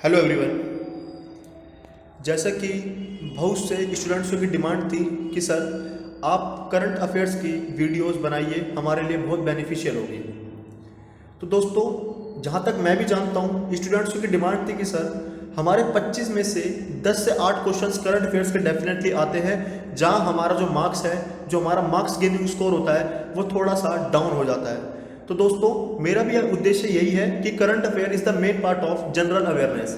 Hello everyone. जैसा कि बहुत से स्टूडेंट्सों की डिमांड थी कि सर आप करंट अफेयर्स की वीडियोस बनाइए, हमारे लिए बहुत बेनिफिशियल होगी। तो दोस्तों, जहाँ तक मैं भी जानता हूँ स्टूडेंट्सों की डिमांड थी कि सर हमारे 25 में से 10 से 8 क्वेश्चंस करंट अफेयर्स के डेफिनेटली आते हैं, जहाँ हमारा जो मार्क्स है, जो हमारा मार्क्स गेनिंग स्कोर होता है वो थोड़ा सा डाउन हो जाता है। तो दोस्तों, मेरा भी उद्देश्य यही है कि current affair is the main part of general awareness.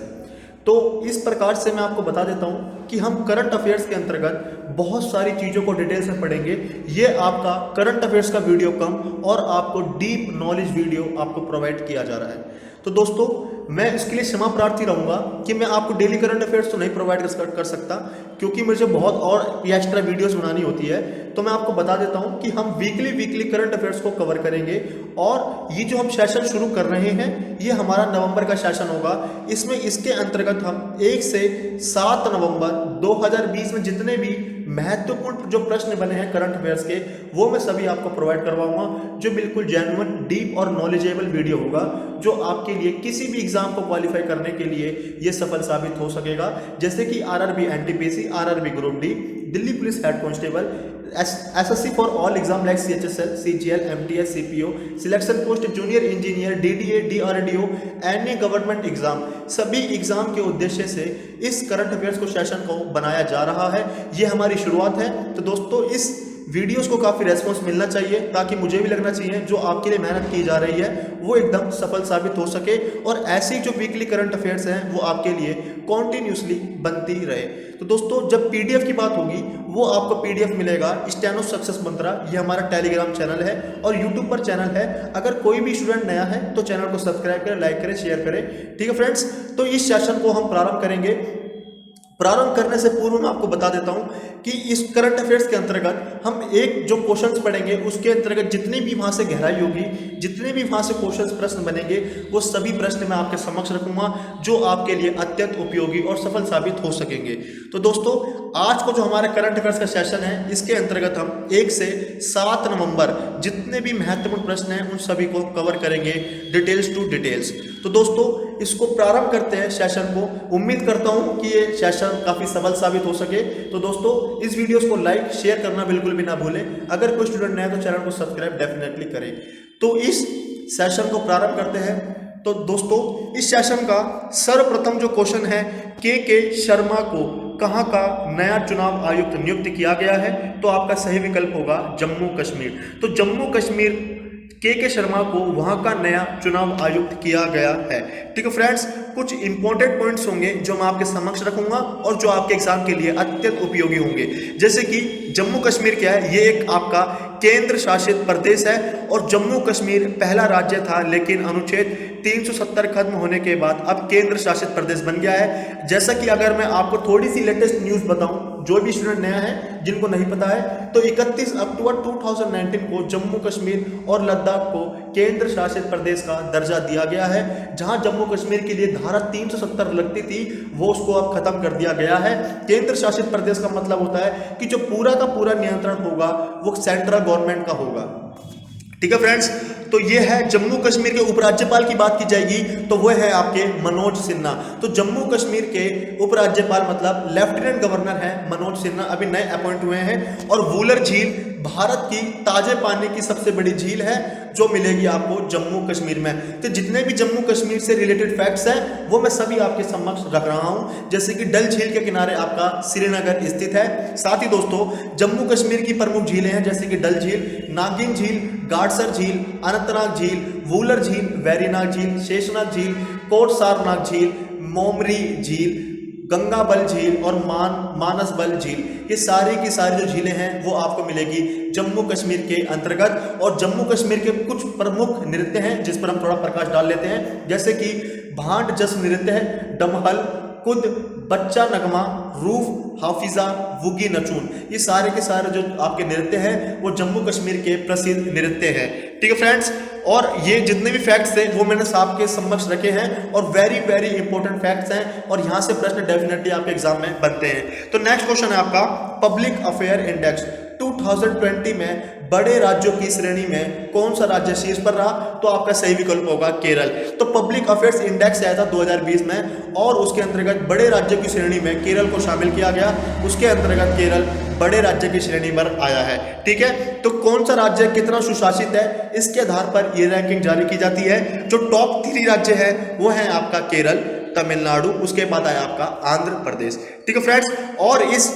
तो इस प्रकार से मैं आपको बता देता हूं कि हम करंट अफेयर्स के अंतर्गत बहुत सारी चीज़ों को डिटेल से पढ़ेंगे। ये आपका करंट अफेयर्स का वीडियो कम और आपको डीप नॉलेज वीडियो आपको प्रोवाइड किया जा रहा है। तो दोस्तों, मैं इसके लिए क्षमा प्रार्थी रहूँगा कि मैं आपको डेली करंट अफेयर्स तो नहीं प्रोवाइड कर सकता, क्योंकि मुझे बहुत और एक्स्ट्रा वीडियोस बनानी होती है। तो मैं आपको बता देता हूं कि हम वीकली करंट अफेयर्स को कवर करेंगे। और ये जो हम सेशन शुरू कर रहे हैं, ये हमारा नवंबर का सेशन होगा। इसमें इसके अंतर्गत हम 1 से 7 नवंबर 2020 में जितने भी महत्वपूर्ण जो प्रश्न बने हैं करंट अफेयर्स के, वो मैं सभी आपको प्रोवाइड करवाऊंगा, जो बिल्कुल जेन्युइन, डीप और नॉलेजेबल वीडियो होगा, जो आपके लिए किसी भी एग्जाम को क्वालिफाई करने के लिए ये सफल साबित हो सकेगा। जैसे कि RRB NTPC, RRB group D, Delhi police head constable, SSC for all exam like CHSL, CGL, MTS, CPO, selection post junior engineer, DDA, DRDO, any government exam, सभी एग्जाम के उद्देश्य से इस करंट अफेयर्स को सेशन को बनाया जा रहा है। ये हमारी शुरुआत है। तो दोस्तों, इस वीडियोस को काफ़ी रेस्पॉन्स मिलना चाहिए, ताकि मुझे भी लगना चाहिए जो आपके लिए मेहनत की जा रही है वो एकदम सफल साबित हो सके, और ऐसी जो वीकली करंट अफेयर्स हैं वो आपके लिए कॉन्टिन्यूसली बनती रहे। तो दोस्तों, जब पीडीएफ की बात होगी, वो आपको पीडीएफ मिलेगा स्टेनो सक्सेस मंत्रा, ये हमारा टेलीग्राम चैनल है और यूट्यूब पर चैनल है। अगर कोई भी स्टूडेंट नया है तो चैनल को सब्सक्राइब करें, लाइक करें, शेयर करें। ठीक है फ्रेंड्स, तो इस सेशन को हम प्रारंभ करेंगे। प्रारंभ करने से पूर्व मैं आपको बता देता हूं कि इस करंट अफेयर्स के अंतर्गत हम एक जो क्वेश्चंस पढ़ेंगे, उसके अंतर्गत जितनी भी वहां से गहराई होगी, जितने भी वहां से क्वेश्चंस प्रश्न बनेंगे, वो सभी प्रश्न मैं आपके समक्ष रखूंगा, जो आपके लिए अत्यंत उपयोगी और सफल साबित हो सकेंगे। तो दोस्तों, आज को जो हमारा करंट अफेयर्स का सेशन है, इसके अंतर्गत हम 1 से 7 नवंबर जितने भी महत्वपूर्ण प्रश्न हैं उन सभी को कवर करेंगे, डिटेल्स टू डिटेल्स। तो दोस्तों, इसको प्रारंभ करते हैं सेशन को। उम्मीद करता हूं कि ये सेशन काफी सफल साबित हो सके। तो दोस्तों, इस वीडियोस को लाइक शेयर करना बिल्कुल भी ना भूलें। अगर कोई स्टूडेंट नया है तो चैनल को सब्सक्राइब डेफिनेटली करें। तो इस सेशन को प्रारंभ करते हैं। तो दोस्तों, इस सेशन का सर्वप्रथम जो क्वेश्चन है, के शर्मा को कहां का नया चुनाव आयुक्त नियुक्त किया गया है? तो आपका सही विकल्प होगा जम्मू कश्मीर। तो जम्मू कश्मीर के शर्मा को वहां का नया चुनाव आयुक्त किया गया है। ठीक है फ्रेंड्स, कुछ इंपॉर्टेंट पॉइंट्स होंगे जो मैं आपके समक्ष रखूंगा और जो आपके एग्जाम के लिए अत्यंत उपयोगी होंगे। जैसे कि जम्मू कश्मीर क्या है, ये एक आपका केंद्र शासित प्रदेश है और जम्मू कश्मीर पहला राज्य था, लेकिन अनुच्छेद 370 खत्म होने के बाद अब केंद्र शासित प्रदेश बन गया है। जैसा कि अगर मैं आपको थोड़ी सी लेटेस्ट न्यूज बताऊं, जो भी स्टूडेंट नया है, जिनको नहीं पता है, तो 31 अक्टूबर 2019 को जम्मू कश्मीर और लद्दाख को केंद्र शासित प्रदेश का दर्जा दिया गया है। जहां जम्मू कश्मीर के लिए धारा 370 लगती थी, वो उसको अब खत्म कर दिया गया है। केंद्र शासित प्रदेश का मतलब होता है कि जो पूरा का पूरा नियंत्रण होगा वो सेंट्रल गवर्नमेंट का होगा। ठीक है फ्रेंड्स, तो ये है जम्मू कश्मीर के उपराज्यपाल की बात की जाएगी तो वो है आपके मनोज सिन्हा। तो जम्मू कश्मीर के उपराज्यपाल मतलब लेफ्टिनेंट गवर्नर है मनोज सिन्हा, अभी नए अपॉइंट हुए हैं। और वूलर झील भारत की ताजे पानी की सबसे बड़ी झील है, जो मिलेगी आपको जम्मू कश्मीर में। तो जितने भी जम्मू कश्मीर से रिलेटेड फैक्ट्स हैं वो मैं सभी आपके समक्ष रख रहा हूं। जैसे कि डल झील के किनारे आपका श्रीनगर स्थित है। साथ ही दोस्तों, जम्मू कश्मीर की प्रमुख झीलें हैं, जैसे कि डल झील, नागिन झील, गाडसर झील, अनंतनाग झील, वूलर झील, वेरीनाग झील, शेषनाग झील, कोटसारनाग झील, मोमरी झील, गंगाबल झील और मानसबल झील। ये सारी की सारी जो झीलें हैं वो आपको मिलेगी जम्मू कश्मीर के अंतर्गत। और जम्मू कश्मीर के कुछ प्रमुख नृत्य हैं जिस पर हम थोड़ा प्रकाश डाल लेते हैं, जैसे कि भांड जस नृत्य है, डमहल, कुद, बच्चा नगमा, रूफ, हाफिजा, वुगी नचून। ये सारे के सारे जो आपके नृत्य हैं वो जम्मू कश्मीर के प्रसिद्ध नृत्य हैं। ठीक है फ्रेंड्स, और ये जितने भी फैक्ट्स थे वो मैंने आपके समक्ष रखे हैं और वेरी इंपॉर्टेंट फैक्ट्स हैं, और यहाँ से प्रश्न डेफिनेटली आपके एग्जाम में बनते हैं। तो नेक्स्ट क्वेश्चन है आपका पब्लिक अफेयर इंडेक्स 2020 में बड़े राज्यों की श्रेणी में कौन सा राज्य शीर्ष पर रहा? तो आपका सही विकल्प होगा केरल। तो पब्लिक अफेयर्स इंडेक्स आया था 2020 में और उसके अंतर्गत बड़े राज्यों की श्रेणी में केरल को शामिल किया गया। उसके अंतर्गत केरल बड़े राज्य की श्रेणी पर आया है। ठीक है, तो कौन सा राज्य कितना सुशासित है, इसके आधार पर ये रैंकिंग जारी की जाती है। जो टॉप 3 राज्य है वो है आपका केरल, तमिलनाडु, उसके बाद आया आपका आंध्र प्रदेश। ठीक है फ्रेंड्स, और इस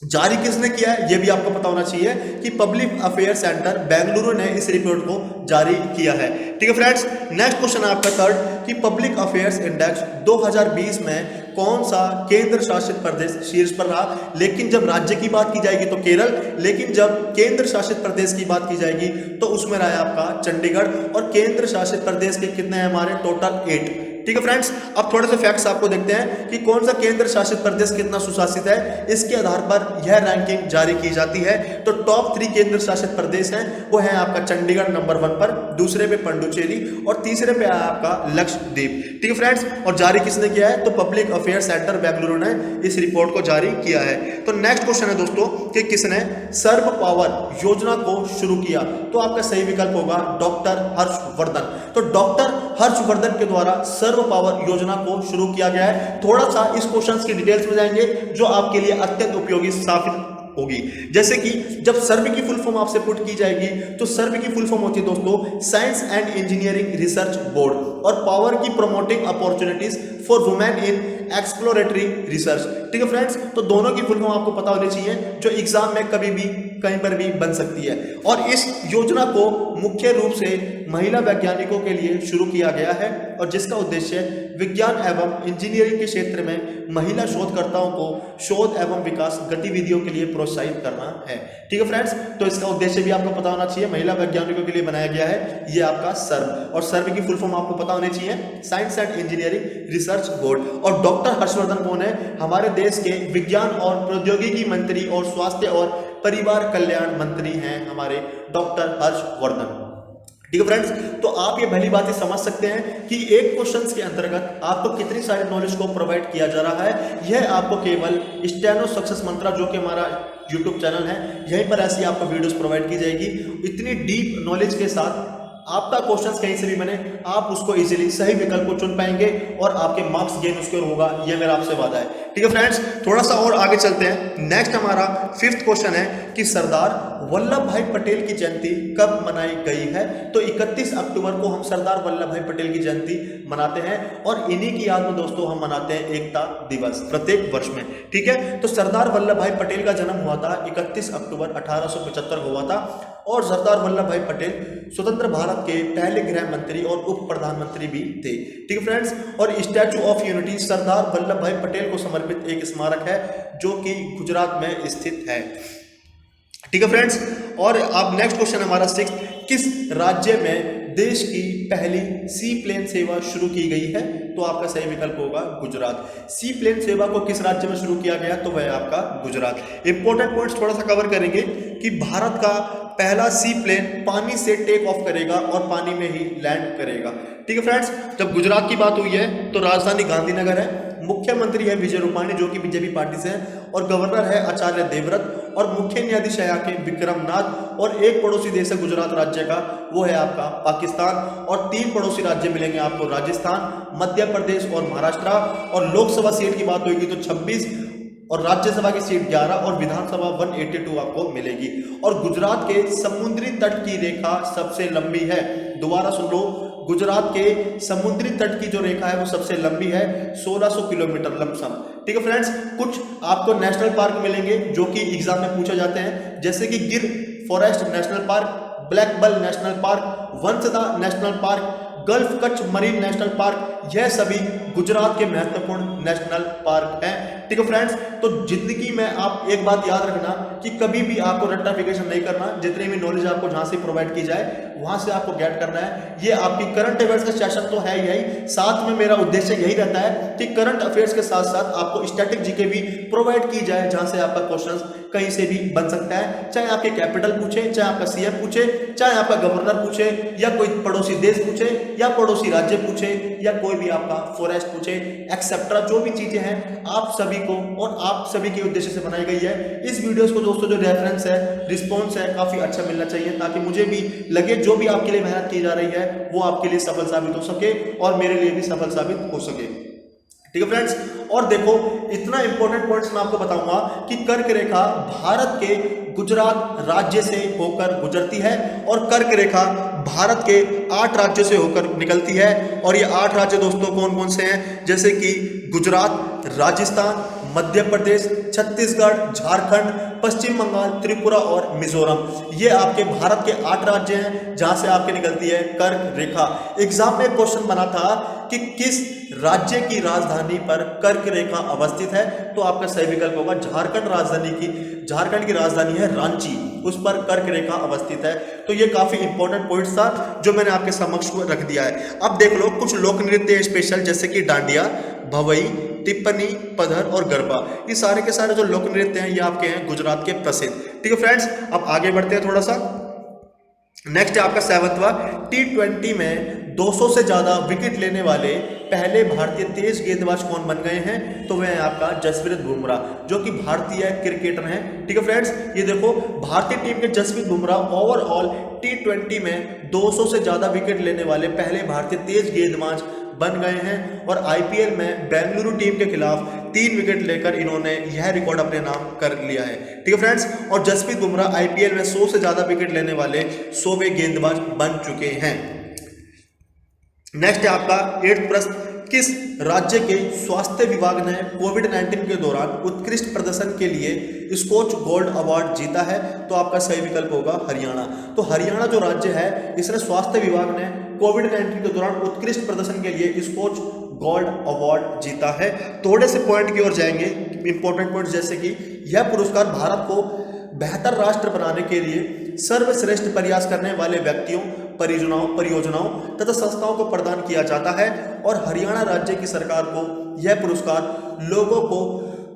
जारी किसने किया है ये भी आपको पता होना चाहिए कि पब्लिक अफेयर सेंटर बेंगलुरु ने इस रिपोर्ट को जारी किया है। ठीक है फ्रेंड्स, नेक्स्ट क्वेश्चन है आपका थर्ड कि पब्लिक अफेयर्स इंडेक्स 2020 में कौन सा केंद्र शासित प्रदेश शीर्ष पर रहा? लेकिन जब राज्य की बात की जाएगी तो केरल, लेकिन जब केंद्र शासित प्रदेश की बात की जाएगी तो उसमें रहा आपका चंडीगढ़। और केंद्र शासित प्रदेश के कितने हैं हमारे? टोटल 8। ठीक है फ्रेंड्स, अब थोड़े से फैक्ट्स आपको देखते हैं कि कौन सा केंद्र शासित प्रदेश कितना सुशासित है, इसके आधार पर यह रैंकिंग जारी की जाती है। तो टॉप 3 केंद्र शासित प्रदेश हैं वो है आपका चंडीगढ़ नंबर 1 पर, दूसरे पे पंडुचेरी और तीसरे पे आया आपका लक्षद्वीप। ठीक है फ्रेंड्स, और जारी किसने किया है? तो पब्लिक अफेयर सेंटर बेंगलुरु ने इस रिपोर्ट को जारी किया है। तो नेक्स्ट क्वेश्चन है दोस्तों कि किसने सर्व पावर योजना को शुरू किया? तो आपका सही विकल्प होगा डॉक्टर हर्षवर्धन। तो डॉक्टर हर्षवर्धन के द्वारा सर्व पावर योजना को शुरू किया गया है। थोड़ा सा इस क्वेश्चन की डिटेल्स में जाएंगे जो आपके लिए अत्यंत उपयोगी साबित होगी। जैसे कि जब सर्व की फुल फॉर्म आपसे पुट की जाएगी तो सर्व की फुल फॉर्म होती है दोस्तों science and engineering research board, और पावर की promoting opportunities for women in exploratory research. ठीक है फ्रेंड्स, तो दोनों की फुल फॉर्म आपको पता होनी चाहिए जो एग्जाम में कभी भी कहीं पर भी बन सकती है। और इस योजना को मुख्य रूप से महिला वैज्ञानिकों के लिए शुरू किया गया है और जिसका उद्देश्य विज्ञान एवं इंजीनियरिंग के क्षेत्र में महिला शोधकर्ताओं को शोध एवं विकास गतिविधियों के लिए प्रोत्साहित करना है। ठीक है फ्रेंड्स, तो इसका उद्देश्य भी आपको पता होना चाहिए, महिला वैज्ञानिकों के लिए बनाया गया है ये आपका सर्व, और सर्व की फुल फॉर्म आपको पता होनी चाहिए science and engineering research board. और डॉक्टर हर्षवर्धन कौन है? हमारे देश के विज्ञान और प्रौद्योगिकी मंत्री और स्वास्थ्य और परिवार कल्याण मंत्री हैं हमारे डॉक्टर हर्षवर्धन। ठीक है फ्रेंड्स, तो आप ये भली बातें समझ सकते हैं कि एक क्वेश्चंस के अंतर्गत आपको कितनी सारी नॉलेज को प्रोवाइड किया जा रहा है। यह आपको केवल स्टेनो सक्सेस मंत्रा जो कि हमारा यूट्यूब चैनल है यहीं पर ऐसी आपको वीडियोस प्रोवाइड की जाएगी। इतनी डीप नॉलेज के साथ आपका क्वेश्चंस कहीं से भी बने आप उसको इजीली सही विकल्प को चुन पाएंगे और आपके मार्क्स गेन उसके होगा, ये मेरा आपसे वादा है। ठीक है फ्रेंड्स, थोड़ा सा और आगे चलते हैं। नेक्स्ट हमारा 5th क्वेश्चन है कि सरदार वल्लभ भाई पटेल की जयंती कब मनाई गई है? तो 31 अक्टूबर को हम सरदार वल्लभ भाई पटेल की जयंती मनाते हैं और इन्हीं की याद में दोस्तों हम मनाते हैं एकता दिवस प्रत्येक वर्ष में। ठीक है, तो सरदार वल्लभ भाई पटेल का जन्म हुआ था 31 अक्टूबर 1875 को हुआ था और सरदार वल्लभ भाई पटेल स्वतंत्र भारत के पहले गृह मंत्री और उप प्रधानमंत्री भी थे। ठीक है फ्रेंड्स, और statue of unity Sardar Vallabh भाई पटेल को समर्पित एक स्मारक है जो कि गुजरात में स्थित है। ठीक है फ्रेंड्स, और अब नेक्स्ट क्वेश्चन हमारा 6, किस राज्य में देश की पहली सी प्लेन सेवा शुरू की गई है? तो आपका सही विकल्प होगा गुजरात। सी प्लेन सेवा को किस राज्य में शुरू किया गया? तो वह आपका गुजरात। इंपॉर्टेंट पॉइंट्स थोड़ा सा कवर करेंगे कि भारत का पहला सी प्लेन पानी से टेक ऑफ करेगा और पानी में ही लैंड करेगा। ठीक है फ्रेंड्स, जब गुजरात की बात हुई है तो राजधानी गांधीनगर है, मुख्यमंत्री है विजय रूपाणी जो कि बीजेपी पार्टी से है और गवर्नर है आचार्य देवव्रत और मुख्य न्यायाधीश है के विक्रमनाथ। और एक पड़ोसी देश है गुजरात राज्य का वो है आपका पाकिस्तान और 3 पड़ोसी राज्य मिलेंगे आपको राजस्थान, मध्य प्रदेश और महाराष्ट्र। और लोकसभा सीट की बात होगी तो 26 और राज्यसभा की सीट 11 और विधानसभा 182 आपको मिलेगी। और गुजरात के समुद्री तट की रेखा सबसे लंबी है। दोबारा सुन लो, गुजरात के समुद्री तट की जो रेखा है वो सबसे लंबी है 1600 किलोमीटर लमसम। ठीक है फ्रेंड्स, कुछ आपको नेशनल पार्क मिलेंगे जो कि एग्जाम में पूछे जाते हैं, जैसे कि गिर फॉरेस्ट नेशनल पार्क, ब्लैक बल national park, Vansda national park, gulf Kutch marine national park, यह सभी गुजरात के महत्वपूर्ण नेशनल पार्क हैं। ठीक है फ्रेंड्स, तो जिंदगी में आप एक बात याद रखना कि कभी भी आपको रट्टाफिकेशन नहीं करना, जितनी भी नॉलेज आपको जहां से प्रोवाइड की जाए वहां से आपको गेट करना है। ये आपकी करंट अफेयर्स का सेशन तो है यही, साथ में मेरा उद्देश्य यही रहता है कि करंट अफेयर्स के साथ साथ आपको स्टैटिक जीके भी प्रोवाइड की जाए जहां से आपका क्वेश्चन कहीं से भी बन सकता है, चाहे आपके कैपिटल पूछे, चाहे आपका सीएम पूछे, चाहे आपका गवर्नर पूछे, या कोई पड़ोसी देश पूछे, या पड़ोसी राज्य पूछे, या कोई भी आपका फॉरेस्ट पूछे, एक्सेट्रा जो भी चीजें हैं आप सभी सभी को और आप सभी के उद्देश्य से बनाई गई है। इस वीडियोस को दोस्तों जो रेफरेंस है, रिस्पॉन्स है, काफी अच्छा मिलना चाहिए ताकि मुझे भी लगे जो भी आपके लिए मेहनत की जा रही है वो आपके लिए सफल साबित हो सके और मेरे लिए भी सफल साबित हो सके। ठीक है फ्रेंड्स, और देखो इतना इंपॉर्टेंट पॉइंट्स मैं आपको बताऊंगा कि कर्क रेखा भारत के गुजरात राज्य से होकर गुजरती है और कर्क रेखा भारत के 8 राज्यों से होकर निकलती है। और ये 8 राज्य दोस्तों कौन कौन से हैं, जैसे कि गुजरात, राजस्थान, मध्य प्रदेश, छत्तीसगढ़, झारखंड, पश्चिम बंगाल, त्रिपुरा और मिजोरम। ये आपके भारत के 8 राज्य हैं जहां से आपके निकलती है कर्क रेखा। एग्जाम में क्वेश्चन बना था कि किस राज्य की राजधानी पर कर्क रेखा अवस्थित है, तो आपका सही विकल्प होगा झारखंड की राजधानी है रांची, उस पर कर्क रेखा अवस्थित है। तो ये काफी इंपॉर्टेंट पॉइंट्स था जो मैंने आपके समक्ष रख दिया है। अब देख लो कुछ लोक नृत्य स्पेशल जैसे कि डांडिया, भवई, टिप्पणी, पधर और गरबा। ये सारे के सारे जो लोक नृत्य हैं ये आपके हैं गुजरात के प्रसिद्ध। ठीक है फ्रेंड्स, अब आगे बढ़ते हैं थोड़ा सा। नेक्स्ट है आपका 7वां, T20 में 200 से ज्यादा विकेट लेने वाले पहले भारतीय तेज गेंदबाज कौन बन गए हैं, तो वह है आपका जसप्रीत बुमराह जो कि भारतीय क्रिकेटर हैं। ठीक है फ्रेंड्स, ये देखो भारतीय टीम के जसप्रीत बुमराह ओवरऑल T20 में 200 से ज्यादा विकेट लेने वाले पहले भारतीय तेज गेंदबाज बन गए हैं और IPL में बेंगलुरु टीम के खिलाफ 3 विकेट लेकर इन्होंने यह रिकॉर्ड अपने नाम कर लिया है। ठीक है फ्रेंड्स, और जसप्रीत बुमराह IPL में 100 से ज्यादा विकेट लेने वाले 100वें गेंदबाज बन चुके हैं। नेक्स्ट है आपका 8वां प्रश्न, किस राज्य के स्वास्थ्य विभाग ने कोविड-19 के दौरान उत्कृष्ट प्रदर्शन के लिए स्कॉच गोल्ड अवार्ड जीता है, तो आपका सही विकल्प होगा हरियाणा। तो हरियाणा जो राज्य है इसने स्वास्थ्य विभाग ने कोविड-19 के दौरान उत्कृष्ट प्रदर्शन के लिए स्कॉच गोल्ड अवार्ड जीता है। थोड़े से पॉइंट की ओर जाएंगे, इंपॉर्टेंट पॉइंट, जैसे कि यह पुरस्कार भारत को बेहतर राष्ट्र बनाने के लिए सर्वश्रेष्ठ प्रयास करने वाले व्यक्तियों, परियोजनाओं तथा संस्थाओं को प्रदान किया जाता है और हरियाणा राज्य की सरकार को यह पुरस्कार लोगों को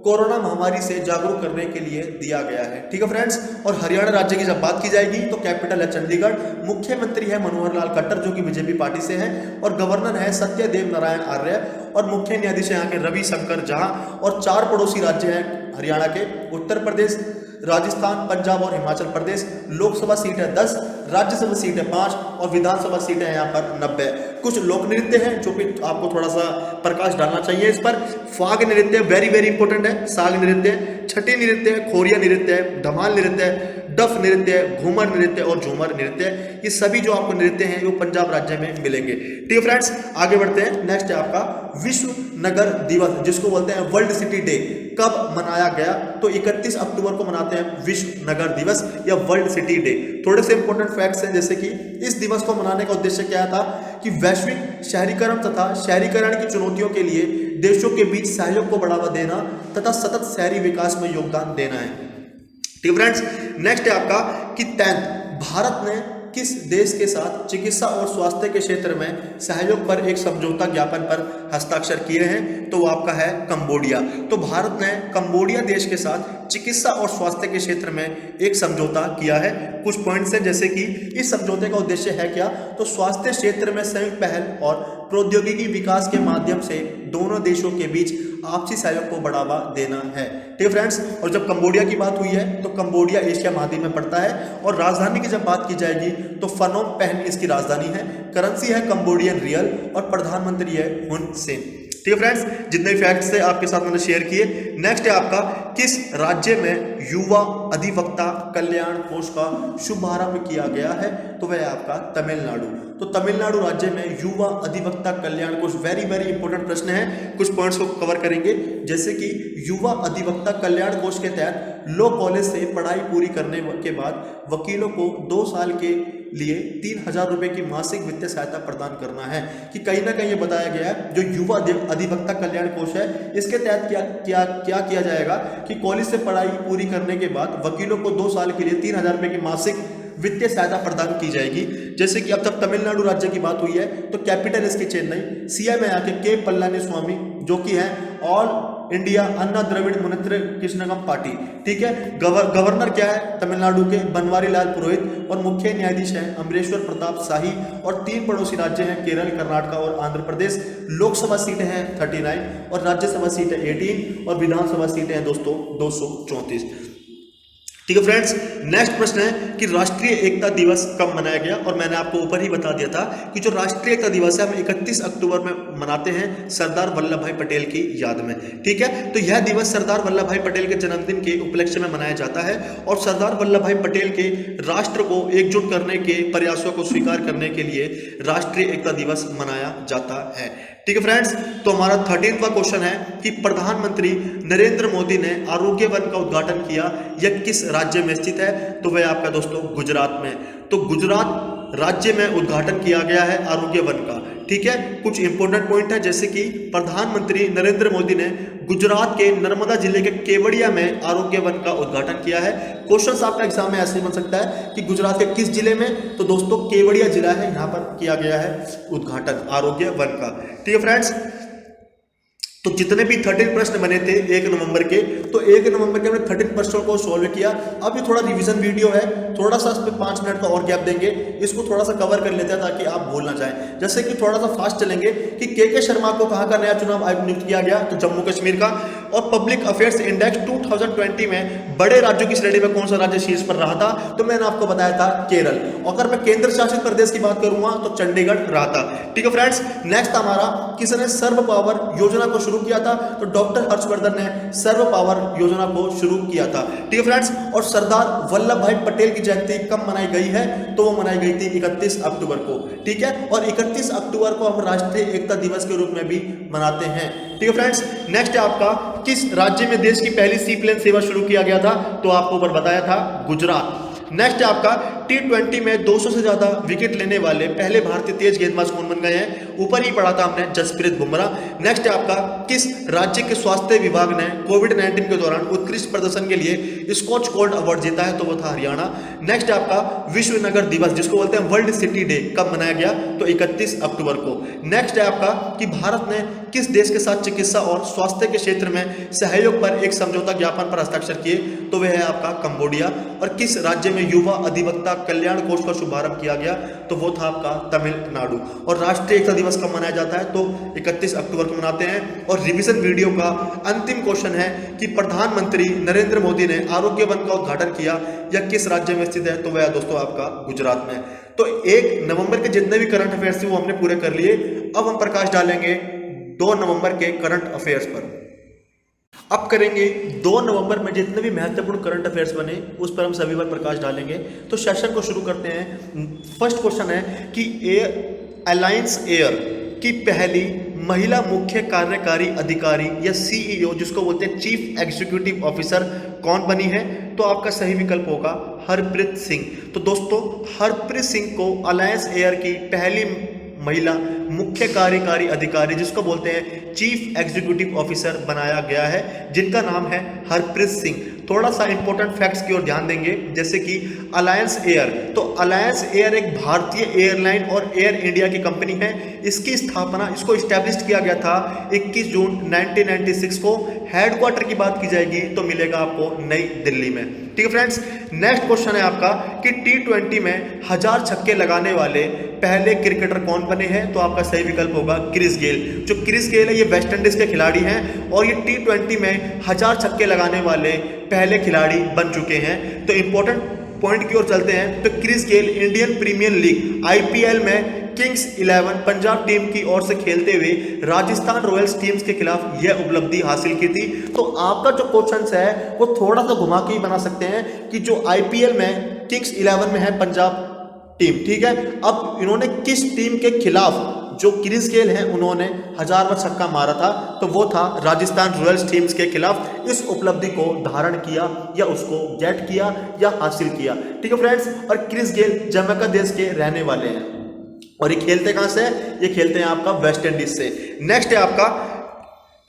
कोरोना महामारी से जागरूक करने के लिए दिया गया है। ठीक है फ्रेंड्स, और हरियाणा राज्य की जब बात की जाएगी तो कैपिटल है चंडीगढ़, मुख्यमंत्री है मनोहर लाल खट्टर जो कि बीजेपी पार्टी से हैं और गवर्नर है सत्यदेव नारायण आर्य और मुख्य न्यायाधीश यहाँ के रवि शंकर झा। और 4 पड़ोसी राज्य हैं हरियाणा के, उत्तर प्रदेश, राजस्थान, पंजाब और हिमाचल प्रदेश। लोकसभा सीट है 10, राज्यसभा सीट है 5 और विधानसभा सीट है यहाँ पर 90। कुछ लोक नृत्य हैं जो कि आपको थोड़ा सा प्रकाश डालना चाहिए इस पर। फाग नृत्य वेरी वेरी इंपॉर्टेंट है, साग नृत्य, छठी नृत्य, खोरिया नृत्य, धमाल नृत्य, डफ नृत्य, घूमर नृत्य और झूमर नृत्य। ये सभी जो आपको नृत्य हैं वो पंजाब राज्य में मिलेंगे। ठीक है फ्रेंड्स, आगे बढ़ते हैं। नेक्स्ट है आपका विश्व नगर दिवस जिसको बोलते हैं वर्ल्ड सिटी डे, कब मनाया गया, तो 31 अक्टूबर को मनाते हैं विश्व नगर दिवस या वर्ल्ड सिटी डे। थोड़े से इंपॉर्टेंट फैक्ट्स हैं, जैसे कि इस दिवस को मनाने का उद्देश्य क्या था कि वैश्विक शहरीकरण तथा शहरीकरण की चुनौतियों के लिए देशों के बीच सहयोग को बढ़ावा देना तथा सतत शहरी विकास में योगदान देना है। ठीक है फ्रेंड्स, नेक्स्ट है आपका कि 10th, भारत ने किस देश के साथ चिकित्सा और स्वास्थ्य के क्षेत्र में सहयोग पर एक समझौता ज्ञापन पर हस्ताक्षर किए हैं, तो वो आपका है कंबोडिया। तो भारत ने कंबोडिया देश के साथ चिकित्सा और स्वास्थ्य के क्षेत्र में एक समझौता किया है। कुछ पॉइंट्स हैं, जैसे कि इस समझौते का उद्देश्य है क्या, तो स्वास्थ्य क्षेत्र में संयुक्त पहल और प्रौद्योगिकी विकास के माध्यम से दोनों देशों के बीच आपसी सहयोग को बढ़ावा देना है। ठीक है फ्रेंड्स, और जब कंबोडिया की बात हुई है तो कंबोडिया एशिया महाद्वीप में पड़ता है और राजधानी की जब बात की जाएगी तो फनोम पेन इसकी राजधानी है। करेंसी है कंबोडियन रियल और प्रधानमंत्री है हुन सेन। ठीक है फ्रेंड्स, जितने भी फैक्ट्स थे आपके साथ मैंने शेयर किए। नेक्स्ट है आपका किस राज्य में युवा अधिवक्ता कल्याण कोष का शुभारंभ किया गया है, तो वह है आपका तमिलनाडु। तो तमिलनाडु राज्य में युवा अधिवक्ता कल्याण कोष, वेरी वेरी इंपॉर्टेंट प्रश्न है, कुछ पॉइंट्स को कवर करेंगे। जैसे कि युवा अधिवक्ता कल्याण कोष के तहत लॉ कॉलेज से पढ़ाई पूरी करने के बाद वकीलों को 2 साल के लिए 3000 रुपए की मासिक वित्तीय सहायता प्रदान करना है। कि कहीं ना कहीं ये बताया गया है जो युवा अधिवक्ता कल्याण कोष है इसके तहत क्या किया जाएगा कि कॉलेज से पढ़ाई पूरी करने के बाद वकीलों को 2 साल के लिए 3000 रुपए की मासिक वित्तीय सहायता प्रदान की जाएगी। जैसे कि अब तक तमिलनाडु राज्य की बात हुई है तो कैपिटल इसकी चेन्नई, सीएम है यहाँ के पल्लानी स्वामी जो कि हैं ऑल इंडिया अन्ना द्रविड़ मुनेत्र कृष्णगम पार्टी। ठीक है, गवर्नर क्या है तमिलनाडु के बनवारी लाल पुरोहित, और मुख्य न्यायाधीश हैं अमरेश्वर प्रताप शाही, और 3 पड़ोसी राज्य हैं केरल, कर्नाटक और आंध्र प्रदेश। लोकसभा सीटें हैं 39 और राज्यसभा सीटें 18 और विधानसभा सीटें हैं दोस्तों 234। ठीक है फ्रेंड्स, नेक्स्ट प्रश्न है कि राष्ट्रीय एकता दिवस कब मनाया गया, और मैंने आपको ऊपर ही बता दिया था कि जो राष्ट्रीय एकता दिवस है हम 31 अक्टूबर में मनाते हैं सरदार वल्लभ भाई पटेल की याद में। ठीक है, तो यह दिवस सरदार वल्लभ भाई पटेल के जन्मदिन के उपलक्ष्य में मनाया जाता है और सरदार वल्लभ भाई पटेल के राष्ट्र को एकजुट करने के प्रयासों को स्वीकार करने के लिए राष्ट्रीय एकता दिवस मनाया जाता है। ठीक है फ्रेंड्स, तो हमारा 13वां क्वेश्चन है कि प्रधानमंत्री नरेंद्र मोदी ने आरोग्य वन का उद्घाटन किया, यह किस राज्य में स्थित है, तो वह आपका दोस्तों गुजरात में। तो गुजरात राज्य में उद्घाटन किया गया है आरोग्य वन का। ठीक है, कुछ इंपॉर्टेंट पॉइंट है जैसे कि प्रधानमंत्री नरेंद्र मोदी ने गुजरात के नर्मदा जिले के केवड़िया में आरोग्य वन का उद्घाटन किया है। क्वेश्चन आपका एग्जाम में ऐसे बन सकता है कि गुजरात के किस जिले में, तो दोस्तों केवड़िया जिला है, यहां पर किया गया है उद्घाटन आरोग्य वन का। ठीक है फ्रेंड्स, तो जितने भी 13 प्रश्न बने थे 1 नवंबर के, तो 1 नवंबर के हमने 13 प्रश्नों को सॉल्व किया। अब ये थोड़ा रिवीजन वीडियो है, थोड़ा सा इस पे 5 मिनट का और गैप देंगे, इसको थोड़ा सा कवर कर लेते हैं ताकि आप भूल ना जाएं। जैसे कि थोड़ा सा फास्ट चलेंगे कि के शर्मा को कहाँ का नया चुनाव आयोग नियुक्त किया गया, तो जम्मू कश्मीर का। और पब्लिक अफेयर्स इंडेक्स 2020 में बड़े राज्यों की श्रेणी में कौन सा राज्य शीर्ष पर रहा था, तो मैंने आपको बताया था केरल। अगर मैं केंद्र शासित प्रदेश की बात करूंगा तो चंडीगढ़ रहा था। ठीक है फ्रेंड्स, नेक्स्ट हमारा किसने सर्व पावर योजना को शुरू किया था, तो डॉक्टर हर्षवर्धन ने सर्व पावर योजना को शुरू किया था। ठीक है फ्रेंड्स, और सरदार वल्लभ भाई पटेल की जयंती कब मनाई गई है, तो वो मनाई गई थी 31 अक्टूबर को। ठीक है, और 31 अक्टूबर को हम राष्ट्रीय एकता दिवस के रूप में भी मनाते हैं। ठीक है फ्रेंड्स, नेक्स्ट है आपका किस राज्य में देश की पहली सी प्लेन सेवा शुरू किया गया था, तो आपको ऊपर बताया था गुजरात। नेक्स्ट है आपका T20 में 200 से ज्यादा विकेट लेने वाले पहले भारतीय तेज गेंदबाज कौन बन गए हैं, ऊपर ही पढ़ा था हमने जसप्रीत बुमराह। नेक्स्ट है आपका किस राज्य के स्वास्थ्य विभाग ने कोविड-19 के दौरान उत्कृष्ट प्रदर्शन के लिए स्कॉच गोल्ड अवार्ड जीता है, तो वो था हरियाणा। नेक्स्ट है आपका विश्व नगर दिवस जिसको बोलते हैं वर्ल्ड सिटी डे, कब मनाया गया, तो 31 अक्टूबर को। नेक्स्ट है आपका कि भारत ने किस देश के साथ चिकित्सा और स्वास्थ्य के क्षेत्र में सहयोग पर एक समझौता ज्ञापन पर हस्ताक्षर किए, तो वह है आपका कंबोडिया। और किस राज्य में युवा अधिवक्ता कल्याण कोष का शुभारंभ किया गया, तो वो था आपका तमिलनाडु। और राष्ट्रीय एकता दिवस कब मनाया जाता है, तो 31 अक्टूबर को मनाते हैं। और रिवीजन वीडियो का अंतिम क्वेश्चन है कि प्रधानमंत्री नरेंद्र मोदी ने आरोग्य वन का उद्घाटन किया, यह किस राज्य में स्थित है, तो वह दोस्तों आपका गुजरात में। तो 1 नवंबर के जितने भी करंट अफेयर्स थे वो हमने पूरे कर लिए। अब हम प्रकाश डालेंगे 2 नवंबर के करंट अफेयर्स पर। अब करेंगे 2 नवंबर में जितने भी महत्वपूर्ण करंट अफेयर्स बने उस पर हम सभी पर प्रकाश डालेंगे। तो सेशन को शुरू करते हैं। फर्स्ट क्वेश्चन है कि अलायंस एयर की पहली महिला मुख्य कार्यकारी अधिकारी या CEO जिसको बोलते हैं चीफ एग्जीक्यूटिव ऑफिसर कौन बनी है, तो आपका सही विकल्प होगा हरप्रीत सिंह। तो दोस्तों हरप्रीत सिंह को अलायंस एयर की पहली महिला मुख्य कार्यकारी अधिकारी जिसको बोलते हैं चीफ एग्जीक्यूटिव ऑफिसर बनाया गया है, जिनका नाम है हरप्रीत सिंह। थोड़ा सा इंपॉर्टेंट फैक्ट्स की ओर ध्यान देंगे, जैसे कि अलायंस एयर, तो अलायंस एयर एक भारतीय एयरलाइन और एयर इंडिया की कंपनी है। इसकी स्थापना, इसको स्टैब्लिश किया गया था 21 जून 1996 को। हेडक्वार्टर की बात की जाएगी तो मिलेगा आपको नई दिल्ली में। ठीक है फ्रेंड्स, नेक्स्ट क्वेश्चन है आपका कि T20 में 1000 छक्के लगाने वाले पहले क्रिकेटर कौन बने हैं, तो आपका सही विकल्प होगा क्रिस गेल। जो क्रिस गेल है ये वेस्ट इंडीज के खिलाड़ी हैं और ये T20 में 1000 छक्के लगाने वाले पहले खिलाड़ी बन चुके हैं। तो इंपॉर्टेंट पॉइंट की ओर चलते हैं। तो Chris Gayle Indian Premier League IPL में किंग्स 11 पंजाब टीम की ओर से खेलते हुए राजस्थान रॉयल्स टीम्स के खिलाफ यह उपलब्धि हासिल की थी। तो आपका जो क्वेश्चन है वो थोड़ा सा घुमा के ही बना सकते हैं कि जो IPL में किंग्स 11 में है पंजाब टीम, ठीक है, अब इन्होंने किस टीम के खिलाफ, जो क्रिस गेल हैं उन्होंने 1000वां छक्का मारा था, तो वो था राजस्थान रॉयल्स टीम्स के खिलाफ। इस उपलब्धि को धारण किया या उसको गेट किया या हासिल किया। ठीक है फ्रेंड्स, और क्रिस गेल जमैका देश के रहने वाले हैं और ये खेलते कहां से, ये खेलते हैं आपका वेस्ट इंडीज से। नेक्स्ट है आपका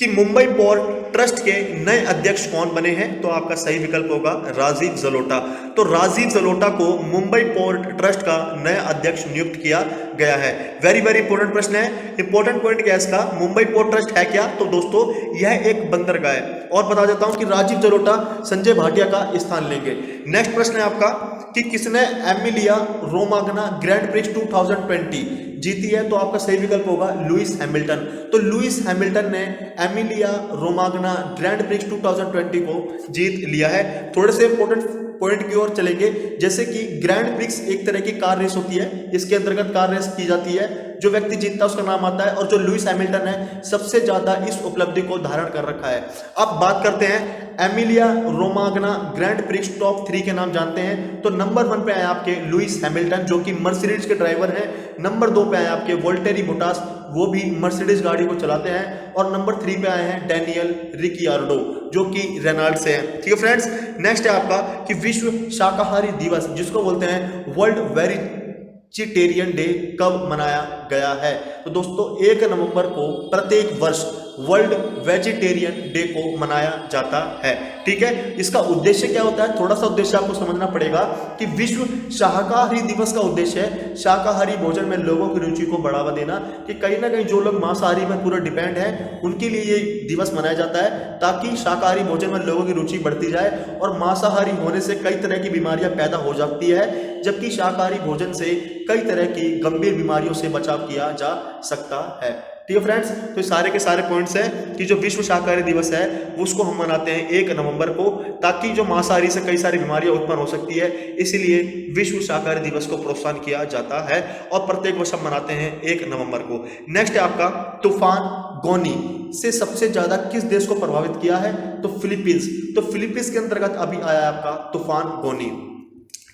कि मुंबई पोर्ट ट्रस्ट के नए अध्यक्ष कौन बने हैं? तो आपका सही विकल्प होगा राजीव जलोटा। तो राजीव जलोटा को मुंबई पोर्ट ट्रस्ट का नया अध्यक्ष नियुक्त किया गया है। वेरी वेरी इंपॉर्टेंट प्रश्न है। इंपॉर्टेंट पॉइंट क्या है इसका? मुंबई पोर्ट ट्रस्ट है क्या? तो दोस्तों यह एक बंदरगाह है। और बता देता हूं कि राजीव जलोटा संजय भाटिया का स्थान लेंगे। नेक्स्ट प्रश्न है आपका कि किसने एमिलिया रोमाग्ना ग्रैंड प्रिक्स 2020 जीती है? तो आपका सही विकल्प होगा लुइस हैमिल्टन। तो लुइस हैमिल्टन ने एमिलिया रोमाग्ना ग्रैंड प्रिक्स 2020 को जीत लिया है। थोड़े से इंपॉर्टेंट पॉइंट की ओर चलेंगे, जैसे कि ग्रैंड प्रिक्स एक तरह की कार रेस होती है, इसके अंतर्गत कार रेस की जाती है, जो व्यक्ति जीतता है उसका नाम आता है, और जो लुइस हैमिल्टन है सबसे ज्यादा इस उपलब्धि को धारण कर रखा है। अब बात करते हैं Emilia Romagna grand prix top 3 के नाम जानते हैं। तो नंबर 1 पे आए आपके लुइस हैमिल्टन, जो कि मर्सिडीज के ड्राइवर हैं। नंबर 2 पे आए आपके वोल्टेरी बोटास, वो भी मर्सिडीज गाड़ी को चलाते हैं। और नंबर 3 पे आए हैं डैनियल रिकियार्डो, जो कि रेनॉल्ट से हैं। ठीक है फ्रेंड्स, नेक्स्ट है आपका कि विश्व शाकाहारी दिवस, जिसको बोलते हैं वर्ल्ड वेजिटेरियन डे, कब मनाया गया है? तो दोस्तों 1 नवंबर को प्रत्येक वर्ष वर्ल्ड वेजिटेरियन डे को मनाया जाता है। ठीक है, इसका उद्देश्य क्या होता है? थोड़ा सा उद्देश्य आपको समझना पड़ेगा कि विश्व शाकाहारी दिवस का उद्देश्य है शाकाहारी भोजन में लोगों की रुचि को बढ़ावा देना। कि कहीं ना कहीं जो लोग मांसाहारी में पूरा डिपेंड है, उनके लिए ये दिवस मनाया जाता है, ताकि शाकाहारी भोजन में लोगों की रुचि बढ़ती जाए। और मांसाहारी होने से कई तरह की बीमारियां पैदा हो जाती है, जबकि शाकाहारी भोजन से कई तरह की गंभीर बीमारियों से बचाव किया जा सकता है। ठीक है फ्रेंड्स, तो सारे के सारे पॉइंट्स हैं कि जो विश्व शाकाहारी दिवस है उसको हम मनाते हैं 1 नवंबर को, ताकि जो मांसाहारी से कई सारी बीमारियां उत्पन्न हो सकती है, इसलिए विश्व शाकाहारी दिवस को प्रोत्साहन किया जाता है और प्रत्येक वर्ष हम मनाते हैं 1 नवंबर को। नेक्स्ट है आपका तूफान गोनी से सबसे ज्यादा किस देश को प्रभावित किया है? तो फिलीपींस। तो फिलीपींस के अंतर्गत अभी आया आपका तूफान गोनी।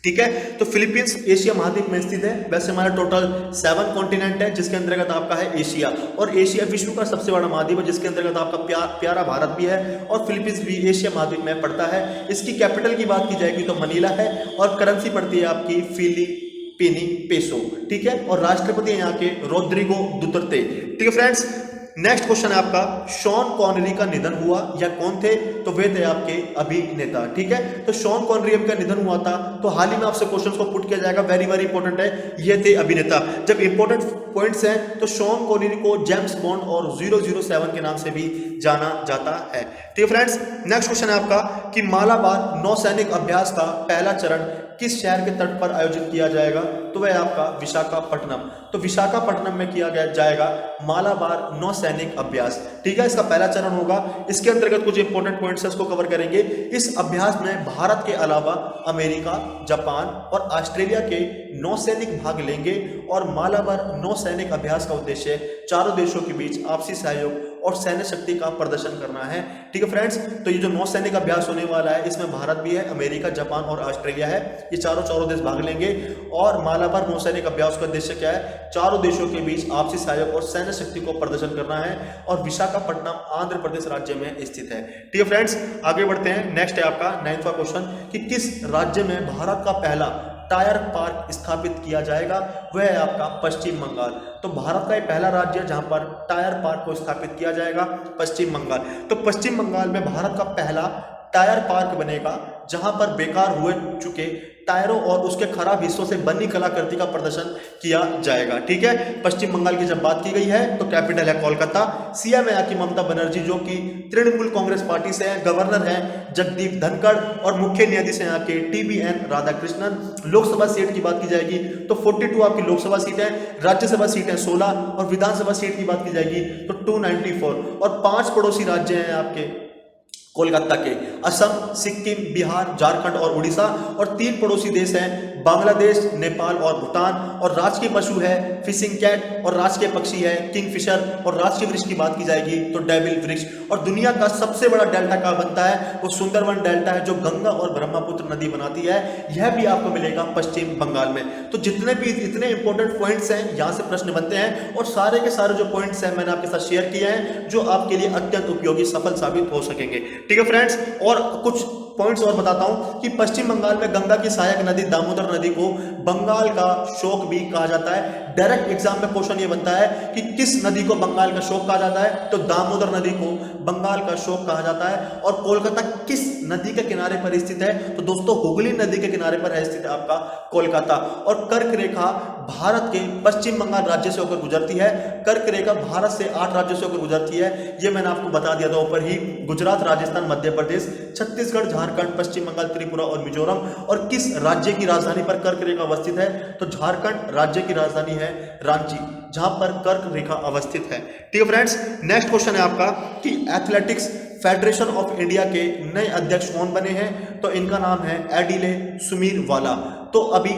ठीक है, तो फिलीपींस एशिया महाद्वीप में स्थित है। वैसे हमारा टोटल 7 कॉन्टिनेंट है, जिसके अंतर्गत आपका है एशिया, और एशिया विश्व का सबसे बड़ा महाद्वीप है, जिसके अंतर्गत आपका प्यारा भारत भी है, और फिलीपींस भी एशिया महाद्वीप में पड़ता है। इसकी कैपिटल की बात की जाएगी तो मनीला है, और करेंसी पड़ती है आपकी फिलीपीनी पेसो। ठीक है, और राष्ट्रपति है यहाँ के रोड्रिगो दुतर्ते। ठीक है फ्रेंड्स, नेक्स्ट क्वेश्चन है आपका शॉन कॉनरी का निधन हुआ या कौन थे? तो वे थे आपके अभिनेता। ठीक है, तो शॉन कॉनरी का निधन हुआ था, तो हाल ही में आपसे क्वेश्चंस को पुट किया जाएगा, वेरी वेरी इंपॉर्टेंट है, ये थे अभिनेता। जब इंपॉर्टेंट पॉइंट्स हैं तो शॉन कॉनरी को जेम्स बॉन्ड और 007 के नाम से भी जाना जाता है। ठीक है फ्रेंड्स, नेक्स्ट क्वेश्चन है आपका कि मालाबार नौसैनिक अभ्यास का पहला चरण किस शहर के तट पर आयोजित किया जाएगा? तो वह आपका विशाखापट्टनम। तो विशाखापट्टनम में किया जाएगा मालाबार नौसैनिक अभ्यास। ठीक है, इसका पहला चरण होगा। इसके अंतर्गत कुछ इंपॉर्टेंट पॉइंट्स इसको कवर करेंगे। इस अभ्यास में भारत के अलावा अमेरिका, जापान और ऑस्ट्रेलिया के नौसैनिक भाग लेंगे, और मालाबार नौसैनिक अभ्यास का उद्देश्य चारों देशों के बीच आपसी सहयोग और सैन्य शक्ति का प्रदर्शन करना है। ठीक है फ्रेंड्स, तो ये जो नौसैनिक अभ्यास होने वाला है, इसमें भारत भी है, अमेरिका, जापान और ऑस्ट्रेलिया है, ये चारों देश भाग लेंगे। और मालाबार नौसैनिक अभ्यास का उद्देश्य क्या है? चारों देशों के बीच आपसी सहयोग और सैन्य शक्ति को प्रदर्शन करना है, और विशाखापट्टनम आंध्र प्रदेश राज्य में स्थित है। ठीक है फ्रेंड्स, आगे बढ़ते हैं। नेक्स्ट है आपका 9वां क्वेश्चन कि किस राज्य में भारत का पहला टायर पार्क स्थापित किया जाएगा? वह है आपका पश्चिम बंगाल। तो भारत का ये पहला राज्य है जहां पर टायर पार्क को स्थापित किया जाएगा, पश्चिम बंगाल। तो पश्चिम बंगाल में भारत का पहला टायर पार्क बनेगा, जहां पर बेकार हुए चुके टायरों और उसके खराब हिस्सों से बनी कलाकृति का प्रदर्शन किया जाएगा। ठीक है, पश्चिम बंगाल की जब बात की गई है तो कैपिटल है कोलकाता। सीएम है यहाँ की ममता बनर्जी, जो कि तृणमूल कांग्रेस पार्टी से है। गवर्नर है जगदीप धनखड़, और मुख्य न्यायाधीश है यहाँ के TBN राधाकृष्णन। लोकसभा सीट की बात की जाएगी तो 42 आपकी लोकसभा सीट है, राज्यसभा सीट है 16, और विधानसभा सीट की बात की जाएगी तो 294। और 5 पड़ोसी राज्य हैं आपके कोलकाता के, असम, सिक्किम, बिहार, झारखंड और उड़ीसा, और 3 पड़ोसी देश हैं बांग्लादेश, नेपाल और भूटान। और राष्ट्रीय पशु है फिशिंग कैट, और राष्ट्रीय पक्षी है किंगफिशर, और राष्ट्रीय वृक्ष की बात की जाएगी तो डेविल वृक्ष। और दुनिया का सबसे बड़ा डेल्टा कहाँ बनता है? वो सुंदरवन डेल्टा है, जो गंगा और ब्रह्मपुत्र नदी बनाती है। यह भी आपको मिलेगा पश्चिम बंगाल में। तो जितने भी इतने इंपॉर्टेंट पॉइंट्स हैं, यहाँ से प्रश्न बनते हैं, और सारे के सारे जो पॉइंट्स हैं मैंने आपके साथ शेयर किए हैं, जो आपके लिए अत्यंत उपयोगी सफल साबित हो सकेंगे। ठीक है फ्रेंड्स, और कुछ पॉइंट्स और बताता हूं कि पश्चिम बंगाल में गंगा की सहायक नदी दामोदर नदी को बंगाल का शोक भी कहा जाता है। डायरेक्ट एग्जाम में क्वेश्चन ये बनता है कि किस नदी को बंगाल का शोक कहा जाता है, तो दामोदर नदी को बंगाल का शोक कहा जाता है। और कोलकाता किस नदी के किनारे पर स्थित है, तो दोस्तों हुगली नदी के किनारे पर है स्थित है आपका कोलकाता। और कर्क रेखा भारत के पश्चिम बंगाल राज्य से होकर गुजरती है। कर्क रेखा भारत से 8 राज्यों से होकर गुजरती है, ये मैंने आपको बता दिया था ऊपर ही। गुजरात, राजस्थान, मध्य प्रदेश, छत्तीसगढ़, झारखंड, पश्चिम बंगाल, त्रिपुरा और मिजोरम। और किस राज्य की राजधानी पर कर्क रेखा अवस्थित है, तो झारखंड राज्य की राजधानी है रांची, जहां पर कर्क रेखा अवस्थित है। ठीक है फ्रेंड्स, नेक्स्ट क्वेश्चन है आपका कि एथलेटिक्स फेडरेशन ऑफ इंडिया के नए अध्यक्ष कौन बने हैं, तो इनका नाम है एडिले सुमीरवाला। तो अभी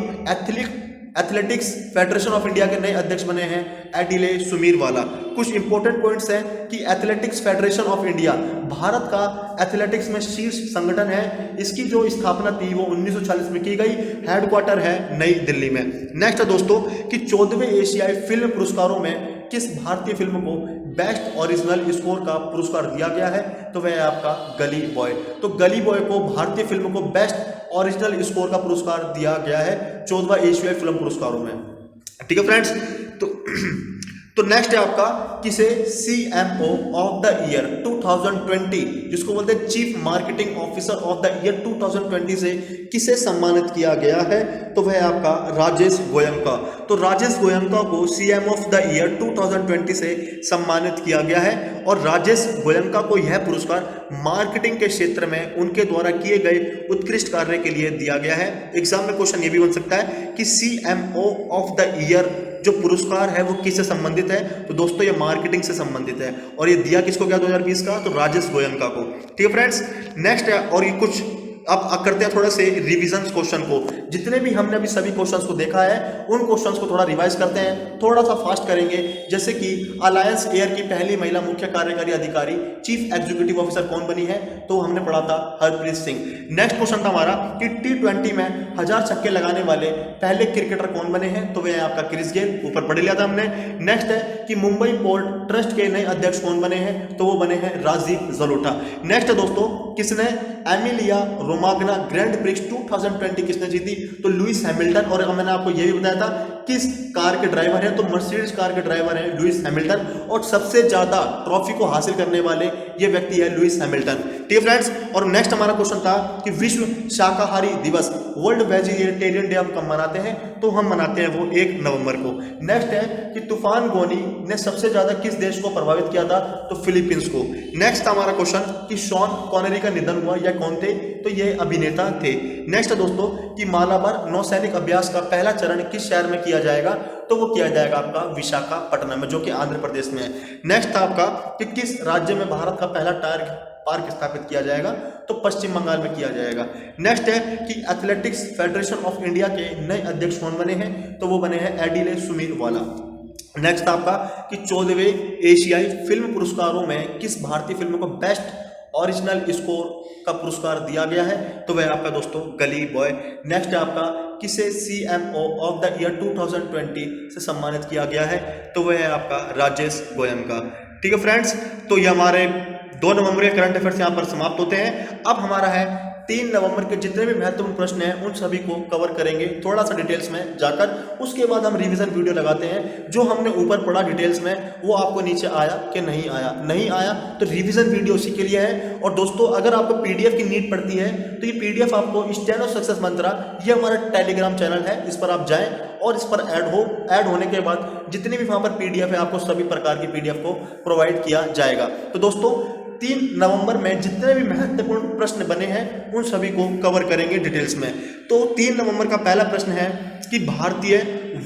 एथलेटिक्स फेडरेशन ऑफ इंडिया के नए अध्यक्ष बने हैं एडिले सुमीरवाला। कुछ इंपॉर्टेंट पॉइंट्स हैं कि athletics federation of India Bharat का एथलेटिक्स में शीर्ष संगठन है। इसकी जो स्थापना थी वो 1940 में की गई। हेडक्वार्टर है नई दिल्ली में। नेक्स्ट है दोस्तों कि 14वें एशियाई फिल्म पुरस्कारों में किस भारतीय फिल्म को बेस्ट ओरिजिनल स्कोर का पुरस्कार दिया गया है, तो वह है आपका गली बॉय। तो गली बॉय को भारतीय फिल्म को बेस्ट ओरिजिनल स्कोर का पुरस्कार दिया गया है 14वां एशियाई फिल्म पुरस्कारों में। ठीक है फ्रेंड्स, तो नेक्स्ट है आपका किसे CMO ऑफ द ईयर 2020, जिसको बोलते हैं chief marketing officer of the year 2020 से किसे सम्मानित किया गया है, तो वह है आपका राजेश गोयनका। तो राजेश गोयनका को CMO ऑफ द ईयर 2020 से सम्मानित किया गया है। और राजेश गोयनका को यह पुरस्कार मार्केटिंग के क्षेत्र में उनके द्वारा किए गए उत्कृष्ट कार्य के लिए दिया गया है। एग्जाम में क्वेश्चन ये भी बन सकता है कि CMO ऑफ द ईयर जो पुरस्कार है वो किससे संबंधित है, तो दोस्तों ये मार्केटिंग से संबंधित है। और ये दिया किसको गया 2020 का, तो राजेश गोयनका को। ठीक है फ्रेंड्स, नेक्स्ट है और ये कुछ अब करते हैं थोड़ा से रिवीजन क्वेश्चन को। जितने भी हमने अभी सभी क्वेश्चंस को देखा है उन क्वेश्चंस को थोड़ा रिवाइज करते हैं, थोड़ा सा फास्ट करेंगे। जैसे कि अलायंस एयर की पहली महिला मुख्य कार्यकारी अधिकारी चीफ एग्जीक्यूटिव ऑफिसर कौन बनी है, तो हमने पढ़ा था हरप्रीत सिंह। नेक्स्ट क्वेश्चन था हमारा कि T20 में 1000 छक्के लगाने वाले पहले क्रिकेटर कौन बने हैं, तो वह है आपका क्रिस गेल, ऊपर पढ़ लिया था हमने। नेक्स्ट है कि मुंबई पोर्ट ट्रस्ट के नए अध्यक्ष कौन बने हैं, तो वो बने हैं राजीव जलोटा। नेक्स्ट है दोस्तों किसने एमिलिया रोमाग्ना ग्रैंड प्रिक्स 2020 किसने जीती, तो लुइस हैमिल्टन। और मैंने आपको यह भी बताया था किस कार के ड्राइवर हैं, तो मर्सिडीज कार के ड्राइवर हैं लुइस हैमिल्टन। और सबसे ज्यादा ट्रॉफी को हासिल करने वाले ये व्यक्ति है लुइस हैमिल्टन। ठीक है फ्रेंड्स, और नेक्स्ट हमारा क्वेश्चन था कि विश्व शाकाहारी दिवस वर्ल्ड वेजिटेरियन डे हम कब मनाते हैं, तो हम मनाते हैं वो 1 नवंबर को। नेक्स्ट है कि तूफान गोनी ने सबसे ज्यादा किस देश को प्रभावित किया था, तो फिलीपींस को। नेक्स्ट हमारा क्वेश्चन कि शॉन कॉनेरी का निधन हुआ, यह कौन थे, तो ये अभिनेता थे। नेक्स्ट है दोस्तों कि मालाबार नौसैनिक अभ्यास का पहला चरण किस शहर में किया जाएगा, तो वो किया जाएगा आपका विशाखापट्टनम में, जो कि आंध्र प्रदेश में है। नेक्स्ट था आपका कि किस राज्य में भारत का पहला टायर पार्क स्थापित किया जाएगा, तो पश्चिम बंगाल में किया जाएगा। नेक्स्ट है कि एथलेटिक्स फेडरेशन ऑफ इंडिया के नए अध्यक्ष कौन बने हैं, तो वो बने हैं एडिले सुमीरवाला। नेक्स्ट आपका कि 14वें एशियाई फिल्म पुरस्कारों में किस भारतीय फिल्म को बेस्ट ओरिजिनल स्कोर का पुरस्कार दिया गया है, तो वह आपका दोस्तों गली बॉय। नेक्स्ट है आपका किसे CMO ऑफ द ईयर 2020 से सम्मानित किया गया है, तो वह है आपका राजेश गोयनका। ठीक है फ्रेंड्स, तो ये हमारे 2 नवंबर के करंट अफेयर्स यहाँ पर समाप्त होते हैं। अब हमारा है 3 नवंबर के जितने भी महत्वपूर्ण प्रश्न हैं उन सभी को कवर करेंगे थोड़ा सा डिटेल्स में जाकर। उसके बाद हम रिवीजन वीडियो लगाते हैं। जो हमने ऊपर पढ़ा डिटेल्स में वो आपको नीचे आया कि नहीं आया, नहीं आया तो रिवीजन वीडियो उसी के लिए है। और दोस्तों अगर आपको PDF की नीड पड़ती है तो ये PDF आपको स्टेनो सक्सेस मंत्रा, ये हमारा टेलीग्राम चैनल है, इस पर आप जाएं और इस पर ऐड होने के बाद जितनी भी वहाँ पर PDF है आपको सभी प्रकार की PDF को प्रोवाइड किया जाएगा। तो दोस्तों 3 नवंबर में जितने भी महत्वपूर्ण प्रश्न बने हैं उन सभी को कवर करेंगे डिटेल्स में। तो 3 नवंबर का पहला प्रश्न है कि भारतीय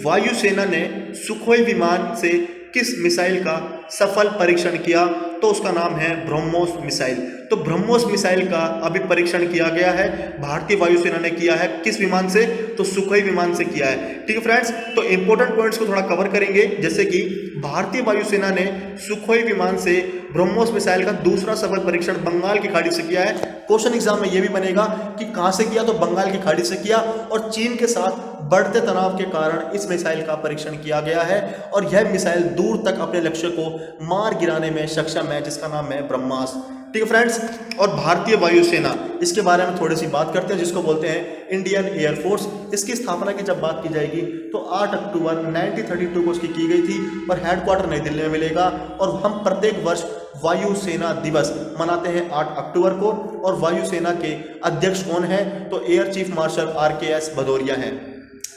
वायुसेना ने सुखोई विमान से किस मिसाइल का सफल परीक्षण किया, तो उसका नाम है ब्रह्मोस मिसाइल। तो ब्रह्मोस मिसाइल का अभी परीक्षण किया गया है, भारतीय वायुसेना ने किया है। किस विमान से, तो सुखोई विमान से किया है। ठीक है फ्रेंड्स, तो इंपॉर्टेंट पॉइंट्स को थोड़ा कवर करेंगे। जैसे कि भारतीय वायुसेना ने सुखोई विमान से ब्रह्मोस मिसाइल का दूसरा सफल परीक्षण बंगाल की खाड़ी से किया है। क्वेश्चन एग्जाम में यह भी बनेगा कि कहां से किया, तो बंगाल की खाड़ी से किया। और चीन के साथ बढ़ते तनाव के कारण इस मिसाइल का परीक्षण किया गया है और यह मिसाइल दूर तक अपने लक्ष्य को मार गिराने में सक्षम है, जिसका नाम है ब्रह्मास। ठीक है फ्रेंड्स, और भारतीय वायुसेना, इसके बारे में थोड़ी सी बात करते हैं, जिसको बोलते हैं इंडियन एयरफोर्स। इसकी स्थापना की जब बात की जाएगी तो 8 अक्टूबर 1932 को इसकी की गई थी और हेडक्वार्टर नई दिल्ली में मिलेगा। और हम प्रत्येक वर्ष वायुसेना दिवस मनाते हैं 8 अक्टूबर को। और वायुसेना के अध्यक्ष कौन है? तो air chief marshal RKS Bhadauria हैं।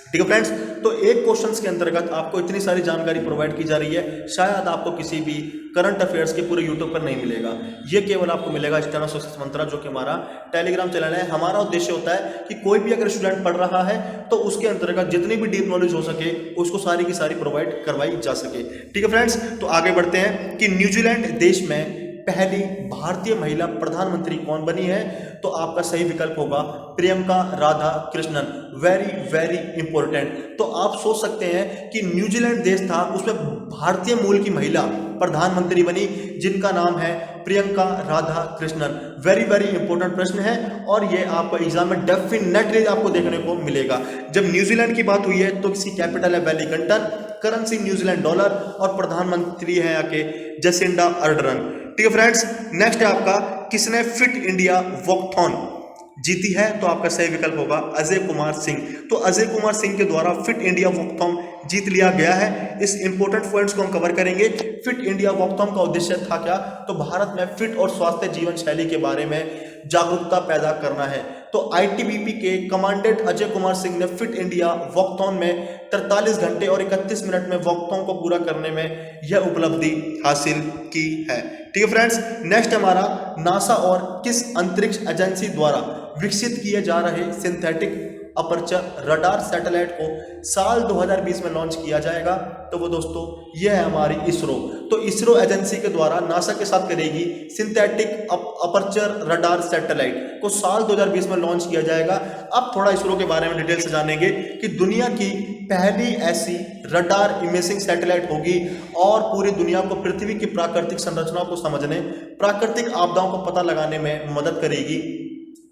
ठीक है फ्रेंड्स, तो एक क्वेश्चंस के अंतर्गत आपको इतनी सारी जानकारी प्रोवाइड की जा रही है, शायद आपको किसी भी करंट अफेयर्स के पूरे यूट्यूब पर नहीं मिलेगा। ये केवल आपको मिलेगा स्टेनो सक्सेस मंत्रा, जो कि हमारा टेलीग्राम चैनल है। हमारा उद्देश्य होता है कि कोई भी अगर स्टूडेंट पढ़ रहा है तो उसके अंतर्गत जितनी भी डीप नॉलेज हो सके उसको सारी की सारी प्रोवाइड करवाई जा सके। ठीक है फ्रेंड्स, तो आगे बढ़ते हैं कि न्यूजीलैंड देश में पहली भारतीय महिला प्रधानमंत्री कौन बनी है? तो आपका सही विकल्प होगा Priyanka Radha Krishnan. Very very important. तो आप सोच सकते हैं कि न्यूजीलैंड देश था, उसमें भारतीय मूल की महिला प्रधानमंत्री बनी, जिनका नाम है Priyanka Radha Krishnan. Very very important प्रश्न है और ये आपको एग्जाम में डेफिनेटली आपको देखने को मिलेगा। जब न्यूजीलैंड की बात हुई है तो इसकी कैपिटल है वेलिंगटन, करेंसी न्यूजीलैंड डॉलर और प्रधानमंत्री है यहाँ के जसिंडा अर्डर्न। ठीक है फ्रेंड्स, नेक्स्ट है आपका किसने फिट इंडिया वॉकथॉन जीती है? तो आपका सही विकल्प होगा अजय कुमार सिंह। तो अजय कुमार सिंह के द्वारा फिट इंडिया वॉकथॉन जीत लिया गया है। इस इंपॉर्टेंट पॉइंट्स को हम कवर करेंगे। फिट इंडिया वॉकथॉन का उद्देश्य था क्या? तो भारत में फिट और स्वास्थ्य जीवन शैली के बारे में जागरूकता पैदा करना है। तो ITBP के कमांडेंट अजय कुमार सिंह ने फिट इंडिया वॉकथॉन में 43 घंटे और 31 मिनट में वॉकथॉन को पूरा करने में यह उपलब्धि हासिल की है। ठीक है फ्रेंड्स, नेक्स्ट हमारा नासा और किस अंतरिक्ष एजेंसी द्वारा विकसित किए जा रहे सिंथेटिक अपर्चर रडार सैटेलाइट को साल 2020 में लॉन्च किया जाएगा? तो वो दोस्तों ये है हमारी इसरो। तो इसरो एजेंसी के द्वारा नासा के साथ करेगी सिंथेटिक अपर्चर रडार सैटेलाइट को साल 2020 में लॉन्च किया जाएगा। अब थोड़ा इसरो के बारे में डिटेल से जानेंगे कि दुनिया की पहली ऐसी रडार इमेजिंग सैटेलाइट होगी और पूरी दुनिया को पृथ्वी की प्राकृतिक संरचनाओं को समझने, प्राकृतिक आपदाओं को पता लगाने में मदद करेगी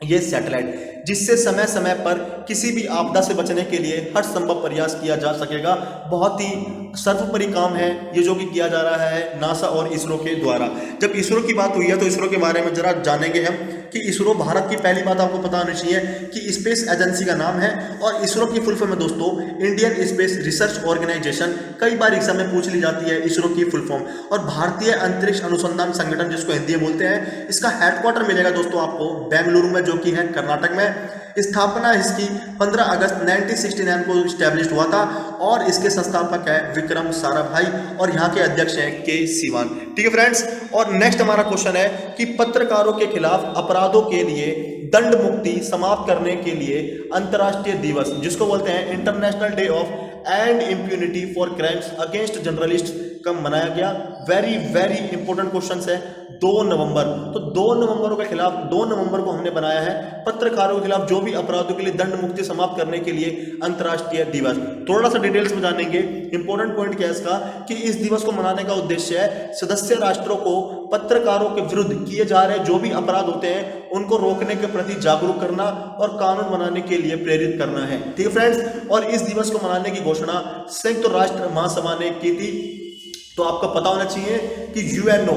ये सैटेलाइट, जिससे समय समय पर किसी भी आपदा से बचने के लिए हर संभव प्रयास किया जा सकेगा। बहुत ही सर्वोपरि काम है ये जो कि किया जा रहा है नासा और इसरो के द्वारा। जब इसरो की बात हुई है तो इसरो के बारे में जरा जानेंगे हम कि इसरो भारत की, पहली बात आपको पता होनी चाहिए कि स्पेस एजेंसी का नाम है और इसरो की फुल फॉर्म है दोस्तों इंडियन स्पेस रिसर्च ऑर्गेनाइजेशन। कई बार एग्जाम में पूछ ली जाती है इसरो की फुल फॉर्म। और भारतीय अंतरिक्ष अनुसंधान संगठन, जिसको हिंदी में बोलते हैं, इसका हेडक्वार्टर मिलेगा दोस्तों आपको बेंगलुरु में, जो कि है कर्नाटक में। स्थापना इसकी 15 अगस्त 1969 को स्टैब्लिश हुआ था और इसके संस्थापक है विक्रम साराभाई और यहाँ के अध्यक्ष हैं के सिवान। ठीक है फ्रेंड्स, और नेक्स्ट हमारा क्वेश्चन है कि पत्रकारों के खिलाफ अपराधों के लिए दंड मुक्ति समाप्त करने के लिए अंतर्राष्ट्रीय दिवस, जिसको बोलते हैं international day of and impunity for crimes against journalist, कब मनाया गया? वेरी वेरी इंपॉर्टेंट क्वेश्चन है। 2 नवंबर। तो 2 नवंबर के खिलाफ, 2 नवंबर को हमने बनाया है पत्रकारों के खिलाफ जो भी अपराधों के लिए दंड मुक्ति समाप्त करने के लिए अंतर्राष्ट्रीय दिवस। थोड़ा सा डिटेल्स में जानेंगे। इंपॉर्टेंट पॉइंट क्या है इसका कि इस दिवस को मनाने का उद्देश्य है सदस्य राष्ट्रों को पत्रकारों के विरुद्ध किए जा रहे जो भी अपराध होते हैं उनको रोकने के प्रति जागरूक करना और कानून बनाने के लिए प्रेरित करना है। ठीक है फ्रेंड्स, और इस दिवस को मनाने की घोषणा संयुक्त राष्ट्र महासभा ने की थी। तो आपको पता होना चाहिए कि UNO,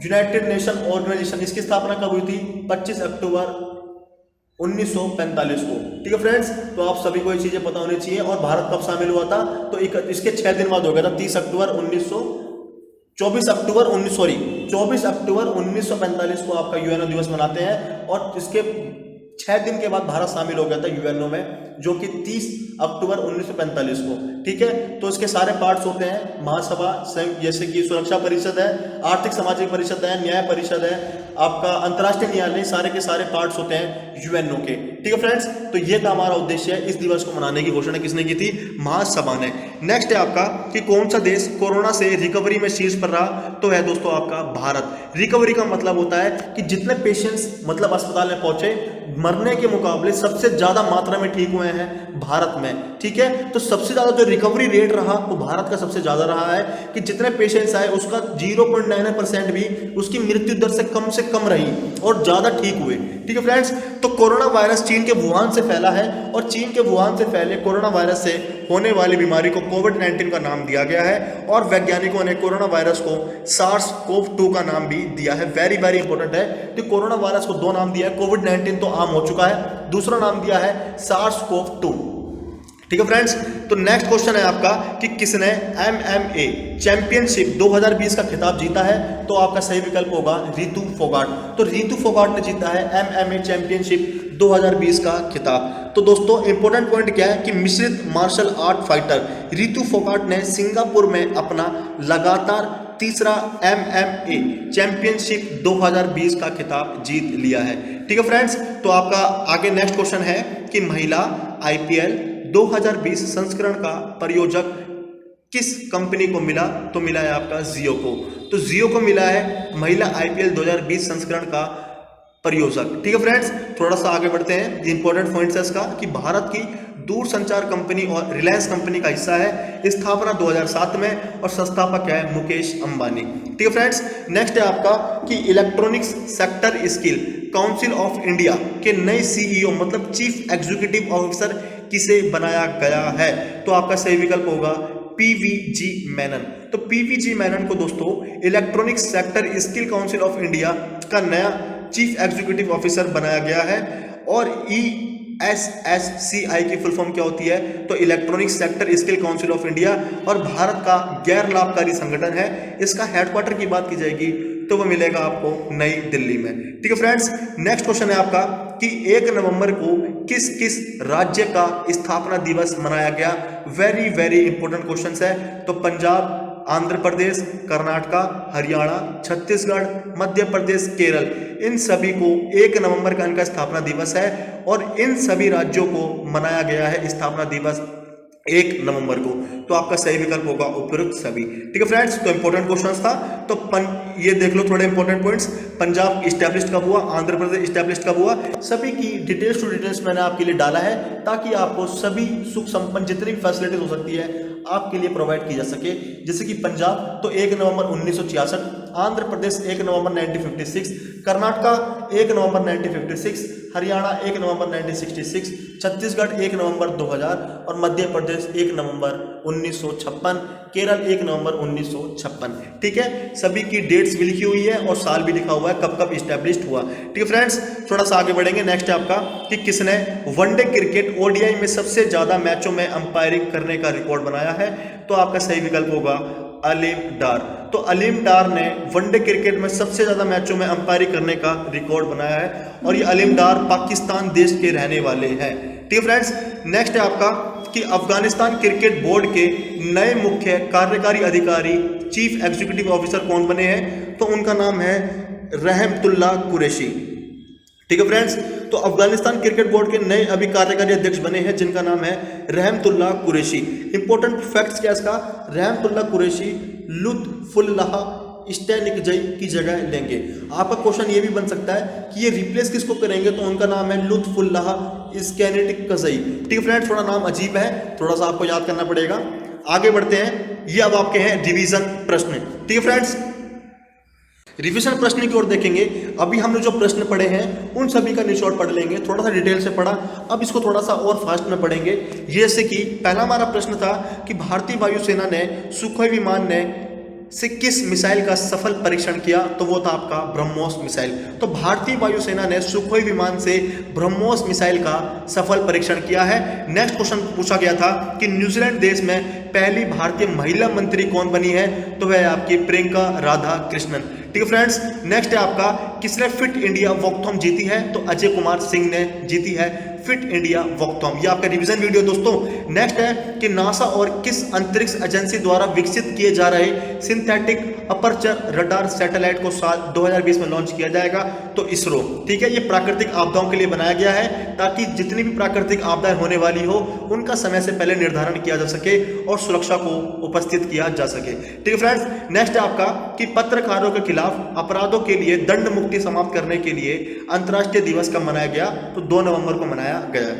यूनाइटेड नेशन ऑर्गेनाइजेशन, इसकी स्थापना कब हुई थी? 25 अक्टूबर 1945 को। ठीक है फ्रेंड्स, तो आप सभी को ये चीजें पता होनी चाहिए। और भारत कब शामिल हुआ था? तो इसके 6 दिन बाद हो गया था, 24 अक्टूबर 1945 को आपका UNO दिवस मनाते हैं और इसके 6 दिन के बाद भारत शामिल हो गया था UNO में, जो कि 30 अक्टूबर 1945 को। ठीक है, तो इसके सारे पार्ट्स होते हैं महासभा, जैसे कि सुरक्षा परिषद है, आर्थिक सामाजिक परिषद है, न्याय परिषद है, आपका अंतर्राष्ट्रीय न्यायालय, सारे के सारे पार्ट्स होते हैं UNO के। ठीक है फ्रेंड्स, तो ये था हमारा उद्देश्य है। इस दिवस को मनाने की घोषणा किसने की थी? महासभा ने। नेक्स्ट है आपका कि कौन सा देश कोरोना से रिकवरी में शीर्ष पर रहा? तो है दोस्तों आपका भारत। रिकवरी का मतलब होता है कि जितने पेशेंट्स मतलब अस्पताल में पहुंचे मरने के मुकाबले सबसे ज्यादा मात्रा में ठीक हुए हैं भारत में। ठीक है, तो सबसे ज्यादा जो रिकवरी रेट रहा वो भारत का सबसे ज्यादा रहा है कि जितने पेशेंट्स आए उसका 0.99% भी उसकी मृत्यु दर से कम रही और ज्यादा ठीक हुए। ठीक है फ्रेंड्स, तो कोरोना वायरस चीन के वुहान से फैला है और चीन के वुहान से फैले कोरोना वायरस से होने वाली बीमारी को कोविड-19 का नाम दिया गया है और वैज्ञानिकों ने कोरोना वायरस को SARS-CoV-2 का नाम भी दिया है। वेरी वेरी इंपॉर्टेंट है कि कोरोना वायरस को दो नाम दिया है, कोविड-19 तो आम हो चुका है, दूसरा नाम दिया है SARS-CoV-2। ठीक है फ्रेंड्स, तो नेक्स्ट क्वेश्चन है आपका कि किसने MMA चैंपियनशिप 2020 का खिताब जीता है? तो आपका सही विकल्प होगा रितु फोगाट। तो रितु फोगाट ने जीता है MMA चैंपियनशिप 2020 का खिताब। तो दोस्तों इंपॉर्टेंट पॉइंट क्या है कि मिश्रित martial art fighter Ritu Phogat ने सिंगापुर में अपना लगातार तीसरा MMA चैंपियनशिप 2020 का खिताब जीत लिया है। ठीक है फ्रेंड्स, तो आपका आगे नेक्स्ट क्वेश्चन है कि महिला IPL 2020 संस्करण का प्रायोजक किस कंपनी को मिला? तो मिला है आपका जियो को। तो जियो को मिला है महिला IPL 2020 संस्करण का प्रायोजक। ठीक है फ्रेंड्स, थोड़ा सा आगे बढ़ते हैं। इंपॉर्टेंट पॉइंट्स है इसका कि भारत की दूरसंचार कंपनी और रिलायंस कंपनी का हिस्सा है, स्थापना 2007 में और संस्थापक है मुकेश अंबानी। ठीक है फ्रेंड्स, नेक्स्ट है आपका कि electronics sector skill council of India के नए CEO मतलब चीफ एग्जीक्यूटिव ऑफिसर किसे बनाया गया है? तो आपका सही विकल्प होगा PVG मेनन। तो PVG मेनन को दोस्तों electronics sector skill council of India का नया चीफ एग्जीक्यूटिव ऑफिसर बनाया गया है। और ESSCI की फुल फॉर्म क्या होती है? तो electronic sector skill council of India और भारत का गैर लाभकारी संगठन है। इसका हेडक्वार्टर की बात की जाएगी तो वो मिलेगा आपको नई दिल्ली में। ठीक है फ्रेंड्स, नेक्स्ट क्वेश्चन है आपका कि 1 नवंबर को किस किस राज्य का स्थापना दिवस मनाया गया? वेरी वेरी इंपॉर्टेंट क्वेश्चन है। तो पंजाब, आंध्र प्रदेश, कर्नाटका, हरियाणा, छत्तीसगढ़, मध्य प्रदेश, केरल, इन सभी को 1 नवंबर का इनका स्थापना दिवस है और इन सभी राज्यों को मनाया गया है स्थापना दिवस 1 नवंबर को। तो आपका सही विकल्प होगा उपयुक्त सभी। ठीक है फ्रेंड्स, तो इंपॉर्टेंट क्वेश्चंस था। तो ये देख लो थोड़े इंपॉर्टेंट पॉइंट्स। पंजाब इस्टेब्लिश्ड कब हुआ, आंध्र प्रदेश इस्टेब्लिश्ड कब हुआ, सभी की डिटेल्स टू डिटेल्स मैंने आपके लिए डाला है ताकि आपको सभी सुख संपन्न जितनी भी फैसिलिटीज हो सकती है आपके लिए प्रोवाइड की जा सके। जैसे कि पंजाब तो 1 नवंबर 1966, आंध्र प्रदेश 1 नवंबर 1956, कर्नाटका 1 नवंबर 1956, हरियाणा 1 नवंबर 1966, छत्तीसगढ़ 1 नवंबर 2000 और मध्य प्रदेश 1 नवंबर 1956, केरल 1 नवंबर 1956। ठीक है, सभी की डेट्स भी लिखी हुई है और साल भी लिखा हुआ है कब कब इस्टेब्लिश्ड हुआ। ठीक है फ्रेंड्स, थोड़ा सा आगे बढ़ेंगे। नेक्स्ट है आपका कि किसने वनडे क्रिकेट ODI में सबसे ज्यादा मैचों में अंपायरिंग करने का रिकॉर्ड बनाया है? तो आपका सही विकल्प होगा अलीम डार। तो अलीम डार ने वनडे क्रिकेट में सबसे ज्यादा मैचों में अंपायरिंग करने का रिकॉर्ड बनाया है और ये अलीम डार पाकिस्तान देश के रहने वाले हैं। ठीक है फ्रेंड्स, नेक्स्ट है आपका कि अफगानिस्तान क्रिकेट बोर्ड के नए मुख्य कार्यकारी अधिकारी चीफ एग्जीक्यूटिव ऑफिसर कौन बने हैं? तो उनका नाम है रहमतुल्लाह कुरैशी। ठीक है फ्रेंड्स, तो अफगानिस्तान क्रिकेट बोर्ड के नए अभी कार्यकारी अध्यक्ष बने हैं जिनका नाम है रहमतुल्लाह कुरैशी। इंपॉर्टेंट फैक्ट्स क्या इसका? रहमतुल्लाह कुरैशी लुत्फुल्लाह स्टैनिकजई की जगह लेंगे। आपका क्वेश्चन ये भी बन सकता है कि ये रिप्लेस किसको करेंगे? तो उनका नाम है लुत्फुल्लाह स्टैनिकजई। ठीक है फ्रेंड्स, थोड़ा नाम अजीब है, थोड़ा सा आपको याद करना पड़ेगा। आगे बढ़ते हैं, ये अब आपके हैं रिवीजन प्रश्न। ठीक है फ्रेंड्स, रिवीजन प्रश्न की ओर देखेंगे। अभी हमने जो प्रश्न पढ़े हैं उन सभी का निचोड़ पढ़ लेंगे, थोड़ा सा डिटेल से पढ़ा, अब इसको थोड़ा सा और फास्ट में पढ़ेंगे। जैसे कि पहला हमारा प्रश्न था कि भारतीय वायुसेना ने सुखोई विमान ने से किस मिसाइल का सफल परीक्षण किया? तो वो था आपका ब्रह्मोस मिसाइल। तो भारतीय वायुसेना ने सुखोई विमान से ब्रह्मोस मिसाइल का सफल परीक्षण किया है। नेक्स्ट क्वेश्चन पूछा गया था कि न्यूजीलैंड देश में पहली भारतीय महिला मंत्री कौन बनी है? तो वह आपकी प्रियंका राधा कृष्णन। ठीक है फ्रेंड्स, नेक्स्ट है आपका किसने फिट इंडिया वॉकथॉन जीती है? तो अजय कुमार सिंह ने जीती है फिट इंडिया वॉकथॉन। ये आपका रिवीजन वीडियो दोस्तों। नेक्स्ट है कि नासा और किस अंतरिक्ष एजेंसी द्वारा विकसित किए जा रहे सिंथेटिक अपर्चर रडार सैटेलाइट को साल 2020 में लॉन्च किया जाएगा? तो इसरो। ठीक है, ये प्राकृतिक आपदाओं के लिए बनाया गया है ताकि जितनी भी प्राकृतिक आपदाएं होने वाली हो उनका समय से पहले निर्धारण किया जा सके और सुरक्षा को उपस्थित किया जा सके। ठीक है फ्रेंड्स, नेक्स्ट है आपका कि पत्रकारों के खिलाफ अपराधों के लिए दंड मुक्ति समाप्त करने के लिए अंतर्राष्ट्रीय दिवस कब मनाया गया? तो 2 नवंबर को मनाया गया।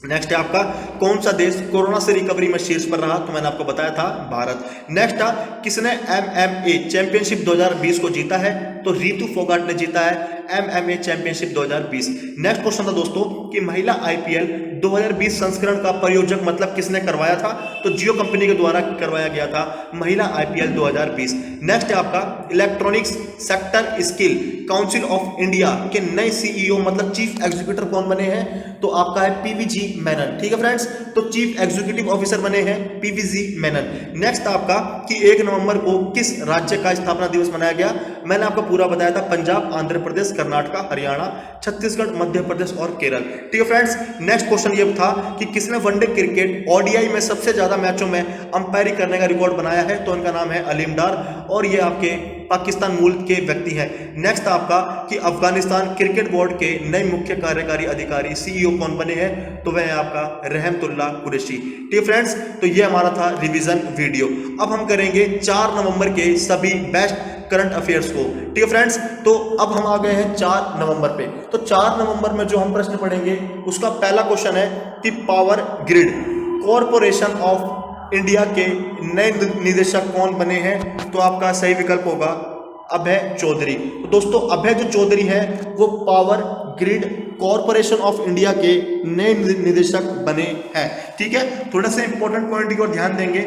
नेक्स्ट है आपका कौन सा देश कोरोना से रिकवरी में शीर्ष पर रहा? तो मैंने आपको बताया था भारत। नेक्स्ट है किसने MMA चैंपियनशिप 2020 को जीता है? तो रितु फोगाट ने जीता है MMA चैंपियनशिप 2020। नेक्स्ट क्वेश्चन था दोस्तों कि महिला IPL 2020 संस्करण का प्रयोजक मतलब किसने करवाया था? तो जियो कंपनी के द्वारा करवाया गया था महिला IPL 2020। नेक्स्ट है आपका electronics sector skill council of India के नए CEO मतलब चीफ एग्जीक्यूटिव कौन बने हैं? तो आपका है PVG मेनन। ठीक है फ्रेंड्स, तो चीफ एग्जीक्यूटिव ऑफिसर बने हैं PVG मेनन। नेक्स्ट आपका कि 1 नवंबर को किस राज्य का स्थापना दिवस मनाया गया? मैंने आपको पूरा बताया था, पंजाब, आंध्र प्रदेश, कर्नाटक, हरियाणा, छत्तीसगढ़, मध्य प्रदेश और केरल। ठीक है फ्रेंड्स, नेक्स्ट क्वेश्चन ये था कि किसने वनडे क्रिकेट ODI में सबसे ज्यादा मैचों में अंपायरिंग करने का रिकॉर्ड बनाया है? तो उनका नाम है अलीम डार और ये आपके पाकिस्तान मूल के व्यक्ति हैं। नेक्स्ट आपका कि अफगानिस्तान क्रिकेट बोर्ड के नए मुख्य कार्यकारी अधिकारी CEO कौन बने हैं? तो वह है आपका रहमतुल्ला कुरैशी। ठीक है फ्रेंड्स, तो ये हमारा था रिवीजन वीडियो। अब हम करेंगे 4 नवंबर के सभी बेस्ट करंट अफेयर्स को। ठीक है फ्रेंड्स, तो अब हम आ गए हैं 4 नवंबर पे। तो 4 नवंबर में जो हम प्रश्न पढ़ेंगे उसका पहला क्वेश्चन है कि power grid corporation of India के नए निदेशक कौन बने हैं? तो आपका सही विकल्प होगा अभय चौधरी। तो दोस्तों अभय जो चौधरी है वो power grid corporation of India के नए निदेशक बने हैं। ठीक है, थोड़ा सा इंपॉर्टेंट पॉइंट की ओर ध्यान देंगे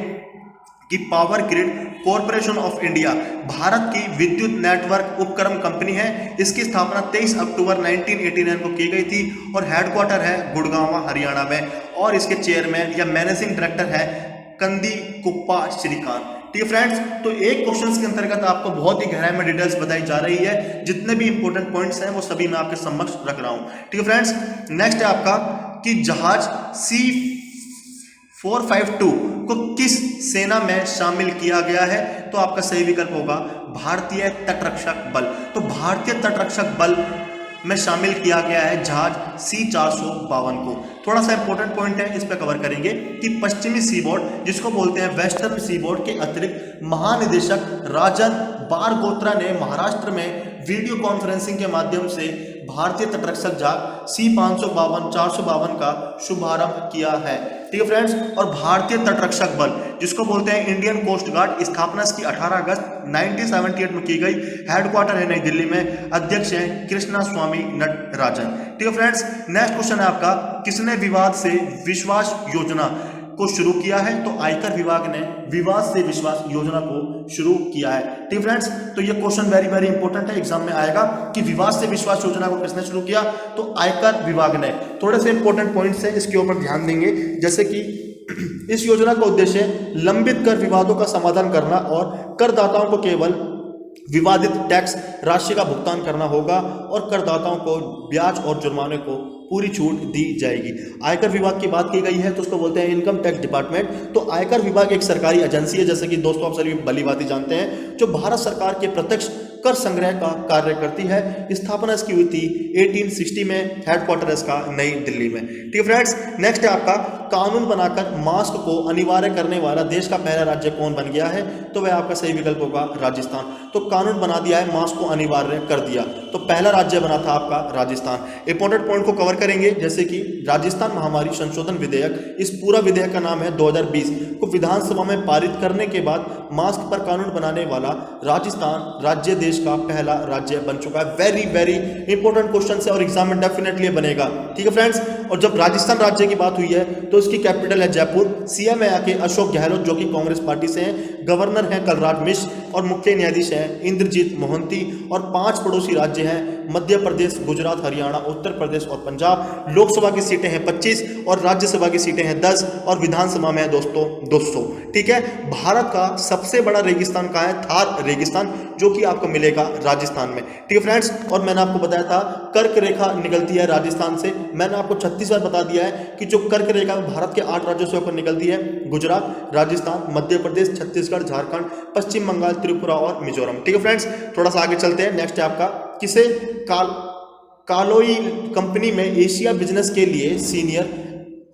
कि power grid corporation of India Bharat की विद्युत नेटवर्क उपक्रम कंपनी है। इसकी स्थापना 23 अक्टूबर 1989 को की गई थी और हेडक्वार्टर है गुड़गांव हरियाणा में और इसके चेयरमैन या मैनेजिंग डायरेक्टर है कंदी कुप्पा श्रीकांत। ठीक है फ्रेंड्स, तो एक क्वेश्चन के अंतर्गत आपको बहुत ही गहराई में डिटेल्स बताई जा रही है। जितने भी इंपॉर्टेंट पॉइंट्स हैं वो सभी मैं आपके समक्ष रख रहा हूं। ठीक है फ्रेंड्स, नेक्स्ट है आपका कि जहाज C452 को किस सेना में शामिल किया गया है? तो आपका सही विकल्प होगा भारतीय तटरक्षक बल। तो भारतीय तटरक्षक बल में शामिल किया गया है जहाज C452 को। थोड़ा सा इंपॉर्टेंट पॉइंट है, इस पे कवर करेंगे कि पश्चिमी सीबोर्ड जिसको बोलते हैं वेस्टर्न सीबोर्ड के अतिरिक्त महानिदेशक राजन बारगोत्रा ने महाराष्ट्र में वीडियो कॉन्फ्रेंसिंग के माध्यम से भारतीय तटरक्षक जहाज C452 का शुभारंभ किया है। ठीक है फ्रेंड्स, और भारतीय तटरक्षक बल जिसको बोलते हैं इंडियन कोस्ट गार्ड, स्थापना इसकी 18 अगस्त 1978 में की गई। हेडक्वार्टर है नई दिल्ली में। अध्यक्ष हैं कृष्णा स्वामी नटराजन। ठीक है फ्रेंड्स, नेक्स्ट क्वेश्चन है आपका किसने विवाद से विश्वास योजना को शुरू किया है? तो आयकर विभाग ने विवाद से विश्वास योजना को शुरू किया है। ठीक है फ्रेंड्स, तो ये क्वेश्चन वेरी वेरी इंपॉर्टेंट है, एग्जाम में आएगा कि विवाद से विश्वास योजना को किसने शुरू किया? तो आयकर विभाग ने। थोड़े से इंपॉर्टेंट पॉइंट्स हैं, इसके ऊपर ध्यान देंगे। जैसे कि इस योजना का उद्देश्य लंबित कर विवादों का समाधान करना और करदाताओं को केवल विवादित टैक्स राशि का भुगतान करना होगा और करदाताओं को ब्याज और जुर्माने को पूरी छूट दी जाएगी। आयकर विभाग की बात की गई है तो उसको बोलते हैं इनकम टैक्स डिपार्टमेंट। तो आयकर विभाग एक सरकारी एजेंसी है, जैसे कि दोस्तों आप सभी भली भांति जानते हैं, जो भारत सरकार के प्रत्यक्ष कर संग्रह का कार्य करती है। स्थापना इसकी हुई थी 1860 में। हेडक्वार्टर इसका नई दिल्ली में। ठीक है फ्रेंड्स, नेक्स्ट है आपका कानून बनाकर मास्क को अनिवार्य करने वाला देश का पहला राज्य कौन बन गया है? तो वह आपका सही विकल्प होगा राजस्थान। तो कानून बना दिया है, मास्क को अनिवार्य कर दिया, तो पहला राज्य बना था आपका राजस्थान। इंपॉर्टेंट पॉइंट को कवर करेंगे, जैसे कि राजस्थान महामारी संशोधन विधेयक, इस पूरा विधेयक का नाम है 2020 को विधानसभा में पारित करने के बाद मास्क पर कानून बनाने वाला राजस्थान राज्य देश का पहला राज्य बन चुका है। वेरी वेरी इंपॉर्टेंट क्वेश्चन है और एग्जाम में डेफिनेटली बनेगा। ठीक है फ्रेंड्स, और जब राजस्थान राज्य की बात हुई है तो इसकी कैपिटल है जयपुर। CM है आके अशोक गहलोत जो कि कांग्रेस पार्टी से हैं। गवर्नर हैं कलराज मिश्र। और मुख्य न्यायाधीश हैं इंद्रजीत मोहंती, और 5 पड़ोसी राज्य हैं मध्य प्रदेश, गुजरात, हरियाणा, उत्तर प्रदेश और पंजाब। लोकसभा की सीटें हैं 25 और राज्यसभा की सीटें हैं 10 और विधानसभा में है दोस्तों 200। ठीक है, भारत का सबसे बड़ा रेगिस्तान कहाँ है? थार रेगिस्तान, जो कि आपको मिलेगा राजस्थान में। ठीक है फ्रेंड्स, और मैंने आपको बताया था कर्क रेखा निकलती है राजस्थान से। मैंने आपको 36 बार बता दिया है कि जो कर्क रेखा भारत के 8 राज्यों से होकर निकलती है, गुजरात, राजस्थान, मध्य प्रदेश, छत्तीसगढ़, झारखंड, पश्चिम बंगाल, त्रिपुरा और मिजोरम। ठीक है फ्रेंड्स, थोड़ा सा आगे चलते हैं। नेक्स्ट है आपका, किसे कालोई कंपनी में एशिया बिजनेस के लिए सीनियर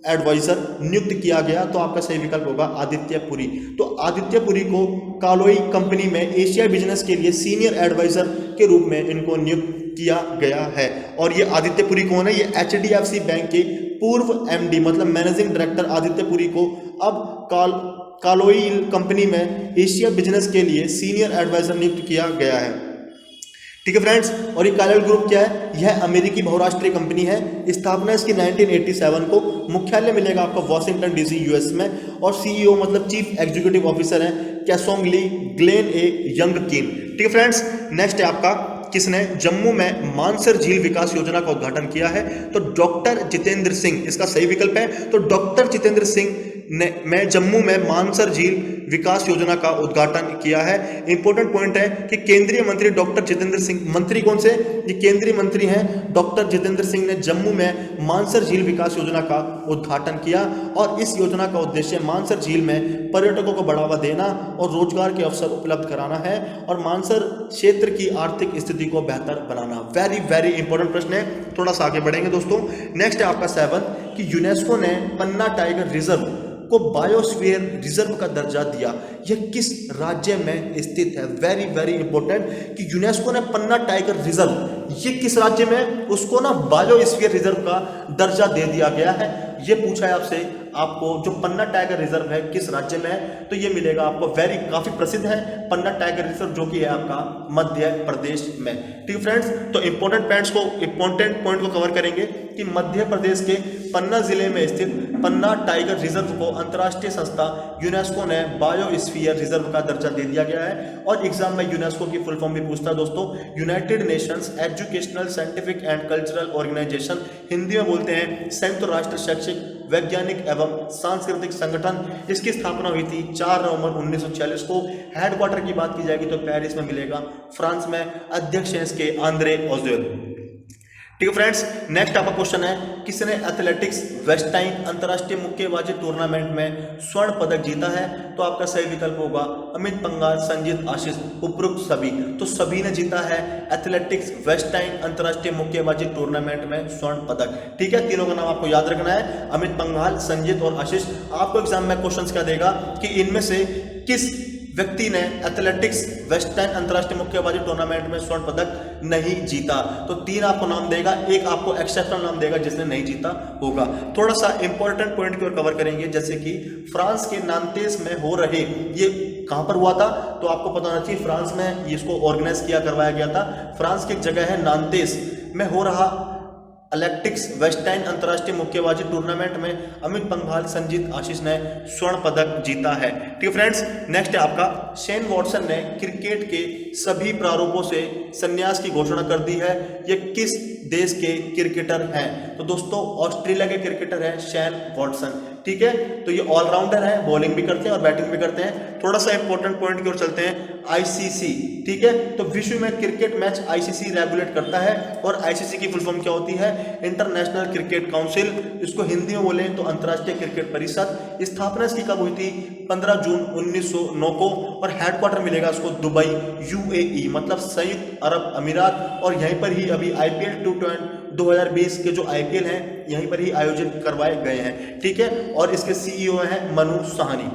एडवाइजर नियुक्त किया गया? तो आपका सही विकल्प होगा आदित्य पुरी। तो आदित्य पुरी को कालोई कंपनी में एशिया बिजनेस के लिए सीनियर एडवाइजर के रूप में इनको नियुक्त किया गया है। और ये आदित्य पुरी कौन है? ये HDFC बैंक के पूर्व MD मतलब मैनेजिंग डायरेक्टर आदित्य पुरी को अब कालोई कंपनी में एशिया बिजनेस के लिए सीनियर एडवाइजर नियुक्त किया गया है। ठीक है फ्रेंड्स, और ये कालोई ग्रुप क्या है? यह अमेरिकी बहुराष्ट्रीय कंपनी है। स्थापना इसकी 1987 को। मुख्यालय मिलेगा आपको वॉशिंगटन DC US में। और CEO मतलब चीफ एग्जीक्यूटिव ऑफिसर है कैसोंगली ग्लेन ए यंगकिन। ठीक है फ्रेंड्स, नेक्स्ट है आपका, किसने जम्मू में मानसर झील विकास योजना का उद्घाटन किया है? तो डॉक्टर जितेंद्र सिंह इसका सही विकल्प है। तो डॉक्टर जितेंद्र सिंह ने जम्मू में मानसर झील विकास योजना का उद्घाटन किया है। इंपॉर्टेंट पॉइंट है कि केंद्रीय मंत्री डॉक्टर जितेंद्र सिंह, मंत्री कौन से? ये केंद्रीय मंत्री हैं डॉक्टर जितेंद्र सिंह ने जम्मू में मानसर झील विकास योजना का उद्घाटन किया। और इस योजना का उद्देश्य मानसर झील में पर्यटकों को बढ़ावा देना और रोजगार के अवसर उपलब्ध कराना है और मानसर क्षेत्र की आर्थिक स्थिति को बेहतर बनाना। वेरी वेरी इंपॉर्टेंट प्रश्न है। थोड़ा सा आगे बढ़ेंगे दोस्तों। नेक्स्ट है आपका 7 कि यूनेस्को ने पन्ना टाइगर रिजर्व को बायोस्फीयर रिजर्व का दर्जा दिया। यह किस राज्य में स्थित है? वेरी वेरी इंपॉर्टेंट कि यूनेस्को ने पन्ना टाइगर रिजर्व, ये किस राज्य में उसको ना बायोस्फीयर रिजर्व का दर्जा दे दिया गया है। ये पूछा है आपसे, आपको जो पन्ना टाइगर रिजर्व है किस राज्य में है? तो ये मिलेगा आपको, काफी प्रसिद्ध है पन्ना टाइगर रिजर्व, जो कि है आपका मध्य प्रदेश में। ठीक है फ्रेंड्स, तो इंपॉर्टेंट पॉइंट को कवर करेंगे कि मध्य प्रदेश के पन्ना जिले में स्थित पन्ना टाइगर रिजर्व को अंतर्राष्ट्रीय संस्था यूनेस्को ने बायोस्फीयर रिजर्व का दर्जा दे दिया गया है। और एग्जाम में यूनेस्को की फुल फॉर्म भी पूछता है दोस्तों, United Nations Educational Scientific and Cultural Organization, Hindi में बोलते हैं संयुक्त राष्ट्र शैक्षिक वैज्ञानिक एवं सांस्कृतिक संगठन। इसकी स्थापना हुई थी 4 नवंबर 1946 को। हेडक्वार्टर की बात की जाएगी तो पेरिस में मिलेगा, फ्रांस में। अध्यक्ष हैं इसके आंद्रे ऑजुएल। ठीक है फ्रेंड्स, नेक्स्ट आपका क्वेश्चन है, किसने एथलेटिक्स वेस्टाइन अंतर्राष्ट्रीय मुक्केबाजी टूर्नामेंट में स्वर्ण पदक जीता है? तो आपका सही विकल्प होगा अमित पंघाल, संजीत, आशीष, उपरोक्त सभी। तो सभी ने जीता है एथलेटिक्स वेस्टाइन अंतर्राष्ट्रीय मुक्केबाजी टूर्नामेंट में स्वर्ण पदक। ठीक है, तीनों का नाम आपको याद रखना है, अमित पंघाल, संजीत और आशीष। आपको एग्जाम में क्वेश्चन क्या देगा कि इनमें से किस व्यक्ति ने एथलेटिक्स वेस्टर्न अंतर्राष्ट्रीय मुक्केबाजी टूर्नामेंट में स्वर्ण पदक नहीं जीता? तो 3 आपको नाम देगा, एक आपको एक्सेप्शनल नाम देगा जिसने नहीं जीता होगा। थोड़ा सा इंपॉर्टेंट पॉइंट की ओर कवर करेंगे, जैसे कि फ्रांस के नांतेस में हो रहे, ये कहां पर हुआ था? तो आपको पता होना चाहिए, फ्रांस में इसको ऑर्गेनाइज करवाया गया था। फ्रांस की एक जगह है नांतेस में हो रहा एथलेटिक्स वेस्टाइन अंतर्राष्ट्रीय मुक्केबाजी टूर्नामेंट में अमित पंघाल, संजीत, आशीष ने स्वर्ण पदक जीता है। ठीक है फ्रेंड्स, नेक्स्ट है आपका, शेन वॉटसन ने क्रिकेट के सभी प्रारूपों से संन्यास की घोषणा कर दी है। ये किस देश के क्रिकेटर हैं? तो दोस्तों ऑस्ट्रेलिया के क्रिकेटर हैं शेन वॉटसन। ठीक है, तो ये ऑलराउंडर है, बॉलिंग भी करते हैं और बैटिंग भी करते हैं। थोड़ा सा इंपॉर्टेंट पॉइंट की ओर चलते हैं, ICC। ठीक है, तो विश्व में क्रिकेट मैच ICC रेगुलेट करता है। और ICC की फुल फॉर्म क्या होती है? International cricket council. इसको हिंदी में बोले तो अंतर्राष्ट्रीय क्रिकेट परिषद। स्थापना इसकी कब हुई थी? 15 जून 1909 को। और हेडक्वार्टर मिलेगा इसको दुबई, UAE मतलब संयुक्त अरब अमीरात। और यहीं पर ही अभी IPL 2020 के जो IPL हैं यहीं पर ही आयोजित करवाए गए हैं। ठीक है, और इसके CEO हैं मनु साहनी।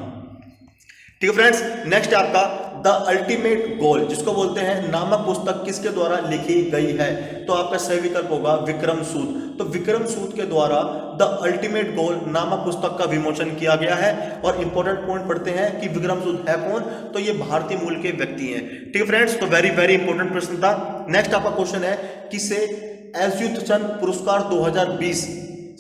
ठीक है फ्रेंड्स, नेक्स्ट आपका द अल्टीमेट गोल, जिसको बोलते हैं, नामक पुस्तक किसके द्वारा लिखी गई है? तो आपका सही विकल्प होगा विक्रम सूद। तो विक्रम सूद के द्वारा द अल्टीमेट गोल नामक पुस्तक का विमोचन किया गया है। और इंपॉर्टेंट पॉइंट पढ़ते हैं कि विक्रम सूद है कौन? तो ये भारतीय मूल के व्यक्ति हैं। ठीक है फ्रेंड्स, तो वेरी वेरी इंपॉर्टेंट प्रश्न था। नेक्स्ट आपका क्वेश्चन है, किसे अच्युतचंद पुरस्कार 2020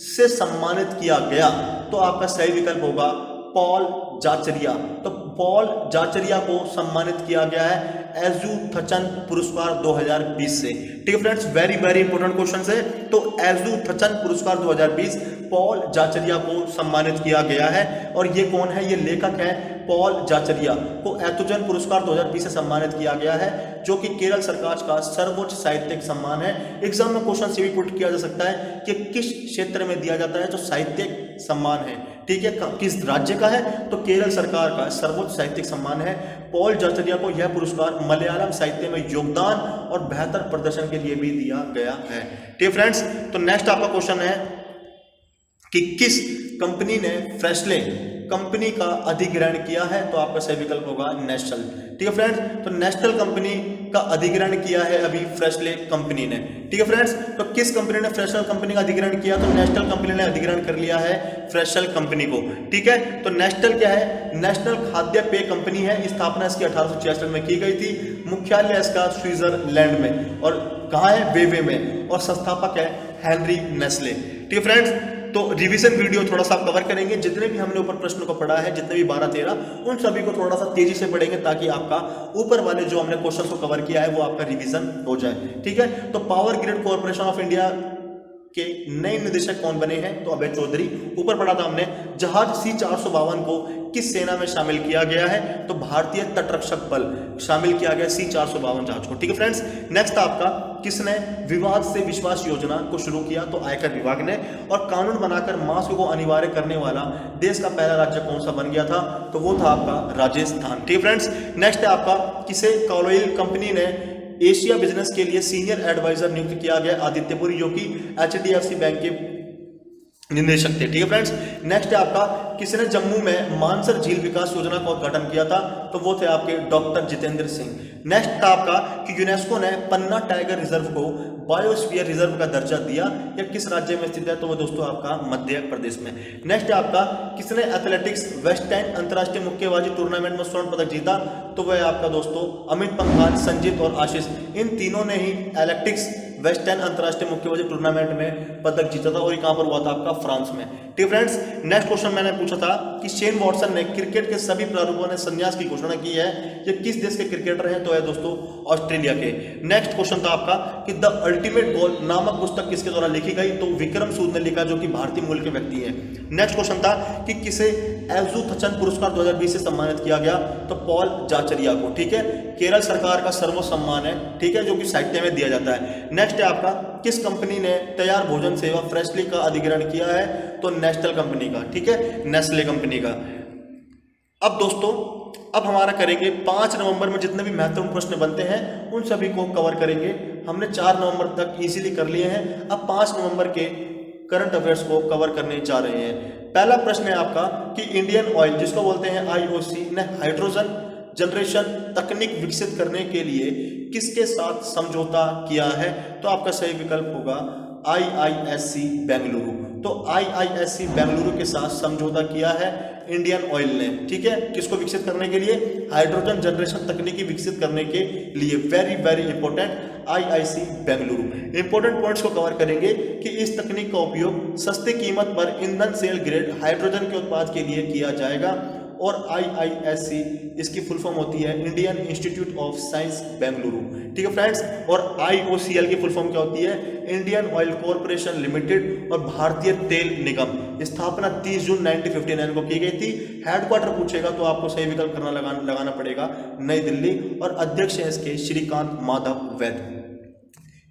से सम्मानित किया गया? तो आपका सही विकल्प होगा पॉल जाचरिया। तो पॉल जाचरिया को सम्मानित किया गया है एजुथचंद पुरस्कार 2020 से। ठीक है friends, very very important question है। तो एजुथचंद पुरस्कार 2020 पॉल जाचरिया को सम्मानित किया गया है। और ये कौन है? ये लेखक है पॉल जाचरिया को एजुथचंद पुरस्कार 2020 से सम्मानित किया गया है, जो कि केरल सरकार का सर्वोच्च साहित्यिक सम्मान है। एग्जाम में क्वेश्चन से भी पुट किया जा सकता है कि किस क्षेत्र में दिया जाता है जो साहित्यिक सम्मान है। ठीक है, किस राज्य का है? तो केरल सरकार का सर्वोच्च साहित्यिक सम्मान है। पॉल जाचरिया को यह पुरस्कार मलयालम साहित्य में योगदान और बेहतर प्रदर्शन के लिए भी दिया गया है। ठीक है फ्रेंड्स, तो नेक्स्ट आपका क्वेश्चन है कि किस कंपनी ने फ्रेशले कंपनी का अधिग्रहण किया है? तो आपका सही विकल्प होगा नेशनल। ठीक है फ्रेंड्स, तो नेशनल कंपनी का अधिग्रहण किया है अभी फ्रेशले कंपनी ने। ठीक है फ्रेंड्स, तो किस कंपनी ने फ्रेशल कंपनी का अधिग्रहण किया? तो नेशनल कंपनी ने अधिग्रहण कर लिया है फ्रेशल कंपनी को। ठीक है, तो नेशनल क्या है? नेशनल खाद्य पेय कंपनी है। स्थापना इसकी 1866 में की गई थी। मुख्यालय इसका स्विट्जरलैंड में और कहाँ है? वेवे में। और संस्थापक है हेनरी नेस्ले। ठीक है फ्रेंड्स, तो रिवीजन वीडियो थोड़ा सा कवर करेंगे। जितने भी हमने ऊपर प्रश्नों को पढ़ा है, जितने भी 12-13, उन सभी को थोड़ा सा तेजी से पढ़ेंगे ताकि आपका ऊपर वाले जो हमने क्वेश्चन को कवर किया है वो आपका रिवीजन हो जाए। ठीक है, तो power grid corporation of India के नए निदेशक कौन बने हैं? तो अभय चौधरी। ऊपर पढ़ा था हमने जहाज C-452 को किस सेना में शामिल किया गया है? तो भारतीय तटरक्षक बल शामिल किया गया C-452 जहाज को। ठीक है फ्रेंड्स, नेक्स्ट आपका किसने विवाद से विश्वास योजना को शुरू किया? तो आयकर विभाग ने। और कानून बनाकर मास्क को अनिवार्य करने वाला देश का पहला राज्य कौन सा बन गया था? तो वो था आपका राजस्थान। ठीक है फ्रेंड्स, नेक्स्ट है आपका किसे कॉलोइल कंपनी ने एशिया बिजनेस के लिए सीनियर एडवाइजर नियुक्त किया गया? आदित्यपुरी, जो कि HDFC बैंक के निदेशक थे। ठीक है फ्रेंड्स, नेक्स्ट है आपका किसने जम्मू में मानसर झील विकास योजना का उद्घाटन किया था? तो वो थे आपके डॉक्टर जितेंद्र सिंह। नेक्स्ट था आपका कि यूनेस्को ने पन्ना टाइगर रिजर्व को बायोस्फीयर रिजर्व का दर्जा दिया। यह किस राज्य में स्थित है? तो वो दोस्तों आपका मध्य प्रदेश में। नेक्स्ट है आपका किसने एथलेटिक्स वेस्ट एंड अंतर्राष्ट्रीय मुक्केबाजी टूर्नामेंट में स्वर्ण पदक जीता? तो वह आपका दोस्तों अमित पंघाल, संजीत और आशीष, इन तीनों ने ही एथलेटिक्स वेस्ट एंड अंतर्राष्ट्रीय मुक्केबाजी टूर्नामेंट में पदक जीता था। और कहां पर हुआ था? आपका फ्रांस में। ठीक फ्रेंड्स, नेक्स्ट क्वेश्चन मैंने पूछा था कि शेन वॉटसन ने क्रिकेट के सभी प्रारूपों ने संन्यास की घोषणा की है। ये किस देश के क्रिकेटर हैं? तो है दोस्तों ऑस्ट्रेलिया के। नेक्स्ट क्वेश्चन था आपका कि द अल्टीमेट गोल नामक पुस्तक किसके द्वारा लिखी गई? तो विक्रम सूद ने लिखा, जो कि भारतीय मूल के व्यक्ति हैं। नेक्स्ट क्वेश्चन था कि किसे एजुथचंद पुरस्कार 2020 से सम्मानित किया गया? तो पॉल जाचरिया को। ठीक है, केरल सरकार का सर्वोच्च सम्मान है। ठीक है, जो कि साहित्य में दिया जाता है। नेक्स्ट है आपका किस कंपनी ने तैयार भोजन सेवा फ्रेशली का अधिग्रहण किया है? तो नेशनल कंपनी का। ठीक है, नेस्ले कंपनी का। अब दोस्तों अब हमारा करेंगे 5 नवंबर में जितने भी महत्वपूर्ण प्रश्न बनते हैं उन सभी को कवर करेंगे। हमने 4 नवंबर तक इजीली कर लिए हैं। अब 5 नवंबर के करंट अफेयर्स को कवर करने जा रहे हैं। पहला प्रश्न है आपका कि इंडियन ऑयल, जिसको बोलते हैं IOC, ने हाइड्रोजन जनरेशन तकनीक विकसित करने के लिए किसके साथ समझौता किया है? तो आपका सही विकल्प होगा IISc बेंगलुरु। तो IISc बेंगलुरु के साथ समझौता किया है इंडियन ऑयल ने। ठीक है, किसको विकसित करने के लिए? हाइड्रोजन जनरेशन तकनीकी विकसित करने के लिए। Very very important, IISc Bengaluru. Important points को कवर करेंगे कि इस तकनीक का उपयोग सस्ती कीमत पर ईंधन सेल ग्रेड हाइड्रोजन के उत्पाद के लिए किया जाएगा। और IISc इसकी फुल फॉर्म होती है Indian institute of science Bengaluru. ठीक है फ्रेंड्स, और IOCL की फुल फॉर्म क्या होती है? इंडियन ऑयल कॉर्पोरेशन लिमिटेड और भारतीय तेल निगम। स्थापना 30 जून 1959 को की गई थी। हेडक्वार्टर पूछेगा तो आपको सही विकल्प लगाना पड़ेगा नई दिल्ली। और अध्यक्ष है इसके श्रीकांत माधव वैद्य।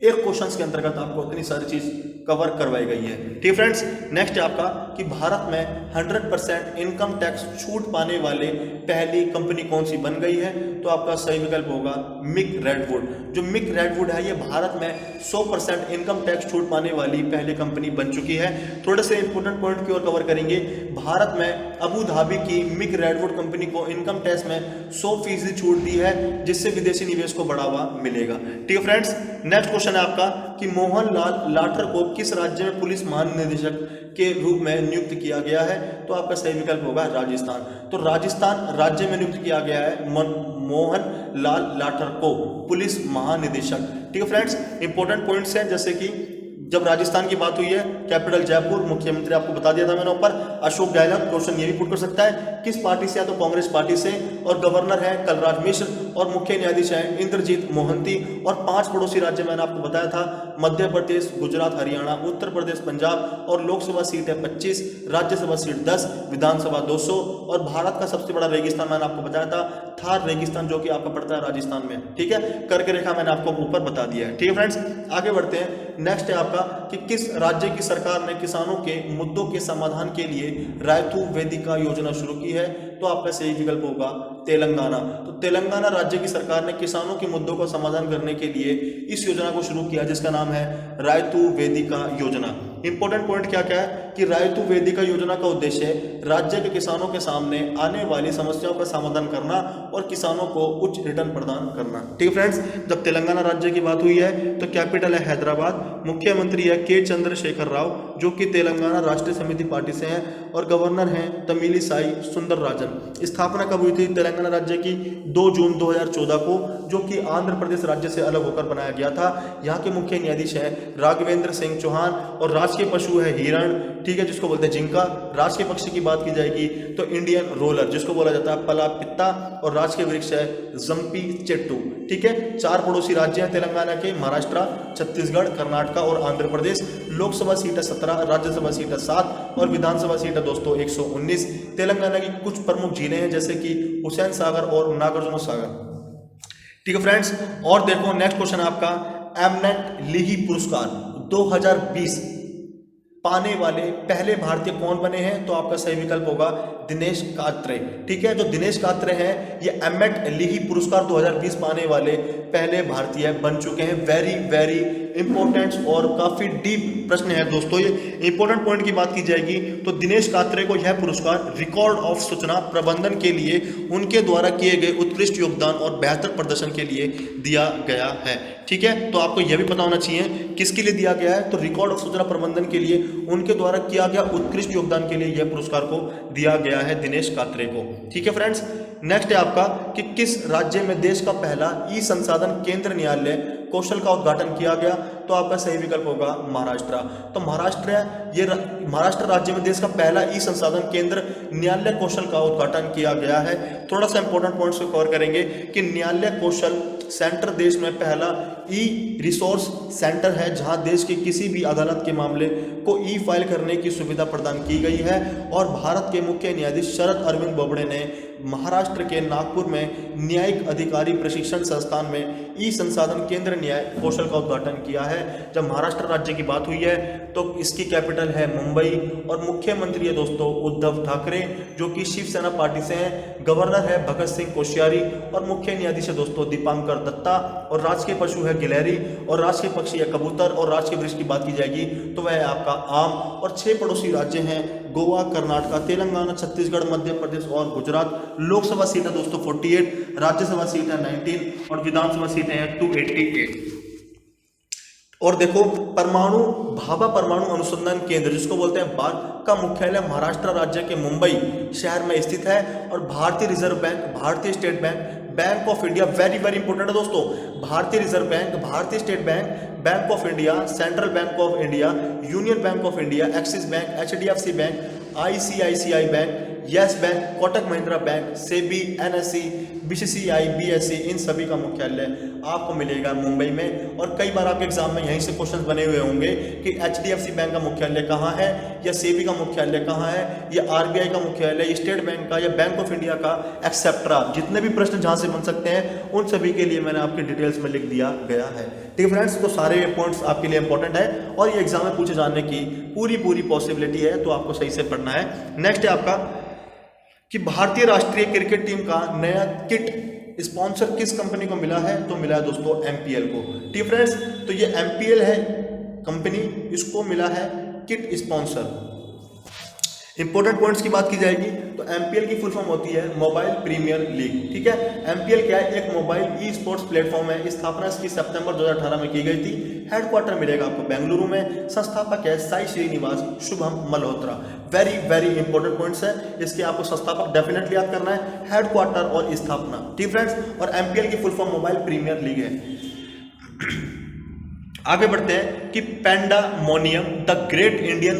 एक क्वेश्चन के अंतर्गत आपको इतनी सारी चीज कवर करवाई गई है। ठीक फ्रेंड्स, नेक्स्ट है आपका कि भारत में 100% इनकम टैक्स छूट पाने वाले पहली कंपनी कौन सी बन गई है? तो आपका सही विकल्प होगा मिक रेडवुड। जो मिक रेडवुड है ये भारत में 100% इनकम टैक्स छूट पाने वाली पहली कंपनी बन चुकी है। थोड़े से इंपोर्टेंट पॉइंट की ओर कवर करेंगे। भारत में अबू धाबी की मिक रेडवुड कंपनी को इनकम टैक्स में 100% छूट दी है, जिससे विदेशी निवेश को बढ़ावा मिलेगा। ठीक है फ्रेंड्स, नेक्स्ट क्वेश्चन है आपका कि मोहन लाल लाठर को किस राज्य में पुलिस महानिदेशक के रूप में नियुक्त किया गया है? तो आपका सही विकल्प होगा राजस्थान। तो राजस्थान राज्य में नियुक्त किया गया है मोहन लाल लाठर को पुलिस महानिदेशक। ठीक है फ्रेंड्स, इंपॉर्टेंट पॉइंट्स हैं जैसे कि जब राजस्थान की बात हुई है, कैपिटल जयपुर, मुख्यमंत्री आपको बता दिया था मैंने ऊपर, अशोक गहलोत। क्वेश्चन ये भी पुट कर सकता है किस पार्टी से है, तो कांग्रेस पार्टी से, और गवर्नर है कलराज मिश्र, और मुख्य न्यायाधीश है इंद्रजीत मोहंती। और 5 पड़ोसी राज्य मैंने आपको बताया था, मध्य प्रदेश, गुजरात, हरियाणा, उत्तर प्रदेश, पंजाब, और लोकसभा सीट है 25, राज्यसभा सीट 10, विधानसभा 200। और भारत का सबसे बड़ा रेगिस्तान मैंने आपको बताया था थार रेगिस्तान, जो कि आपका पड़ता है राजस्थान में। ठीक है, करके रेखा मैंने आपको ऊपर बता दिया है। ठीक है फ्रेंड्स, आगे बढ़ते हैं। नेक्स्ट है आपका कि किस राज्य की सरकार ने किसानों के मुद्दों के समाधान के लिए रायतू वेदिका योजना शुरू की है, तो आपका सही विकल्प होगा तेलंगाना। तो तेलंगाना राज्य की सरकार ने किसानों के मुद्दों का समाधान करने के लिए इस योजना को शुरू किया, जिसका नाम है रायतू वेदिका योजना। इंपॉर्टेंट पॉइंट क्या क्या है कि रायतू वेदिका योजना का उद्देश्य है राज्य के किसानों के सामने आने वाली समस्याओं का समाधान करना और किसानों को उच्च रिटर्न प्रदान करना। ठीक है फ्रेंड्स, जब तेलंगाना राज्य की बात हुई है तो कैपिटल है हैदराबाद, मुख्यमंत्री है के चंद्रशेखर राव, जो कि तेलंगाना राष्ट्रीय समिति पार्टी से हैं, और गवर्नर हैं तमिलिसाई सुंदरराजन। स्थापना कब हुई थी तेलंगाना राज्य की? 2 जून 2014 को, जो कि आंध्र प्रदेश राज्य से अलग होकर बनाया गया था। यहाँ के मुख्य न्यायाधीश है राघवेंद्र सिंह चौहान, और राजकीय पशु है हिरण, ठीक है, जिसको बोलते हैं जिंका। राजकीय पक्षी की बात की जाएगी तो इंडियन रोलर, जिसको बोला जाता है पला पित्ता, और राजकीय वृक्ष है जम्पी चेट्टू। ठीक है, 4 पड़ोसी राज्य हैं तेलंगाना के, महाराष्ट्र, छत्तीसगढ़, कर्नाटक और आंध्र प्रदेश। लोकसभा सीट है 17, राज्यसभा सीट है 7, और विधानसभा सीट है दोस्तों 119। तेलंगाना की कुछ प्रमुख झीलें हैं, जैसे कि हुसैन सागर और नागार्जुन सागर। ठीक है फ्रेंड्स, और देखो नेक्स्ट क्वेश्चन आपका, एमनेट लीगी पुरस्कार 2020 पाने वाले पहले भारतीय कौन बने हैं? तो आपका सही विकल्प होगा दिनेश कात्रे। ठीक है, जो दिनेश कात्रे हैं ये एमनेट लीगी पुरस्कार 2020 पाने वाले पहले भारतीय बन चुके हैं। वेरी वेरी इंपॉर्टेंट और काफी डीप प्रश्न है दोस्तों ये। इंपॉर्टेंट पॉइंट की बात की जाएगी तो दिनेश कात्रे को यह पुरस्कार रिकॉर्ड ऑफ सूचना प्रबंधन के लिए उनके द्वारा किए गए उत्कृष्ट योगदान और बेहतर प्रदर्शन के लिए दिया गया है। ठीक है, तो आपको यह भी पता होना चाहिए किसके लिए दिया गया है, तो रिकॉर्ड ऑफ सूचना प्रबंधन के लिए उनके द्वारा किया गया उत्कृष्ट योगदान के लिए यह पुरस्कार को दिया गया है दिनेश कात्रे को। ठीक है फ्रेंड्स, नेक्स्ट है आपका कि किस राज्य में देश का पहला ई संसाधन केंद्र न्यायालय कौशल का उद्घाटन किया गया? तो आपका सही विकल्प होगा महाराष्ट्र। तो महाराष्ट्र राज्य में देश का पहला ई संसाधन केंद्र न्यायालय कौशल का उद्घाटन किया गया है। थोड़ा सा इंपॉर्टेंट पॉइंट्स को कवर करेंगे कि न्यायालय कौशल सेंटर देश में पहला ई रिसोर्स सेंटर है, जहां देश की किसी भी अदालत के मामले को ई फाइल करने की सुविधा प्रदान की गई है। और भारत के मुख्य न्यायाधीश शरद अरविंद बोबड़े ने महाराष्ट्र के नागपुर में न्यायिक अधिकारी प्रशिक्षण संस्थान में ई संसाधन केंद्र न्याय कौशल का उद्घाटन किया है। जब महाराष्ट्र राज्य की बात हुई है तो इसकी कैपिटल है मुंबई, और मुख्यमंत्री है दोस्तों उद्धव ठाकरे, जो कि शिवसेना पार्टी से हैं। गवर्नर है भगत सिंह कोश्यारी, और मुख्य न्यायाधीश है दोस्तों दीपांकर दत्ता, और राजकीय पशु है गिलहरी, और राजकीय पक्षी है कबूतर, और राजकीय वृक्ष की बात की जाएगी तो वह है आपका आम। और 6 पड़ोसी राज्य हैं गोवा, कर्नाटक, तेलंगाना, छत्तीसगढ़, मध्य प्रदेश और गुजरात। लोकसभा सीट है दोस्तों 48, राज्यसभा सीट है 19, और विधानसभा सीट है 288। और देखो भाभा परमाणु अनुसंधान केंद्र, जिसको बोलते हैं बार, का मुख्यालय महाराष्ट्र राज्य के मुंबई शहर में स्थित है। और भारतीय रिजर्व बैंक, भारतीय state bank, bank of India, very very important है दोस्तों, भारतीय रिजर्व बैंक, भारतीय state bank, bank of India, central bank of India, union bank of India, axis bank, HDFC bank, ICICI bank, yes bank, Kotak Mahindra bank, SEBI, NSE, BCCI, BSE, इन सभी का मुख्यालय आपको मिलेगा मुंबई में। और कई बार आपके एग्जाम में यहीं से क्वेश्चंस बने हुए होंगे कि HDFC बैंक का मुख्यालय कहाँ है, या सेबी का मुख्यालय कहाँ है, या RBI का मुख्यालय, स्टेट बैंक का, या बैंक ऑफ इंडिया का, एक्सेट्रा। जितने भी प्रश्न जहाँ से बन सकते हैं उन सभी के लिए मैंने आपके डिटेल्स में लिख दिया गया है। ठीक है फ्रेंड्स, तो सारे पॉइंट्स आपके लिए इंपॉर्टेंट है और ये एग्जाम में पूछे जाने की पूरी पॉसिबिलिटी है, तो आपको सही से पढ़ना है। नेक्स्ट है आपका कि भारतीय राष्ट्रीय क्रिकेट टीम का नया किट स्पॉन्सर किस कंपनी को मिला है? तो मिला है दोस्तों MPL को। ठीक फ्रेंड्स, तो ये MPL है कंपनी, इसको मिला है किट स्पॉन्सर। इंपॉर्टेंट पॉइंट्स की बात की जाएगी तो MPL की फुल फॉर्म होती है मोबाइल प्रीमियर लीग। ठीक है, MPL क्या है? एक मोबाइल ई स्पोर्ट्स प्लेटफॉर्म है। स्थापना इसकी सितंबर 2018 में की गई थी। हेडक्वार्टर मिलेगा आपको बेंगलुरु में। संस्थापक है Sai Srinivas Shubham Malhotra. Very very important points है, इसके आपको संस्थापक डेफिनेटली याद करना है, हेडक्वार्टर और स्थापना। ठीक फ्रेंड्स, और MPL की full form mobile premier league है। आगे बढ़ते हैं कि pandemonium the great Indian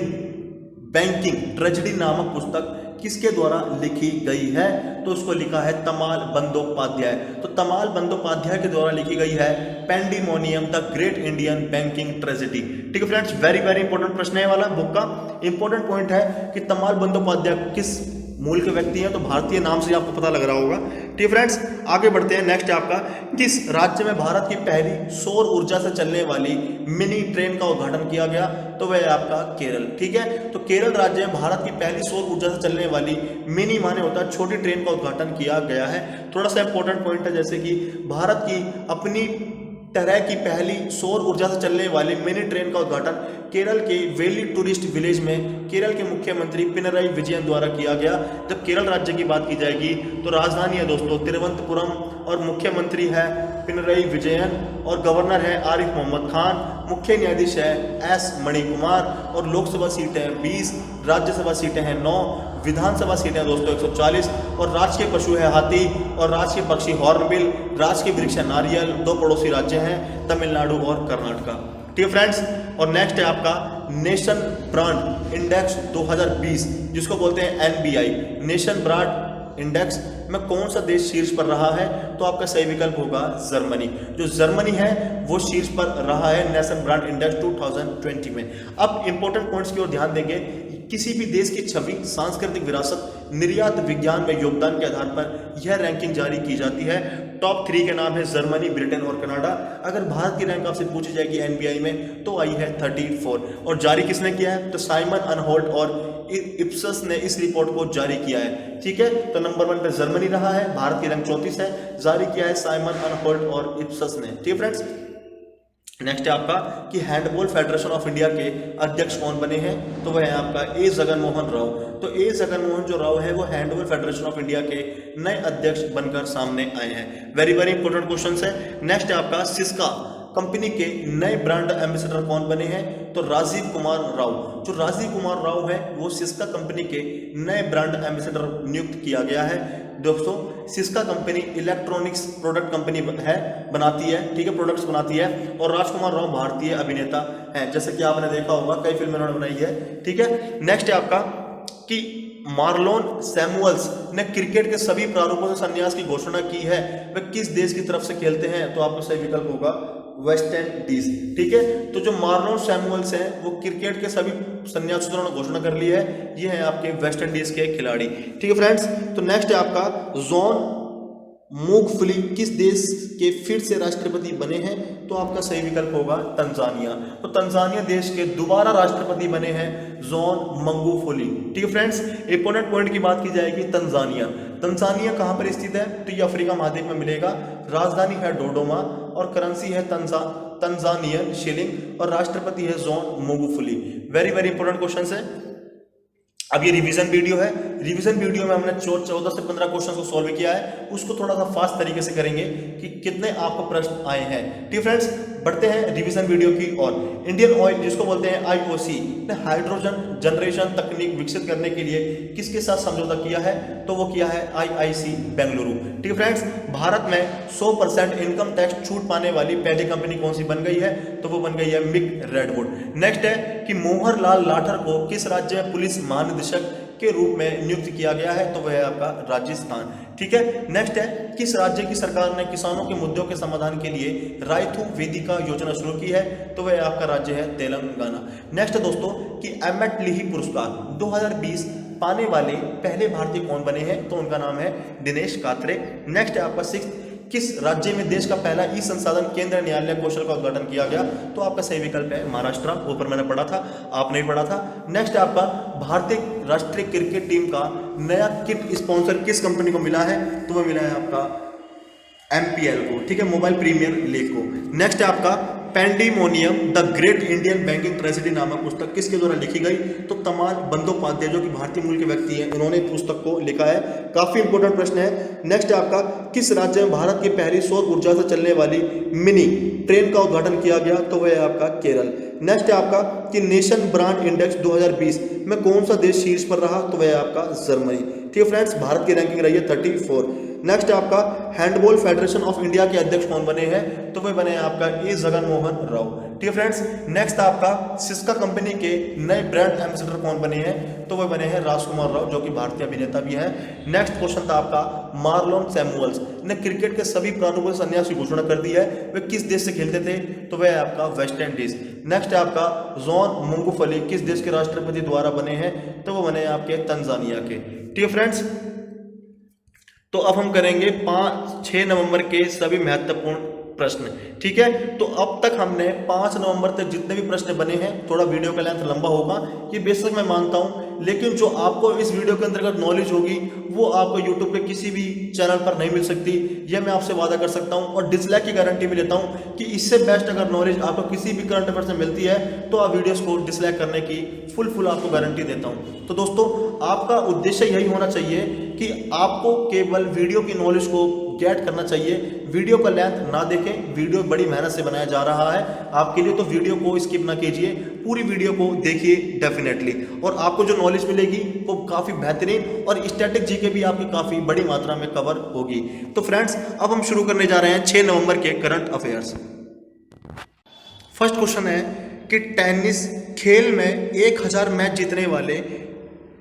banking tragedy नामक पुस्तक किसके द्वारा लिखी गई है? तो उसको लिखा है तमाल बंदोपाध्याय। तो तमाल बंदोपाध्याय के द्वारा लिखी गई है pandemonium the great Indian banking tragedy. ठीक है फ्रेंड्स, वेरी वेरी इंपॉर्टेंट प्रश्न है वाला बुक का। इंपॉर्टेंट पॉइंट है कि तमाल बंदोपाध्याय किस मूल के व्यक्ति हैं, तो भारतीय नाम से आपको पता लग रहा होगा। ठीक है फ्रेंड्स, आगे बढ़ते हैं। नेक्स्ट आपका, किस राज्य में भारत की पहली सौर ऊर्जा से चलने वाली मिनी ट्रेन का उद्घाटन किया गया? तो वह है आपका केरल। ठीक है, तो केरल राज्य में भारत की पहली सौर ऊर्जा से चलने वाली मिनी माने होता है छोटी ट्रेन का उद्घाटन किया गया है। थोड़ा सा इंपॉर्टेंट पॉइंट है, जैसे कि भारत की अपनी तरह की पहली सौर ऊर्जा से चलने वाली मिनी ट्रेन का उद्घाटन केरल के वेली टूरिस्ट विलेज में केरल के मुख्यमंत्री पिनराई विजयन द्वारा किया गया। जब केरल राज्य की बात की जाएगी तो राजधानी है दोस्तों तिरुवनंतपुरम और मुख्यमंत्री है पिनराई विजयन और गवर्नर है आरिफ मोहम्मद खान। मुख्य न्यायाधीश है एस मणिकुमार और लोकसभा सीटें हैं 20, राज्यसभा सीटें हैं 9, विधानसभा सीटें दोस्तों 140 और राजकीय पशु है हाथी और राजकीय पक्षी हॉर्नबिल, राजकीय वृक्ष है नारियल। 2 पड़ोसी राज्य हैं तमिलनाडु और कर्नाटका। ठीक है फ्रेंड्स, और नेक्स्ट है आपका नेशन ब्रांड इंडेक्स 2020 जिसको बोलते हैं एनबीआई। नेशन ब्रांड इंडेक्स में कौन सा देश शीर्ष पर रहा है? तो आपका सही विकल्प होगा जर्मनी। जो जर्मनी है वो शीर्ष पर रहा है नेशन ब्रांड इंडेक्स 2020 में। अब इंपॉर्टेंट पॉइंट्स की ओर ध्यान देंगे। किसी भी देश की छवि, सांस्कृतिक विरासत, निर्यात विज्ञान में योगदान के आधार पर यह रैंकिंग जारी की जाती है। टॉप 3 के नाम है जर्मनी, ब्रिटेन और कनाडा। अगर भारत की रैंक आपसे पूछी जाएगी एनबीआई में तो आई है 34 और जारी किसने किया है? तो साइमन अनहोल्ट और इप्सस ने इस रिपोर्ट को जारी किया है। ठीक है, तो नंबर 1 पे जर्मनी रहा है, भारत की रैंक 34 है, जारी किया है साइमन अनहोल्ट और इप्सस ने। ठीक है फ्रेंड्स, नेक्स्ट है आपका कि हैंडबॉल फेडरेशन ऑफ इंडिया के अध्यक्ष कौन बने हैं? तो वह है आपका ए जगनमोहन राव। तो ए जगनमोहन जो राव है वो हैंडबॉल फेडरेशन ऑफ इंडिया के नए अध्यक्ष बनकर सामने आए हैं। वेरी वेरी इंपॉर्टेंट क्वेश्चन है। नेक्स्ट है आपका सिस्का कंपनी के नए ब्रांड एम्बेसडर कौन बने हैं? तो राजीव कुमार राव। जो राजीव कुमार राव है वो सिस्का कंपनी के नए ब्रांड एम्बेसडर नियुक्त किया गया है। दोस्तों Syska company electronics product company है, बनाती है, ठीक है, प्रोडक्ट्स बनाती है। और राजकुमार राव भारतीय अभिनेता हैं, जैसे कि आपने देखा होगा कई फिल्में उन्होंने बनाई है। ठीक है, नेक्स्ट है आपका कि मार्लोन सैमुअल्स ने क्रिकेट के सभी प्रारूपों से संन्यास की घोषणा की है। वे किस देश की तरफ से खेलते हैं? तो आपको सही विकल्प होगा वेस्ट इंडीज। ठीक है, तो जो मार्लोन सैमुअल्स हैं वो क्रिकेट के सभी संन्यास की उन्होंने घोषणा कर ली है। ये है आपके वेस्ट इंडीज के खिलाड़ी। ठीक है फ्रेंड्स, तो नेक्स्ट है आपका जॉन मूंगफली किस देश के फिर से राष्ट्रपति बने हैं? तो आपका सही विकल्प होगा तंजानिया। तो तंजानिया देश के दोबारा राष्ट्रपति बने हैं जॉन मंगूफुली। ठीक है फ्रेंड्स, इंपॉर्टेंट पॉइंट की बात की जाएगी तंजानिया। तंजानिया कहां पर स्थित है? तो ये अफ्रीका महाद्वीप में मिलेगा। राजधानी है डोडोमा और करेंसी है तंजानियन शिलिंग और राष्ट्रपति है John Magufuli. Very very important question है। अब ये रिवीजन वीडियो है। रिवीजन वीडियो में हमने 14 से 15 क्वेश्चन को सॉल्व किया है, उसको थोड़ा सा फास्ट तरीके से करेंगे कि कितने आपको प्रश्न आए हैं। ठीक फ्रेंड्स, बढ़ते हैं रिवीजन वीडियो की ओर। इंडियन ऑयल जिसको बोलते हैं आईओसी ने हाइड्रोजन जनरेशन तकनीक विकसित करने के लिए किसके साथ समझौता किया है? तो वो किया है आईआईसी बेंगलुरु। ठीक है फ्रेंड्स, भारत में 100% इनकम टैक्स छूट पाने वाली पहली कंपनी कौन सी बन गई है? तो वो बन गई है मिक रेडवुड। नेक्स्ट है कि मोहर लाल लाठर को किस राज्य में पुलिस महानिदेशक के रूप में नियुक्त किया गया है? तो वह है आपका राजस्थान। ठीक है, नेक्स्ट है किस राज्य की सरकार ने किसानों के मुद्दों के समाधान के लिए रायथू वेदिका योजना शुरू की है? तो वह आपका राज्य है तेलंगाना। नेक्स्ट है दोस्तों कि एमेट लीही पुरस्कार 2020 पाने वाले पहले भारतीय कौन बने हैं? तो उनका नाम है दिनेश कात्रे। नेक्स्ट है आपका 6 किस राज्य में देश का पहला ई संसाधन केंद्र न्यायालय कौशल का उद्घाटन किया गया? तो आपका सही विकल्प है महाराष्ट्र। ऊपर मैंने पढ़ा था, आपने भी पढ़ा था। नेक्स्ट है आपका भारतीय राष्ट्रीय क्रिकेट टीम का नया किट स्पॉन्सर किस कंपनी को मिला है? तो वो मिला है आपका एमपीएल को। ठीक है, मोबाइल प्रीमियर लीग को। नेक्स्ट है आपका pandemonium the great Indian banking tragedy नामक पुस्तक किसके द्वारा लिखी गई? तो तमाल बंदोपाध्याय जो कि भारतीय मूल के व्यक्ति हैं, उन्होंने पुस्तक को लिखा है। काफी इंपॉर्टेंट प्रश्न है। नेक्स्ट है आपका किस राज्य में भारत की पहली सौर ऊर्जा से चलने वाली मिनी ट्रेन का उद्घाटन किया गया? तो वह है आपका केरल। नेक्स्ट है आपका कि नेशन ब्रांड इंडेक्स 2020 में कौन सा देश शीर्ष पर रहा? तो वह है आपका जर्मनी। ठीक है फ्रेंड्स, भारत की रैंकिंग रही है 34। नेक्स्ट है आपका हैंडबॉल फेडरेशन ऑफ इंडिया के अध्यक्ष कौन बने हैं, तो वह बने हैं आपका ए जगन मोहन राव। ठीक है फ्रेंड्स, नेक्स्ट आपका सिस्का कंपनी के नए ब्रांड एम्बेसडर कौन बने हैं, तो वह बने हैं राजकुमार राव, जो कि भारतीय अभिनेता भी है। नेक्स्ट क्वेश्चन था आपका मार्लोन सैमुअल्स ने क्रिकेट के सभी प्रारूपों में संन्यास की घोषणा कर दी है, वे किस देश से खेलते थे, तो वह है आपका वेस्ट इंडीज। नेक्स्ट है आपका जॉन मुंगफली किस देश के राष्ट्रपति द्वारा बने हैं, तो वो बने आपके तंजानिया के। ठीक है फ्रेंड्स, तो अब हम करेंगे 6 नवंबर के सभी महत्वपूर्ण प्रश्न। ठीक है, तो अब तक हमने 5 नवंबर तक जितने भी प्रश्न बने हैं, थोड़ा वीडियो का लेंथ लंबा होगा, ये बेशक मैं मानता हूं, लेकिन जो आपको इस वीडियो के अंतर्गत नॉलेज होगी वो आपको यूट्यूब पे किसी भी चैनल पर नहीं मिल सकती, यह मैं आपसे वादा कर सकता हूं। और डिसलाइक की गारंटी भी लेता हूं कि इससे बेस्ट अगर नॉलेज आपको किसी भी करंट अफेयर से मिलती है तो आप वीडियोस को डिसलाइक करने की फुल आपको गारंटी देता हूं। तो दोस्तों, आपका उद्देश्य यही होना चाहिए कि आपको केवल वीडियो की नॉलेज को गेट करना चाहिए, वीडियो का लेंथ ना देखें, वीडियो बड़ी मेहनत से बनाया जा रहा है आपके लिए, तो वीडियो को स्किप ना कीजिए, पूरी वीडियो को देखिए डेफिनेटली, और आपको जो नॉलेज मिलेगी वो काफ़ी बेहतरीन और स्टैटिक जीके भी आपकी काफ़ी बड़ी मात्रा में कवर होगी। तो फ्रेंड्स, अब हम शुरू करने जा रहे हैं 6 नवंबर के करंट अफेयर्स। फर्स्ट क्वेश्चन है कि टेनिस खेल में 1000 मैच जीतने वाले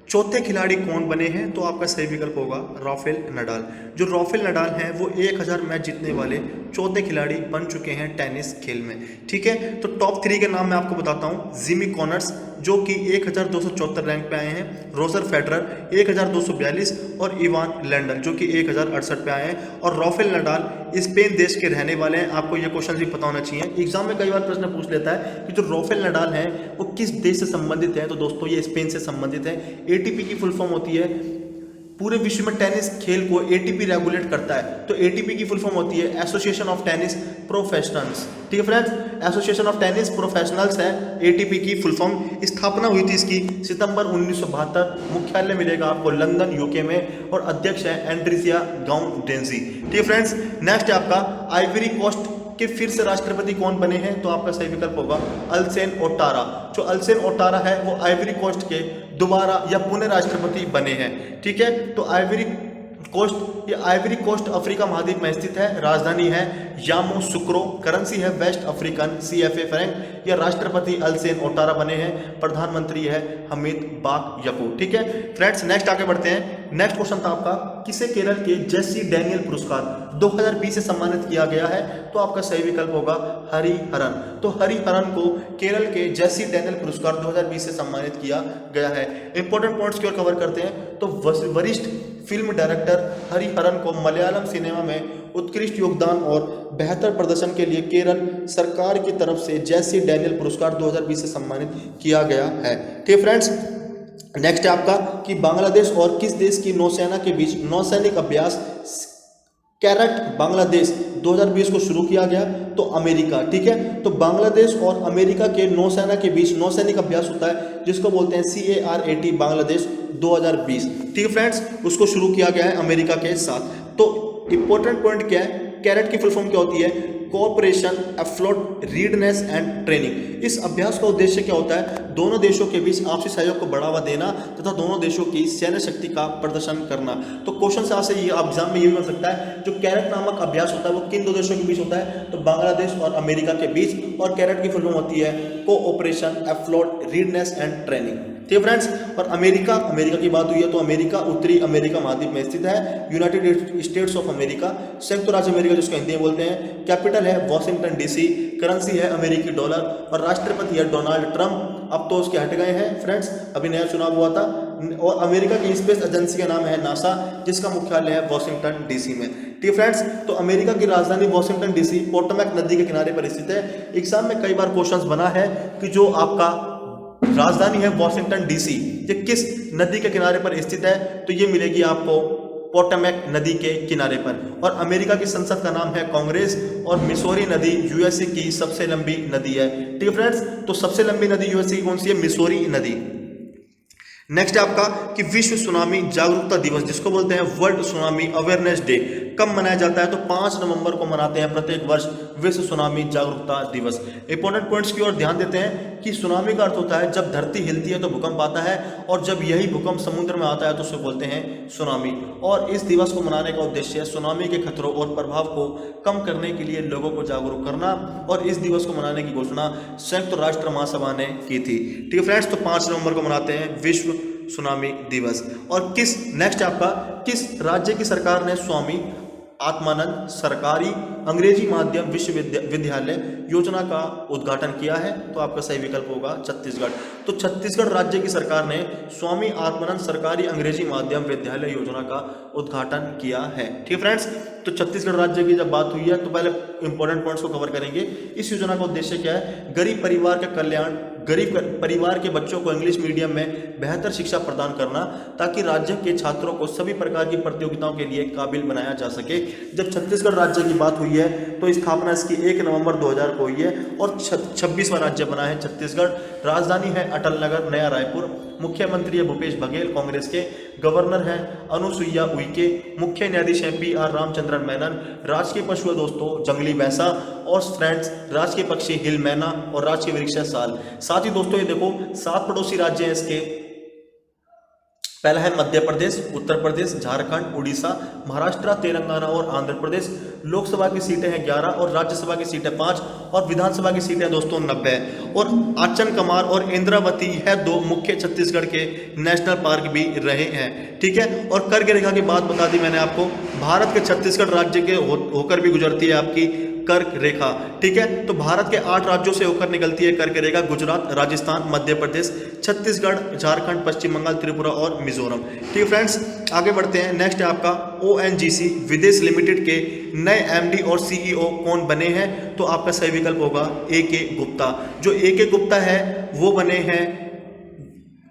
चौथे खिलाड़ी कौन बने हैं, तो आपका सही विकल्प होगा राफेल नडाल। जो राफेल नडाल हैं वो 1000 मैच जीतने वाले चौथे खिलाड़ी बन चुके हैं टेनिस खेल में। ठीक है, तो टॉप 3 के नाम मैं आपको बताता हूं। जिमी कॉनर्स जो कि 1274 रैंक पे आए हैं, रोजर फेडरर 1242 और इवान लैंडर जो कि 1068 पे आए हैं, और राफेल नडाल स्पेन देश के रहने वाले हैं। आपको यह क्वेश्चन भी पता होना चाहिए, एग्जाम में कई बार प्रश्न पूछ लेता है कि जो राफेल नडाल हैं वो किस देश से संबंधित है, तो दोस्तों ये स्पेन से संबंधित है। एटीपी की फुल फॉर्म होती है, पूरे विश्व में टेनिस खेल को एटीपी रेगुलेट करता है, तो एटीपी की फुल फॉर्म होती है एसोसिएशन ऑफ टेनिस प्रोफेशनल्स। ठीक है friends, association of tennis professionals है एटीपी की फुल फॉर्म। स्थापना हुई थी इसकी सितंबर 1972, मुख्यालय मिलेगा आपको लंदन यूके में, और अध्यक्ष है एंड्रिसिया गाउंडेंजी। ठीक है फ्रेंड्स, नेक्स्ट है आपका आइवरी कोस्ट कि फिर से राष्ट्रपति कौन बने हैं, तो आपका सही विकल्प होगा अलसेन ओटारा। जो अलसेन ओटारा है वो आइवरी कोस्ट के दोबारा या पुनः राष्ट्रपति बने हैं। ठीक है, तो आइवरी कोस्ट अफ्रीका महाद्वीप में स्थित है, राजधानी है यामोसुक्रो, करेंसी है वेस्ट अफ्रीकन CFA फ्रैंक। या राष्ट्रपति अलसेन ओटारा बने हैं, प्रधानमंत्री है हमीद बाकयकू। ठीक है फ्रेंड्स, नेक्स्ट आगे बढ़ते हैं। नेक्स्ट क्वेश्चन था आपका किसे केरल के जेसी डैनियल पुरस्कार 2020 से सम्मानित किया गया है, तो आपका सही विकल्प होगा हरिहरन। तो हरिहरन को केरल के जेसी डैनियल पुरस्कार 2020 से सम्मानित किया गया है। इंपॉर्टेंट पॉइंट्स की ओर कवर करते हैं, तो वरिष्ठ फिल्म डायरेक्टर हरिहरन को मलयालम सिनेमा में उत्कृष्ट योगदान और बेहतर प्रदर्शन के लिए केरल सरकार की तरफ से जेसी डैनियल पुरस्कार 2020 से सम्मानित किया गया है। ठीक फ्रेंड्स, नेक्स्ट है आपका कि बांग्लादेश और किस देश की नौसेना के बीच नौसैनिक अभ्यास कैरेट बांग्लादेश 2020 को शुरू किया गया, तो अमेरिका। ठीक है, तो बांग्लादेश और अमेरिका के नौसेना के बीच नौसैनिक अभ्यास होता है जिसको बोलते हैं CARAT बांग्लादेश 2020। ठीक है फ्रेंड्स, उसको शुरू किया गया है अमेरिका के साथ। तो इंपॉर्टेंट पॉइंट क्या है, कैरेट की फुल फॉर्म क्या होती है, कोऑपरेशन एफ्लोट रीडनेस एंड ट्रेनिंग। इस अभ्यास का उद्देश्य क्या होता है, दोनों देशों के बीच आपसी सहयोग को बढ़ावा देना तथा दोनों देशों की सैन्य शक्ति का प्रदर्शन करना। तो क्वेश्चन से आपसे ये एग्जाम में ये भी बन सकता है, जो कैरेट नामक अभ्यास होता है वो किन दो देशों के बीच होता है, तो बांग्लादेश और अमेरिका के बीच, और कैरेट की फुल फॉर्म होती है कोऑपरेशन एफ्लोट रीडनेस एंड ट्रेनिंग। ठीक फ्रेंड्स, और अमेरिका की बात हुई है, तो अमेरिका उत्तरी अमेरिका महाद्वीप में स्थित है, यूनाइटेड स्टेट्स ऑफ अमेरिका, संयुक्त राज्य अमेरिका जिसको हिंदी में बोलते हैं। कैपिटल है वॉशिंगटन DC, करेंसी है अमेरिकी डॉलर, और राष्ट्रपति है डोनाल्ड ट्रंप। अब तो उसके हट गए हैं फ्रेंड्स, अभी नया चुनाव हुआ था। और अमेरिका की स्पेस एजेंसी का नाम है नासा, जिसका मुख्यालय है वॉशिंगटन DC में। ठीक फ्रेंड्स, तो अमेरिका की राजधानी वॉशिंगटन DC पोटोमैक नदी के किनारे पर स्थित है। एग्जाम में कई बार क्वेश्चंस बना है कि जो आपका राजधानी है वॉशिंगटन DC, ये किस नदी के किनारे पर स्थित है, तो ये मिलेगी आपको पोटोमैक नदी के किनारे पर। और अमेरिका की संसद का नाम है कांग्रेस, और मिसौरी नदी USA की सबसे लंबी नदी है। ठीक है फ्रेंड्स, तो सबसे लंबी नदी USA की कौन सी है, मिसौरी नदी। नेक्स्ट है आपका कि विश्व सुनामी जागरूकता दिवस जिसको बोलते हैं वर्ल्ड सुनामी अवेयरनेस डे कब मनाया जाता है? तो 5 नवंबर को मनाते हैं प्रत्येक वर्ष विश्व सुनामी जागरूकता दिवस। इंपॉर्टेंट पॉइंट्स की ओर ध्यान देते हैं कि सुनामी का अर्थ होता है जब धरती हिलती है तो भूकंप आता है, और जब यही भूकंप समुद्र में आता है तो उसे बोलते हैं सुनामी। और इस दिवस को मनाने का उद्देश्य सुनामी के खतरों और प्रभाव को कम करने के लिए लोगों को जागरूक करना, और इस दिवस को मनाने की घोषणा संयुक्त राष्ट्र महासभा ने की थी। ठीक है फ्रेंड्स, तो 5 नवंबर को मनाते हैं विश्व सुनामी दिवस। और नेक्स्ट आपका किस राज्य की सरकार ने स्वामी आत्मानंद सरकारी अंग्रेजी माध्यम विश्वविद्यालय योजना का उद्घाटन किया है? तो आपका सही विकल्प होगा छत्तीसगढ़। तो छत्तीसगढ़ राज्य की सरकार ने स्वामी आत्मानंद सरकारी अंग्रेजी माध्यम विद्यालय योजना का उद्घाटन किया है। ठीक है फ्रेंड्स, तो छत्तीसगढ़ राज्य की जब बात हुई है तो पहले इंपॉर्टेंट पॉइंट्स को कवर करेंगे। इस योजना का उद्देश्य क्या है? गरीब परिवार का कल्याण, गरीब परिवार के बच्चों को इंग्लिश मीडियम में बेहतर शिक्षा प्रदान करना, ताकि राज्य के छात्रों को सभी प्रकार की प्रतियोगिताओं के लिए काबिल बनाया जा सके। जब छत्तीसगढ़ राज्य की बात हुई है तो स्थापना इसकी 1 नवंबर 2000 को हुई है, और 26वां राज्य बना है छत्तीसगढ़। राजधानी है अटल नगर, नया रायपुर। मुख्यमंत्री है भूपेश बघेल कांग्रेस के। गवर्नर है अनुसुईया उइके। मुख्य न्यायाधीश है PR रामचंद्रन मेनन। राजकीय पशु है दोस्तों जंगली भैंसा। और फ्रेंड्स राजकीय पक्षी हिल मैना, और राजकीय वृक्ष है साल। साथ ही दोस्तों ये देखो 7 पड़ोसी राज्य हैं इसके। पहला है मध्य प्रदेश, उत्तर प्रदेश, झारखंड, उड़ीसा, महाराष्ट्र, तेलंगाना और आंध्र प्रदेश। लोकसभा की सीटें हैं 11 और राज्यसभा की सीटें 5 और विधानसभा की सीटें दोस्तों 90। और आचन कमार और इंद्रावती है 2 मुख्य छत्तीसगढ़ के नेशनल पार्क भी रहे हैं। ठीक है, और कर्क रेखा की बात बता दी मैंने आपको। भारत के छत्तीसगढ़ राज्य के होकर भी गुजरती है आपकी कर्क रेखा। ठीक है, तो भारत के 8 राज्यों से होकर निकलती है कर्क रेखा। गुजरात, राजस्थान, मध्य प्रदेश, छत्तीसगढ़, झारखंड, पश्चिम बंगाल, त्रिपुरा और मिजोरम। ठीक है फ्रेंड्स, आगे बढ़ते हैं। नेक्स्ट है आपका ONGC विदेश लिमिटेड के नए MD और CEO कौन बने हैं? तो आपका सही विकल्प होगा AK गुप्ता। जो AK गुप्ता है वो बने हैं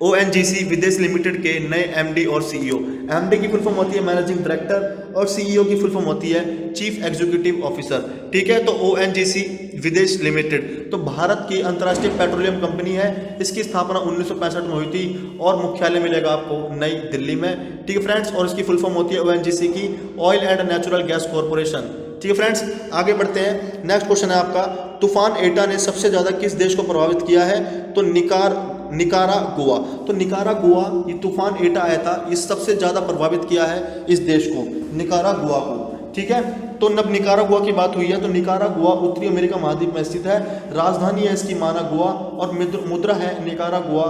ONGC विदेश लिमिटेड के नए MD और CEO। MD की फुल फॉर्म होती है मैनेजिंग डायरेक्टर, और CEO की फुल फॉर्म होती है चीफ एग्जीक्यूटिव ऑफिसर। ठीक है, तो ONGC विदेश लिमिटेड तो भारत की अंतर्राष्ट्रीय पेट्रोलियम कंपनी है। इसकी स्थापना 1965 में हुई थी, और मुख्यालय मिलेगा आपको नई दिल्ली में। ठीक है फ्रेंड्स, और इसकी फुल फॉर्म होती है ONGC की oil and natural gas corporation. ठीक है फ्रेंड्स, आगे बढ़ते हैं। नेक्स्ट क्वेश्चन है आपका, तूफान एटा ने सबसे ज्यादा किस देश को प्रभावित किया है? तो निकारागुआ। तो निकारागुआ, ये तूफान एटा आया था, ये सबसे ज्यादा प्रभावित किया है इस देश को, निकारागुआ को। ठीक है, तो जब निकारागुआ की बात हुई है तो निकारागुआ उत्तरी अमेरिका महाद्वीप में स्थित है। राजधानी है इसकी मानागुआ, और मुद्रा है निकारागुआ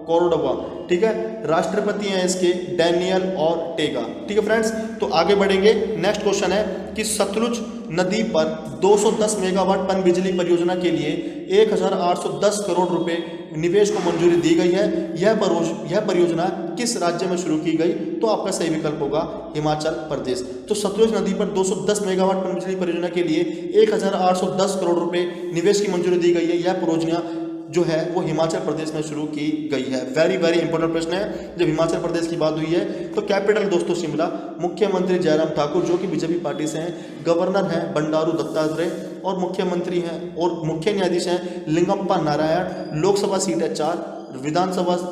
कोर्डोबा। ठीक है, राष्ट्रपति हैं इसके डैनियल ऑर्टेगा। ठीक है फ्रेंड्स, तो आगे बढ़ेंगे। नेक्स्ट क्वेश्चन है कि सतलुज नदी पर 210 मेगावाट पन बिजली परियोजना के लिए 1810 करोड़ रुपए निवेश को मंजूरी दी गई है। यह परियोजना किस राज्य में शुरू की गई? तो आपका सही विकल्प होगा हिमाचल प्रदेश। तो सतलुज नदी पर 210 मेगावाट पन बिजली परियोजना के लिए 1810 करोड़ रुपए निवेश की मंजूरी दी गई है। यह परियोजना जो है वो हिमाचल प्रदेश में शुरू की गई है। वेरी वेरी इंपॉर्टेंट प्रश्न है। जब हिमाचल प्रदेश की बात हुई है तो कैपिटल दोस्तों शिमला, मुख्यमंत्री जयराम ठाकुर जो कि बीजेपी पार्टी से हैं, गवर्नर हैं बंडारू दत्तात्रेय, और मुख्यमंत्री हैं और मुख्य न्यायाधीश हैं लिंगप्पा नारायण। लोकसभा सीट है 4,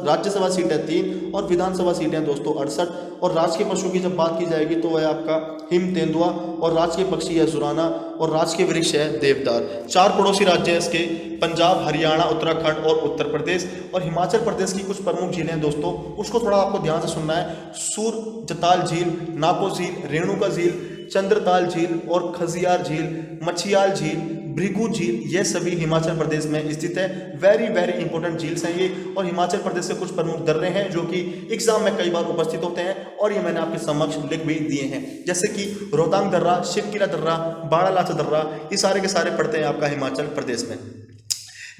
राज्यसभा सीट है 3, और विधानसभा सीटें दोस्तों 68। और राजकीय पशु की जब बात की जाएगी तो वह आपका हिम तेंदुआ, और राजकीय पक्षी है सुराना, और राजकीय वृक्ष है देवदार। 4 पड़ोसी राज्य हैं इसके, पंजाब, हरियाणा, उत्तराखंड और उत्तर प्रदेश। और हिमाचल प्रदेश की कुछ प्रमुख झीलें दोस्तों, उसको थोड़ा आपको ध्यान से सुनना है। सूरजताल झील, नाको झील, रेणुका झील, चंद्रताल झील और खजियार झील, मछियाल झील, भृगु झील, ये सभी हिमाचल प्रदेश में स्थित है। वेरी वेरी इंपॉर्टेंट झील्स हैं ये, और हिमाचल प्रदेश के कुछ प्रमुख दर्रे हैं जो कि एग्जाम में कई बार उपस्थित होते हैं, और ये मैंने आपके समक्ष लिख भी दिए हैं, जैसे कि रोहतांग दर्रा, शिवकिला दर्रा, बाड़ालाचा दर्रा, ये सारे के सारे पड़ते हैं आपका हिमाचल प्रदेश में।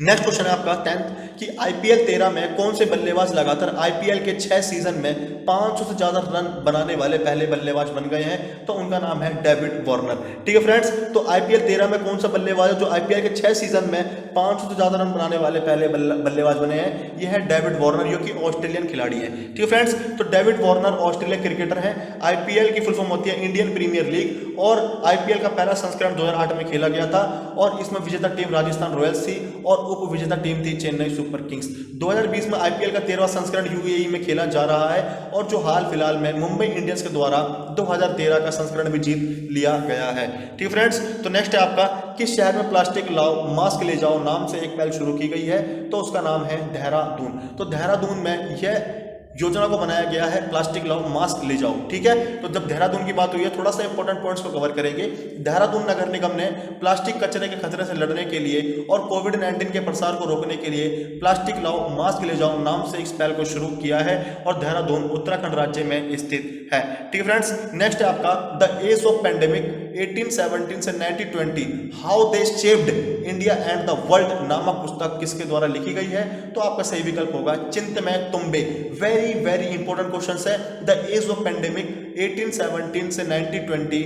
नेक्स्ट क्वेश्चन है आपका 10th कि IPL 13 में कौन से बल्लेबाज लगातार IPL के 6 सीजन में 500 से ज्यादा रन बनाने वाले पहले बल्लेबाज बन गए हैं? तो उनका नाम है डेविड वार्नर। ठीक है फ्रेंड्स, तो IPL 13 में कौन सा बल्लेबाज है जो IPL के 6 सीजन में 500 से ज्यादा रन बनाने वाले पहले बल्लेबाज बने हैं? यह है डेविड वार्नर, जो कि ऑस्ट्रेलियन खिलाड़ी है। ठीक है फ्रेंड्स, तो डेविड वार्नर ऑस्ट्रेलिया क्रिकेटर है। IPL की फुल फॉर्म होती है इंडियन प्रीमियर लीग, और IPL का पहला संस्करण 2008 में खेला गया था, और इसमें विजेता टीम राजस्थान रॉयल्स थी, और उप विजेता टीम थी चेन्नई सुपर किंग्स। 2020 में आईपीएल का 13वां संस्करण यूएई में खेला जा रहा है और जो हाल फिलहाल में मुंबई इंडियंस के द्वारा 2013 का संस्करण भी जीत लिया गया है। ठीक फ्रेंड्स, तो नेक्स्ट है आपका किस शहर में प्लास्टिक लाओ मास्क ले जाओ नाम से एक पहल शुरू की गई है, तो उसका नाम है देहरादून। तो देहरादून में यह योजना को बनाया गया है प्लास्टिक लाओ मास्क ले जाओ। ठीक है, तो जब देहरादून की बात हुई है थोड़ा सा इंपॉर्टेंट पॉइंट्स को कवर करेंगे। देहरादून नगर निगम ने प्लास्टिक कचरे के खतरे से लड़ने के लिए और कोविड-19 के प्रसार को रोकने के लिए प्लास्टिक लाओ मास्क ले जाओ नाम से इस पहल को शुरू किया है और देहरादून उत्तराखंड राज्य में स्थित है। ठीक है फ्रेंड्स, नेक्स्ट है आपका द एज ऑफ पेंडेमिक 1817 से 1920 how they shaped India and the world नामक पुस्तक किसके द्वारा लिखी गई है, तो आपका सही विकल्प होगा चिंतमय तुम्बे। वेरी इंपॉर्टेंट क्वेश्चन है। द एज ऑफ पेंडेमिक 1817 से 1920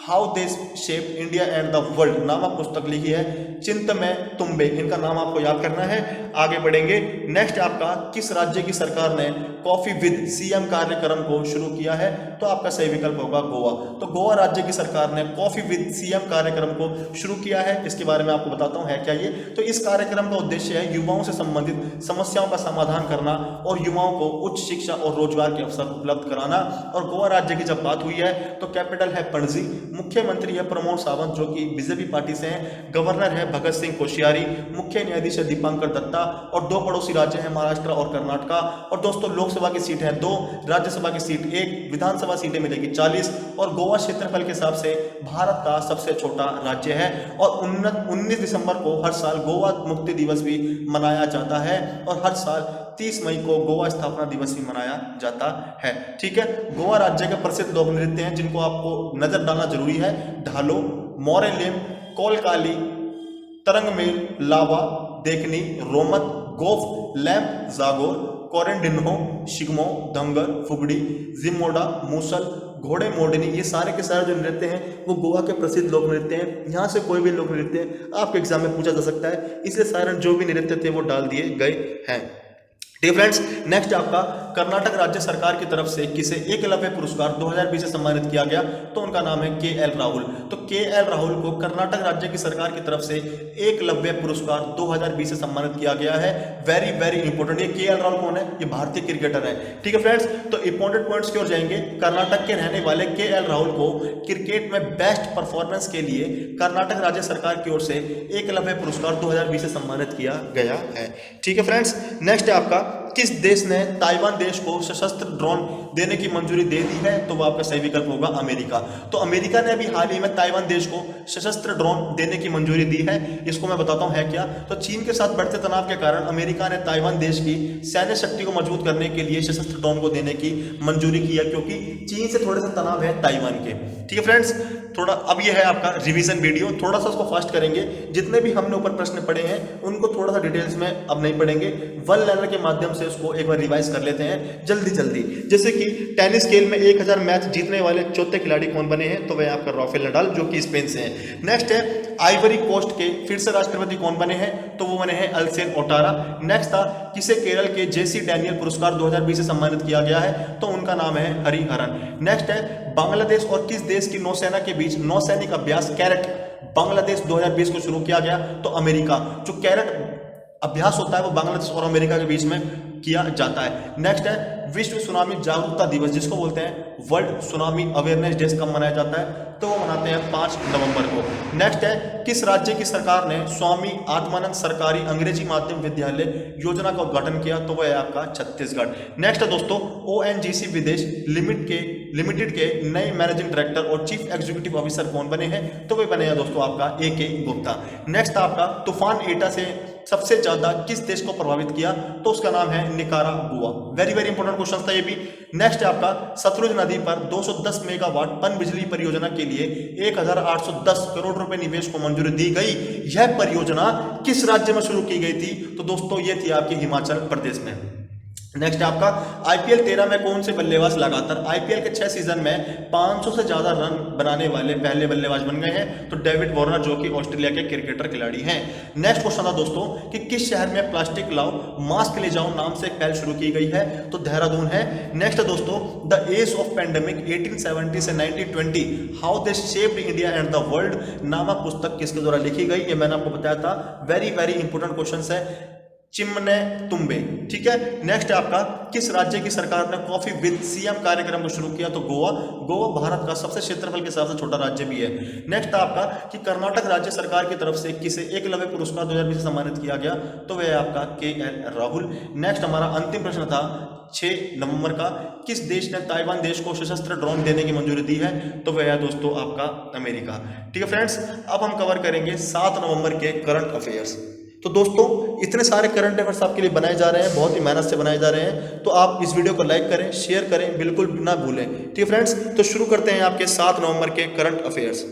how they shape India and the world नामक पुस्तक लिखी है चिंतमय तुम्बे। इनका नाम आपको याद करना है। आगे बढ़ेंगे। नेक्स्ट आपका किस राज्य की सरकार ने कॉफी विद सीएम कार्यक्रम को शुरू किया है, तो आपका सही विकल्प होगा गोवा। तो गोवा राज्य की सरकार ने कॉफी विद सीएम कार्यक्रम को शुरू किया है। इसके बारे में आपको बताता हूं है क्या ये। तो इस कार्यक्रम का उद्देश्य है युवाओं से संबंधित समस्याओं का समाधान करना और युवाओं को उच्च शिक्षा और रोजगार के अवसर उपलब्ध कराना। और गोवा राज्य की जब बात हुई है तो कैपिटल है पणजी, मुख्यमंत्री है प्रमोद सावंत जो कि बीजेपी पार्टी से हैं, गवर्नर है भगत सिंह कोश्यारी, मुख्य न्यायाधीश है दीपांकर दत्ता और दो पड़ोसी राज्य हैं महाराष्ट्र और कर्नाटका। और दोस्तों लोकसभा की सीट है 2, राज्यसभा की सीट 1, विधानसभा सीटें मिलेगी 40 और गोवा क्षेत्रफल के हिसाब से भारत का सबसे छोटा राज्य है। और 19 दिसंबर को हर साल गोवा मुक्ति दिवस भी मनाया जाता है और हर साल 30 मई को गोवा स्थापना दिवस भी मनाया जाता है। ठीक है, गोवा राज्य के प्रसिद्ध लोक नृत्य हैं जिनको आपको नजर डालना जरूरी है। ढालो, मोरेलेम, कोलकाली, तरंगमेल, लावा, देखनी, रोमत, गोफ, लैम्प, जागोर, कोरेंडिन्हो, शिगमो, दंगर, फुगड़ी, जिमोडा, मूसल, घोड़े मोडनी, ये सारे के सारे जो नृत्य हैं वो गोवा के प्रसिद्ध लोक नृत्य हैं। यहाँ से कोई भी लोक नृत्य आपके एग्जाम में पूछा जा सकता है, इसलिए सारे जो भी नृत्य थे वो डाल दिए गए हैं। ठीक फ्रेंड्स, नेक्स्ट आपका कर्नाटक राज्य सरकार की तरफ से किसे एकलव्य पुरस्कार 2020 से सम्मानित किया गया, तो उनका नाम है के.एल. राहुल। तो के.एल. राहुल को कर्नाटक राज्य की सरकार की तरफ से एकलव्य पुरस्कार 2020 से सम्मानित किया गया है। Very important. ये के.एल. राहुल कौन है? ये भारतीय क्रिकेटर है। ठीक है फ्रेंड्स, तो इंपॉर्टेंट पॉइंट्स की ओर जाएंगे। कर्नाटक के रहने वाले के.एल. राहुल को क्रिकेट में बेस्ट परफॉर्मेंस के लिए कर्नाटक राज्य सरकार की ओर से एकलव्य पुरस्कार 2020 से सम्मानित किया गया है। ठीक है फ्रेंड्स, नेक्स्ट है आपका किस देश ने ताइवान देश को सशस्त्र ड्रोन देने की मंजूरी दे दी है, तो वो आपका सही विकल्प होगा अमेरिका। तो अमेरिका ने अभी हाल ही में ताइवान देश को सशस्त्र ड्रोन देने की मंजूरी दी है। इसको मैं बताता हूं है क्या। तो चीन के साथ बढ़ते तनाव के कारण अमेरिका ने ताइवान देश की सैन्य शक्ति को मजबूत करने के लिए सशस्त्र ड्रोन को देने की मंजूरी की है, क्योंकि चीन से थोड़े से तनाव है ताइवान के। ठीक है फ्रेंड्स, थोड़ा अब यह है आपका रिवीजन वीडियो, थोड़ा सा उसको फास्ट करेंगे। जितने भी हमने ऊपर प्रश्न पढ़े हैं उनको थोड़ा सा डिटेल्स में अब नहीं पढ़ेंगे, वन लाइनर के माध्यम से उसको एक बार रिवाइज कर लेते हैं जल्दी। जैसे कि टेनिस खेल में 1000 मैच जीतने वाले चौथे खिलाड़ी कौन बने हैं, तो वह आपका राफेल नडाल जो कि स्पेन से हैं। नेक्स्ट है आइवरी कोस्ट के फिर से राष्ट्रपति कौन बने हैं, तो वो बने हैं अल्सेन ओटारा। नेक्स्ट था किसे केरल के जेसी डैनियल पुरस्कार 2020 से सम्मानित किया गया है, तो उनका नाम है हरिहरन। नेक्स्ट है बांग्लादेश और किस देश की नौसेना के बीच नौसैनिक अभ्यास कैरेट बांग्लादेश 2020 को शुरू किया गया, तो अमेरिका। जो कैरेट अभ्यास होता है वो बांग्लादेश और अमेरिका के बीच में किया जाता है। नेक्स्ट है विश्व सुनामी जागरूकता दिवस जिसको बोलते हैं वर्ल्ड सुनामी अवेयरनेस डे, कब मनाया जाता है, तो वो मनाते हैं 5 नवंबर को। नेक्स्ट है किस राज्य की सरकार ने स्वामी आत्मानंद सरकारी अंग्रेजी माध्यम विद्यालय योजना का उद्घाटन किया, तो वह है आपका छत्तीसगढ़। नेक्स्ट है दोस्तों ONGC विदेश लिमिटेड के नए मैनेजिंग डायरेक्टर और चीफ एग्जीक्यूटिव ऑफिसर कौन बने हैं, तो वे बने हैं दोस्तों आपका AK गुप्ता। नेक्स्ट आपका तूफान एटा से सबसे ज्यादा किस देश को प्रभावित किया, तो उसका नाम है निकारागुआ। वेरी इंपॉर्टेंट क्वेश्चन था ये भी। नेक्स्ट है आपका सतलुज नदी पर 210 मेगावाट पन बिजली परियोजना के लिए 1810 करोड़ रुपए निवेश को मंजूरी दी गई। यह परियोजना किस राज्य में शुरू की गई थी, तो दोस्तों ये थी आपकी हिमाचल प्रदेश में। नेक्स्ट आपका आईपीएल 13 में कौन से बल्लेबाज लगातार आईपीएल के 6 सीजन में 500 से ज्यादा रन बनाने वाले पहले बल्लेबाज बन गए हैं? तो डेविड वार्नर, जो कि ऑस्ट्रेलिया के क्रिकेटर खिलाड़ी हैं। नेक्स्ट क्वेश्चन था दोस्तों कि किस शहर में प्लास्टिक लाओ मास्क ले जाओ नाम से एक पहल शुरू की गई है? तो देहरादून है। नेक्स्ट दोस्तों, द एज ऑफ पेंडेमिक 1870 से 1920 how they shaped India and the world नामक पुस्तक किसके द्वारा लिखी गई? ये मैंने आपको बताया था, वेरी वेरी इंपॉर्टेंट क्वेश्चन है, चिमने तुम्बे। ठीक है। नेक्स्ट आपका किस राज्य की सरकार ने कॉफी विद सीएम कार्यक्रम को शुरू किया? तो गोवा। गोवा भारत का सबसे क्षेत्रफल के हिसाब से छोटा राज्य भी है। नेक्स्ट आपका कि कर्नाटक राज्य सरकार की तरफ से किसे एकलव्य पुरस्कार 2020 से सम्मानित किया गया? तो वह आपका KL राहुल। नेक्स्ट हमारा अंतिम प्रश्न था 6 नवंबर का, किस देश ने ताइवान देश को सशस्त्र ड्रोन देने की मंजूरी दी है? तो वह है दोस्तों आपका अमेरिका। ठीक है फ्रेंड्स, अब हम कवर करेंगे 7 नवंबर के करंट अफेयर्स। तो दोस्तों इतने सारे करंट अफेयर्स आपके लिए बनाए जा रहे हैं, बहुत ही मेहनत से बनाए जा रहे हैं, तो आप इस वीडियो को लाइक करें, शेयर करें, बिल्कुल ना भूलें। ठीक है फ्रेंड्स, तो शुरू करते हैं आपके 7 नवंबर के करंट अफेयर्स।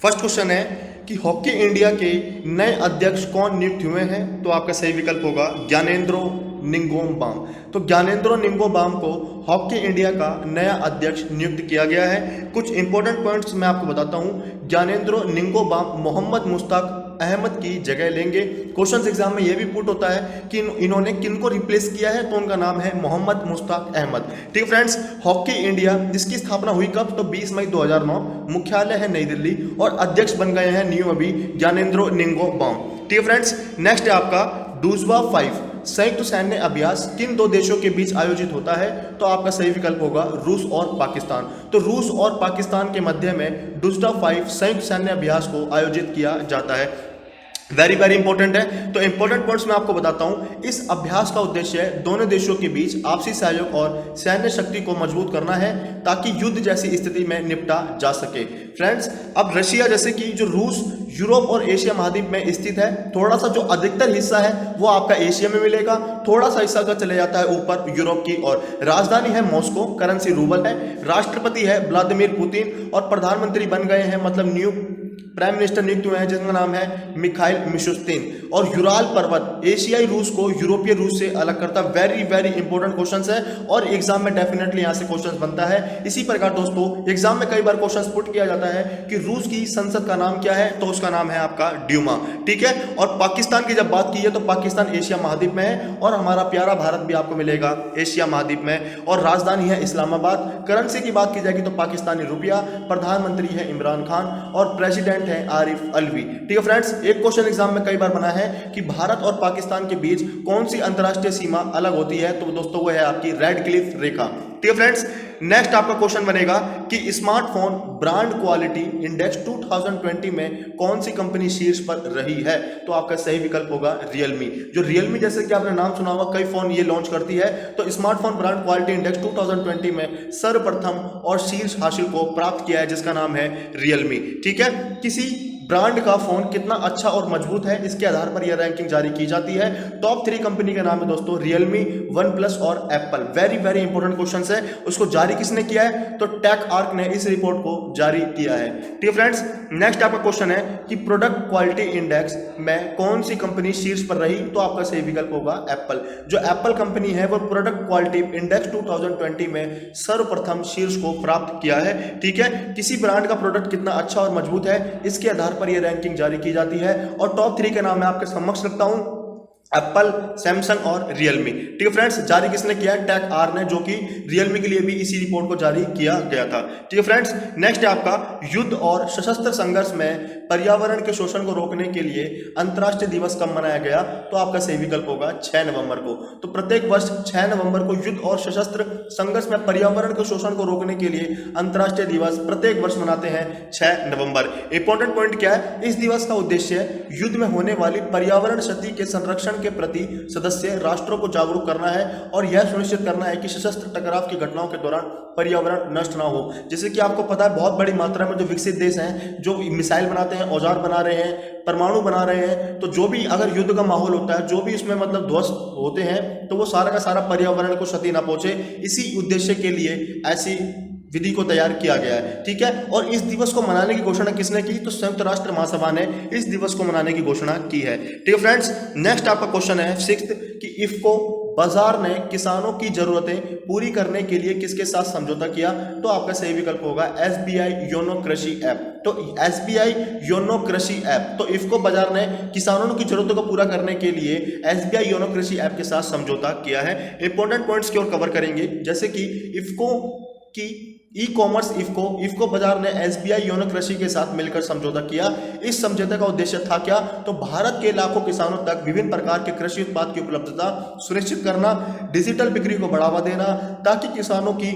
फर्स्ट क्वेश्चन है कि हॉकी इंडिया के नए अध्यक्ष कौन नियुक्त हुए हैं? तो आपका सही विकल्प होगा ज्ञानेंद्रो निंगोमबाम। तो ज्ञानेंद्रो निंगोमबाम को हॉकी इंडिया का नया अध्यक्ष नियुक्त किया गया है। कुछ इंपॉर्टेंट पॉइंट्स मैं आपको बताता हूं। ज्ञानेंद्रो निंगोमबाम मोहम्मद मुश्ताक अहमद की जगह लेंगे। क्वेश्चन एग्जाम में यह भी पुट होता है कि इन्होंने किनको रिप्लेस किया है, तो उनका नाम है मोहम्मद मुश्ताक अहमद। ठीक है फ्रेंड्स, हॉकी इंडिया जिसकी स्थापना हुई कब? तो 20 मई 2009, मुख्यालय है नई दिल्ली और अध्यक्ष बन गए हैं न्यू अभी ज्ञानेंद्रो निंगोमबाम। ठीक है फ्रेंड्स, नेक्स्ट है आपका डूजवा 5 संयुक्त सैन्य अभ्यास किन 2 देशों के बीच आयोजित होता है? तो आपका सही विकल्प होगा रूस और पाकिस्तान। तो रूस और पाकिस्तान के मध्य में डूजवा 5 संयुक्त सैन्य अभ्यास को आयोजित किया जाता है। वेरी वेरी इंपॉर्टेंट है। तो इंपॉर्टेंट पॉइंट्स मैं आपको बताता हूं। इस अभ्यास का उद्देश्य है दोनों देशों के बीच आपसी सहयोग और सैन्य शक्ति को मजबूत करना है ताकि युद्ध जैसी स्थिति में निपटा जा सके। फ्रेंड्स, अब रशिया जैसे कि जो रूस यूरोप और एशिया महाद्वीप में स्थित है, थोड़ा सा जो अधिकतर हिस्सा है वो आपका एशिया में मिलेगा, थोड़ा सा हिस्सा का चले जाता है ऊपर यूरोप की ओर। राजधानी है मॉस्को, करेंसी रूबल है, राष्ट्रपति है व्लादिमीर पुतिन और प्रधानमंत्री बन गए हैं, मतलब न्यू प्राइम मिनिस्टर नियुक्त हुए हैं जिनका नाम है मिखाइल मिशुस्तिन। और यूराल पर्वत एशियाई रूस को यूरोपीय रूस से अलग करता है। वेरी वेरी इंपॉर्टेंट क्वेश्चंस है और एग्जाम में डेफिनेटली यहां से क्वेश्चंस बनता है। इसी प्रकार दोस्तों एग्जाम में कई बार क्वेश्चंस पुट किया जाता है कि रूस की संसद का नाम क्या है? तो उसका नाम है आपका ड्यूमा। ठीक है। और पाकिस्तान की जब बात की है तो पाकिस्तान एशिया महाद्वीप में है और हमारा प्यारा भारत भी आपको मिलेगा एशिया महाद्वीप में, और राजधानी है इस्लामाबाद। करेंसी की बात की जाएगी तो पाकिस्तानी रुपया, प्रधानमंत्री है इमरान खान और प्रेसिडेंट है आरिफ अलवी। ठीक है फ्रेंड्स, एक क्वेश्चन एग्जाम में कई बार बना है कि भारत और पाकिस्तान के बीच कौन सी अंतरराष्ट्रीय सीमा अलग होती है? तो दोस्तों वो है आपकी रेड क्लिफ रेखा। ठीक है फ्रेंड्स, नेक्स्ट आपका क्वेश्चन बनेगा कि स्मार्टफोन ब्रांड क्वालिटी इंडेक्स 2020 में कौन सी कंपनी शीर्ष पर रही है? तो आपका सही विकल्प होगा रियलमी। जो रियलमी जैसे कि आपने नाम सुना होगा, कई फोन ये लॉन्च करती है, तो स्मार्टफोन ब्रांड क्वालिटी इंडेक्स 2020 में सर्वप्रथम और शीर्ष हासिल को प्राप्त किया है जिसका नाम है रियलमी। ठीक है। किसी ब्रांड का फोन कितना अच्छा और मजबूत है इसके आधार पर यह रैंकिंग जारी की जाती है। टॉप 3 कंपनी का नाम है दोस्तों रियलमी, वन प्लस और Apple. Very very important question है। उसको जारी किसने किया है? तो टेक आर्क ने इस रिपोर्ट को जारी किया है। ठीक है फ्रेंड्स, नेक्स्ट आपका क्वेश्चन है कि प्रोडक्ट क्वालिटी इंडेक्स में कौन सी कंपनी शीर्ष पर रही? तो आपका सही विकल्प होगा एप्पल। जो एप्पल कंपनी है वो प्रोडक्ट क्वालिटी इंडेक्स 2020 में सर्वप्रथम शीर्ष को प्राप्त किया है। ठीक है। किसी ब्रांड का प्रोडक्ट कितना अच्छा और मजबूत है इसके आधार पर यह रैंकिंग जारी की जाती है और टॉप 3 के नाम मैं आपके समक्ष रखता हूं, एप्पल, सैमसंग और रियलमी। ठीक है फ्रेंड्स, जारी किसने किया है? टेक आर ने, जो कि रियलमी के लिए भी इसी रिपोर्ट को जारी किया गया था। ठीक है फ्रेंड्स, नेक्स्ट है आपका युद्ध और सशस्त्र संघर्ष में पर्यावरण के शोषण को रोकने के लिए अंतर्राष्ट्रीय दिवस कब मनाया गया? तो आपका सही विकल्प होगा 6 नवंबर को। तो प्रत्येक वर्ष 6 नवंबर को युद्ध और सशस्त्र संघर्ष में पर्यावरण के शोषण को रोकने के लिए अंतर्राष्ट्रीय दिवस प्रत्येक वर्ष मनाते हैं 6 नवंबर। इंपॉर्टेंट पॉइंट क्या है? इस दिवस का उद्देश्य युद्ध में होने वाली पर्यावरण क्षति के संरक्षण के प्रति सदस्य राष्ट्रों को जागरूक करना है और यह सुनिश्चित करना है कि सशस्त्र टकराव की घटनाओं के दौरान पर्यावरण नष्ट ना हो। जैसे कि आपको पता है बहुत बड़ी मात्रा में जो विकसित देश हैं जो मिसाइल बनाते हैं, औजार बना रहे हैं, परमाणु बना रहे हैं, तो जो भी अगर युद्ध का माहौल होता है, जो भी उसमें मतलब ध्वस्त होते हैं, तो वो सारा का सारा पर्यावरण को क्षति ना पहुंचे। इसी उद्देश्य के लिए ऐसी विधि को तैयार किया गया है। ठीक है, और इस दिवस को मनाने की घोषणा किसने की? तो संयुक्त राष्ट्र महासभा ने इस दिवस को मनाने की घोषणा की है। ठीक है फ्रेंड्स, नेक्स्ट आपका क्वेश्चन है 6th कि इफको बाजार ने किसानों की जरूरतें पूरी करने के लिए किसके साथ समझौता किया? तो आपका सही विकल्प होगा एसबीआई योनो कृषि ऐप। तो एसबीआई योनो कृषि ऐप, तो इफको बाजार ने किसानों की जरूरतों को पूरा करने के लिए एसबीआई योनो कृषि ऐप के साथ समझौता किया है। इंपॉर्टेंट पॉइंट्स की ओर कवर करेंगे, जैसे कि इफको की ई कॉमर्स इफको बाजार ने एसबीआई योनो कृषि के साथ मिलकर समझौता किया। इस समझौते का उद्देश्य था क्या? तो भारत के लाखों किसानों तक विभिन्न प्रकार के कृषि उत्पाद की उपलब्धता सुनिश्चित करना, डिजिटल बिक्री को बढ़ावा देना, ताकि किसानों की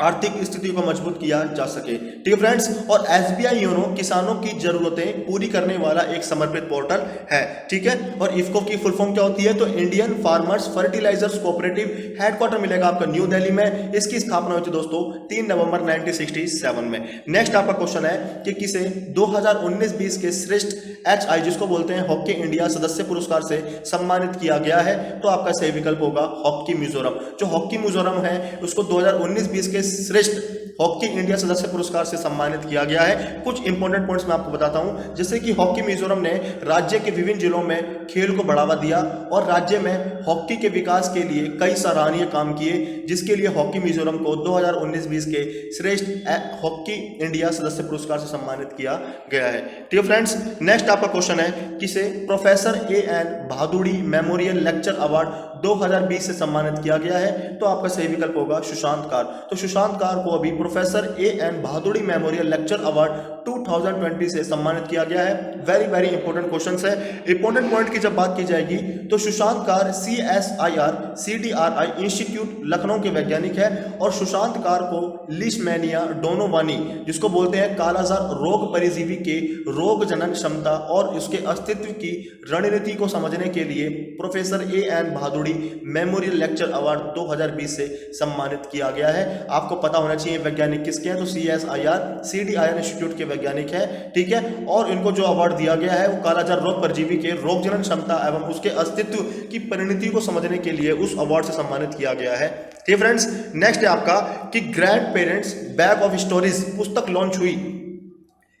आर्थिक स्थिति को मजबूत किया जा सके। ठीक है फ्रेंड्स, और एसबीआई योनो किसानों की जरूरतें पूरी करने वाला एक समर्पित पोर्टल है। ठीक है, और इफको की फुल फॉर्म क्या होती है? तो Indian farmers fertilizers cooperative. Headquarter मिलेगा आपका न्यू दिल्ली में। इसकी स्थापना हुई थी दोस्तों 3 नवंबर 1967 में। नेक्स्ट आपका क्वेश्चन है कि किसे 2019-20 के श्रेष्ठ HI जिसको बोलते हैं हॉकी इंडिया सदस्य पुरस्कार से सम्मानित किया गया है? तो आपका सही विकल्प होगा हॉकी मिजोरम। जो हॉकी मिजोरम है उसको 2019-20 के श्रेष्ठ हॉकी इंडिया सदस्य पुरस्कार से सम्मानित किया गया है। कुछ इंपॉर्टेंट पॉइंट्स मैं आपको बताता हूं, जैसे कि हॉकी मिजोरम ने राज्य के विभिन्न जिलों में खेल को बढ़ावा दिया और राज्य में हॉकी के विकास के लिए कई सराहनीय काम किए, जिसके लिए हॉकी मिजोरम को 2019-20 के श्रेष्ठ हॉकी इंडिया सदस्य पुरस्कार से सम्मानित किया गया है। ठीक है फ्रेंड्स, नेक्स्ट आपका क्वेश्चन है किसे professor AN Bhaduri memorial lecture award 2020 से सम्मानित किया गया है? तो आपका सही विकल्प होगा सुशांत कार। तो सुशांत कार को अभी professor AN Bhaduri memorial lecture award 2020 से सम्मानित किया गया है। वेरी वेरी इंपॉर्टेंट क्वेश्चन है। इंपॉर्टेंट पॉइंट की जब बात की जाएगी तो Sushant car CSIR CDRI institute Lucknow के वैज्ञानिक है, और सुशांत कार को लिशमैनिया डोनोवानी जिसको बोलते हैं कालाजार रोग परिजीवी के रोग जनन क्षमता और उसके अस्तित्व की रणनीति को समझने के लिए professor AN Bhaduri memorial lecture award 2020 से सम्मानित किया गया है। आपको पता होना चाहिए वैज्ञानिक किसके हैं, तो CSIR CDRI इंस्टीट्यूट के वैज्ञानिक है। ठीक है, और इनको जो अवार्ड दिया गया है वो कालाजार रोग परजीवी के रोग जनन क्षमता एवं उसके अस्तित्व की परिणति को समझने के लिए उस अवार्ड से सम्मानित किया गया है। ठीक फ्रेंड्स, नेक्स्ट है आपका कि grand parents bag of stories पुस्तक लॉन्च हुई।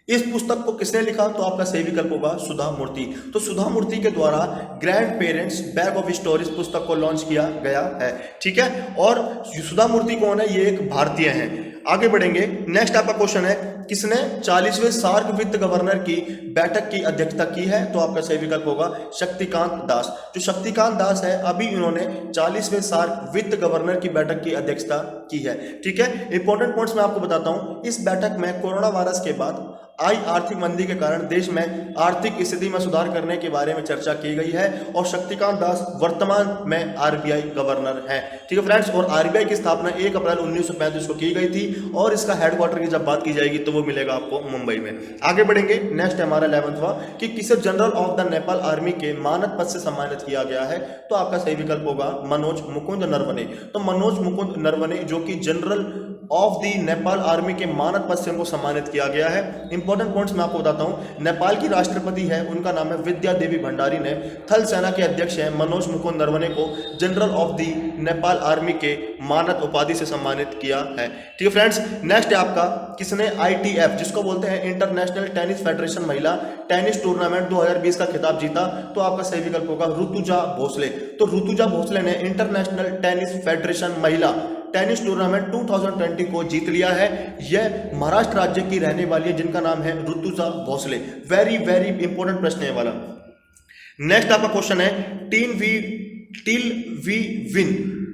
इस पुस्तक को किसने लिखा? तो आपका सही विकल्प होगा सुधा मूर्ति। तो सुधा मूर्ति के द्वारा grand parents bag of stories पुस्तक को लॉन्च किया गया है। ठीक है, और सुधा मूर्ति कौन है? ये एक भारतीय हैं। आगे बढ़ेंगे, नेक्स्ट आपका क्वेश्चन है किसने 40वें सार्क वित्त गवर्नर की बैठक की अध्यक्षता की है? तो आपका सही विकल्प होगा शक्तिकांत दास। जो शक्तिकांत दास है अभी इन्होंने 40वें सार्क वित्त गवर्नर की बैठक की अध्यक्षता की है। ठीक है, इंपॉर्टेंट पॉइंट्स मैं आपको बताता हूं। इस बैठक में कोरोना वायरस के बाद आई आर्थिक मंदी के कारण देश में आर्थिक स्थिति में सुधार करने के बारे में चर्चा की गई है, और शक्तिकांत दास वर्तमान में RBI गवर्नर हैं। ठीक है फ्रेंड्स, और RBI की स्थापना 1 अप्रैल 1935 को की गई थी, और इसका हेडक्वार्टर की जब बात की जाएगी तो वो मिलेगा आपको मुंबई में। आगे बढ़ेंगे, नेक्स्ट है हमारा 11वां कि किसे general of the Nepal army के मानद पद से सम्मानित किया गया है? तो आपका सही विकल्प होगा मनोज मुकुंद नरवणे। तो मनोज मुकुंद नरवणे जो कि general of the Nepal army के मानद पद से उनको सम्मानित किया गया है। इंपॉर्टेंट पॉइंट्स मैं आपको बताता हूं। नेपाल की राष्ट्रपति है, उनका नाम है विद्या देवी भंडारी ने थल सेना के अध्यक्ष हैं मनोज मुकुंद नरवणे को general of the Nepal army के मानद उपाधि से सम्मानित किया है। ठीक है फ्रेंड्स, नेक्स्ट है आपका किसने ITF जिसको बोलते हैं इंटरनेशनल टेनिस फेडरेशन महिला टेनिस टूर्नामेंट 2020 का खिताब जीता? तो आपका सही विकल्प होगा ऋतुजा भोसले। तो ऋतुजा भोसले ने इंटरनेशनल टेनिस फेडरेशन महिला टेनिस टूर्नामेंट 2020 को जीत लिया है। यह महाराष्ट्र राज्य की रहने वाली है जिनका नाम है Rutuja Bhosale. Very very important प्रश्न है वाला। नेक्स्ट आपका क्वेश्चन है टिल वी विन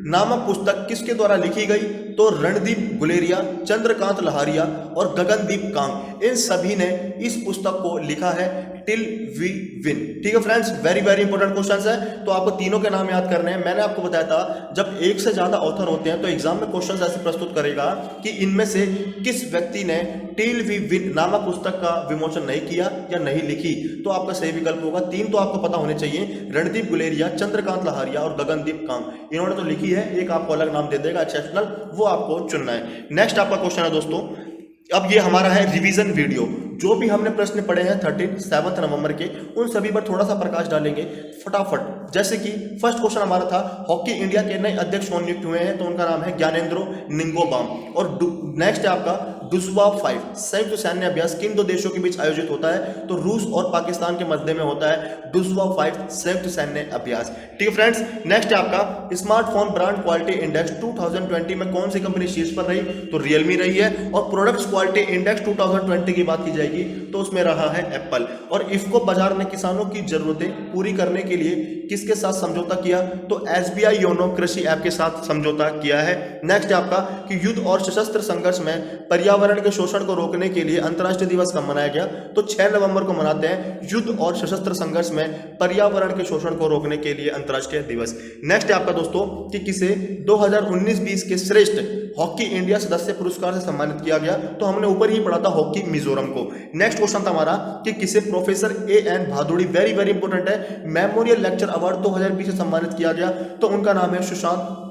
नामक पुस्तक किसके द्वारा लिखी गई? तो रणदीप गुलेरिया, चंद्रकांत लहारिया और गगनदीप कांग, इन सभी ने इस पुस्तक को लिखा है टिल वी विन। ठीक है friends, very very important questions है, तो आपको तीनों के नाम याद करने हैं। मैंने आपको बताया था जब एक से ज्यादा ऑथर होते हैं तो एग्जाम में क्वेश्चंस ऐसे प्रस्तुत करेगा कि इनमें से किस व्यक्ति ने टिल वी विन नामक पुस्तक का विमोचन नहीं किया या नहीं लिखी? तो आपका सही विकल्प होगा, तीन तो आपको पता होने चाहिए, रणदीप गुलेरिया, चंद्रकांत लहारिया और गगनदीप कांग। इन्होंने तो लिखी है, एक आपको अलग नाम दे देगा एक्सेप्शनल, वो आपको चुनना है। नेक्स्ट आपका क्वेश्चन है दोस्तों अब ये हमारा है रिवीजन वीडियो। जो भी हमने प्रश्न पढ़े हैं 7 नवंबर के, उन सभी पर थोड़ा सा प्रकाश डालेंगे फटाफट। जैसे कि फर्स्ट क्वेश्चन हमारा था, हॉकी इंडिया के नए अध्यक्ष कौन नियुक्त हुए हैं, तो उनका नाम है ज्ञानेंद्रो निंगोबाम। और नेक्स्ट है आपका डुस्वा 5 संयुक्त सैन्य अभ्यास किन दो देशों के बीच आयोजित होता है, तो रूस और पाकिस्तान के मध्य में होता है डुस्वा 5 संयुक्त सैन्य अभ्यास। ठीक है फ्रेंड्स, नेक्स्ट है आपका स्मार्टफोन ब्रांड क्वालिटी इंडेक्स 2020 में कौन सी कंपनी शीर्ष पर रही, तो रियलमी रही है। और प्रोडक्ट्स क्वालिटी इंडेक्स 2020 की बात की जाएगी तो उसमें रहा है एप्पल। और इफ्को बाजार ने किसानों की जरूरतें पूरी करने के लिए किसके साथ समझौता किया, तो एसबीआई योनो कृषि ऐप के साथ समझौता किया है। नेक्स्ट है आपका कि युद्ध और सशस्त्र संघर्ष में पर्यावरण के शोषण को रोकने के लिए अंतर्राष्ट्रीय दिवस कब मनाया गया, तो 6 नवंबर को मनाते हैं युद्ध और सशस्त्र संघर्ष में पर्यावरण के शोषण को रोकने के लिए अंतर्राष्ट्रीय दिवस। नेक्स्ट है आपका दोस्तों कि किसे 2019-20 के श्रेष्ठ हॉकी इंडिया सदस्य पुरस्कार से सम्मानित किया गया, तो हमने ऊपर ही पढ़ा था हॉकी मिजोरम को। नेक्स्ट क्वेश्चन था हमारा कि किसे professor A N Bhaduri, very very important है, मेमोरियल लेक्चर अवार्ड 2020 से सम्मानित किया गया, तो उनका नाम है सुशांत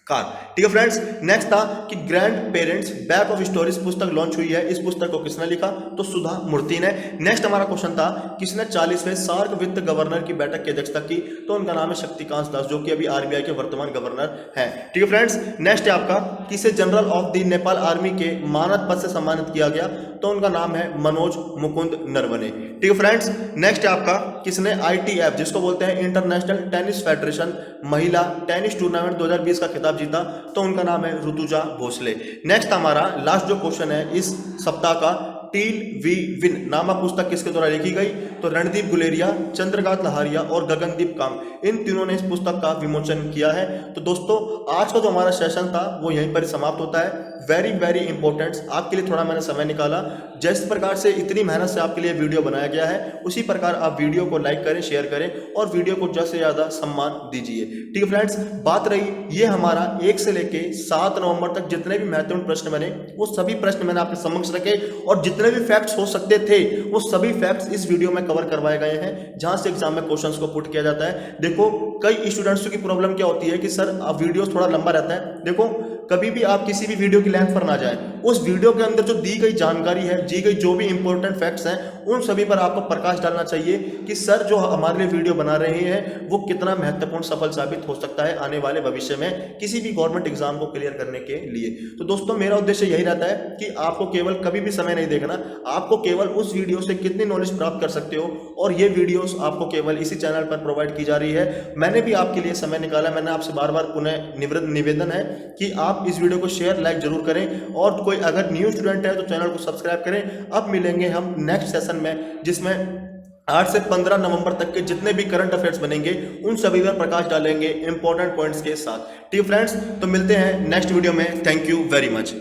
कार। ठीक है फ्रेंड्स, नेक्स्ट था कि grand parents back of stories पुस्तक लॉन्च हुई है, इस पुस्तक को किसने लिखा, तो सुधा मूर्ति ने। नेक्स्ट हमारा क्वेश्चन था किसने 40वें सार्क वित्त गवर्नर की बैठक की अध्यक्षता की, तो उनका नाम है शक्तिकांत दास, जो कि अभी आरबीआई के वर्तमान गवर्नर हैं। ठीक है फ्रेंड्स, नेक्स्ट है आपका किसे general of the Nepal army के मानद पद से सम्मानित किया गया, तो उनका नाम है मनोज मुकुंद नरवणे। ठीक है फ्रेंड्स, नेक्स्ट है आपका किसने ITF जिसको बोलते हैं इंटरनेशनल टेनिस फेडरेशन महिला टेनिस टूर्नामेंट 2020 का खिताब जीता, तो उनका नाम है ऋतुजा भोसले। नेक्स्ट हमारा लास्ट जो क्वेश्चन है इस सप्ताह का, टील वी विन नामक पुस्तक किसके द्वारा लिखी गई, तो रणदीप गुलेरिया, चंद्रकांत लहारिया और गगनदीप काम, इन तीनों ने इस पुस्तक का विमोचन किया है। तो दोस्तों आज का जो हमारा सेशन था वो यहीं पर समाप्त होता है। वेरी वेरी इंपॉर्टेंट, आपके लिए थोड़ा मैंने समय निकाला। जिस प्रकार से इतनी मेहनत से आपके लिए वीडियो बनाया गया है, उसी प्रकार आप वीडियो को लाइक करें, शेयर करें और वीडियो को ज़्यादा से ज़्यादा सम्मान दीजिए। ठीक है फ्रेंड्स, बात रही ये हमारा 1 से लेके 7 नवंबर तक जितने भी महत्वपूर्ण प्रश्न बने, वो सभी प्रश्न मैंने आपके समक्ष रखे और जितने भी फैक्ट्स हो सकते थे वो सभी फैक्ट्स इस वीडियो में कवर करवाए गए हैं, जहां से एग्जाम में क्वेश्चंस को पुट किया जाता है। देखो कई स्टूडेंट्स की प्रॉब्लम क्या होती है कि सर आप वीडियो थोड़ा लंबा रहता है। देखो कभी भी आप किसी भी वीडियो की लेंथ पर ना जाएं, उस वीडियो के अंदर जो दी गई जानकारी है, दी गई जो भी इंपॉर्टेंट फैक्ट्स हैं, उन सभी पर आपको प्रकाश डालना चाहिए कि सर जो हमारे लिए वीडियो बना रहे हैं वो कितना महत्वपूर्ण सफल साबित हो सकता है आने वाले भविष्य में किसी भी गवर्नमेंट एग्जाम को क्लियर करने के लिए। तो दोस्तों मेरा उद्देश्य यही रहता है कि आपको केवल कभी भी समय नहीं देखना, आपको केवल उस वीडियो से कितनी नॉलेज प्राप्त कर सकते हो, और ये वीडियोस आपको केवल इसी चैनल पर प्रोवाइड की जा रही है। मैंने भी आपके लिए समय निकाला, मैंने आपसे बार बार पुनः निवेदन है कि आप इस वीडियो को शेयर लाइक जरूर करें, और कोई अगर न्यू स्टूडेंट है तो चैनल को सब्सक्राइब करें। अब मिलेंगे हम नेक्स्ट सेशन में, जिसमें 8 से 15 नवंबर तक के जितने भी करंट अफेयर्स बनेंगे उन सभी पर प्रकाश डालेंगे इंपॉर्टेंट पॉइंट्स के साथ। ठीक है फ्रेंड्स, तो मिलते हैं नेक्स्ट वीडियो में। Thank you very much.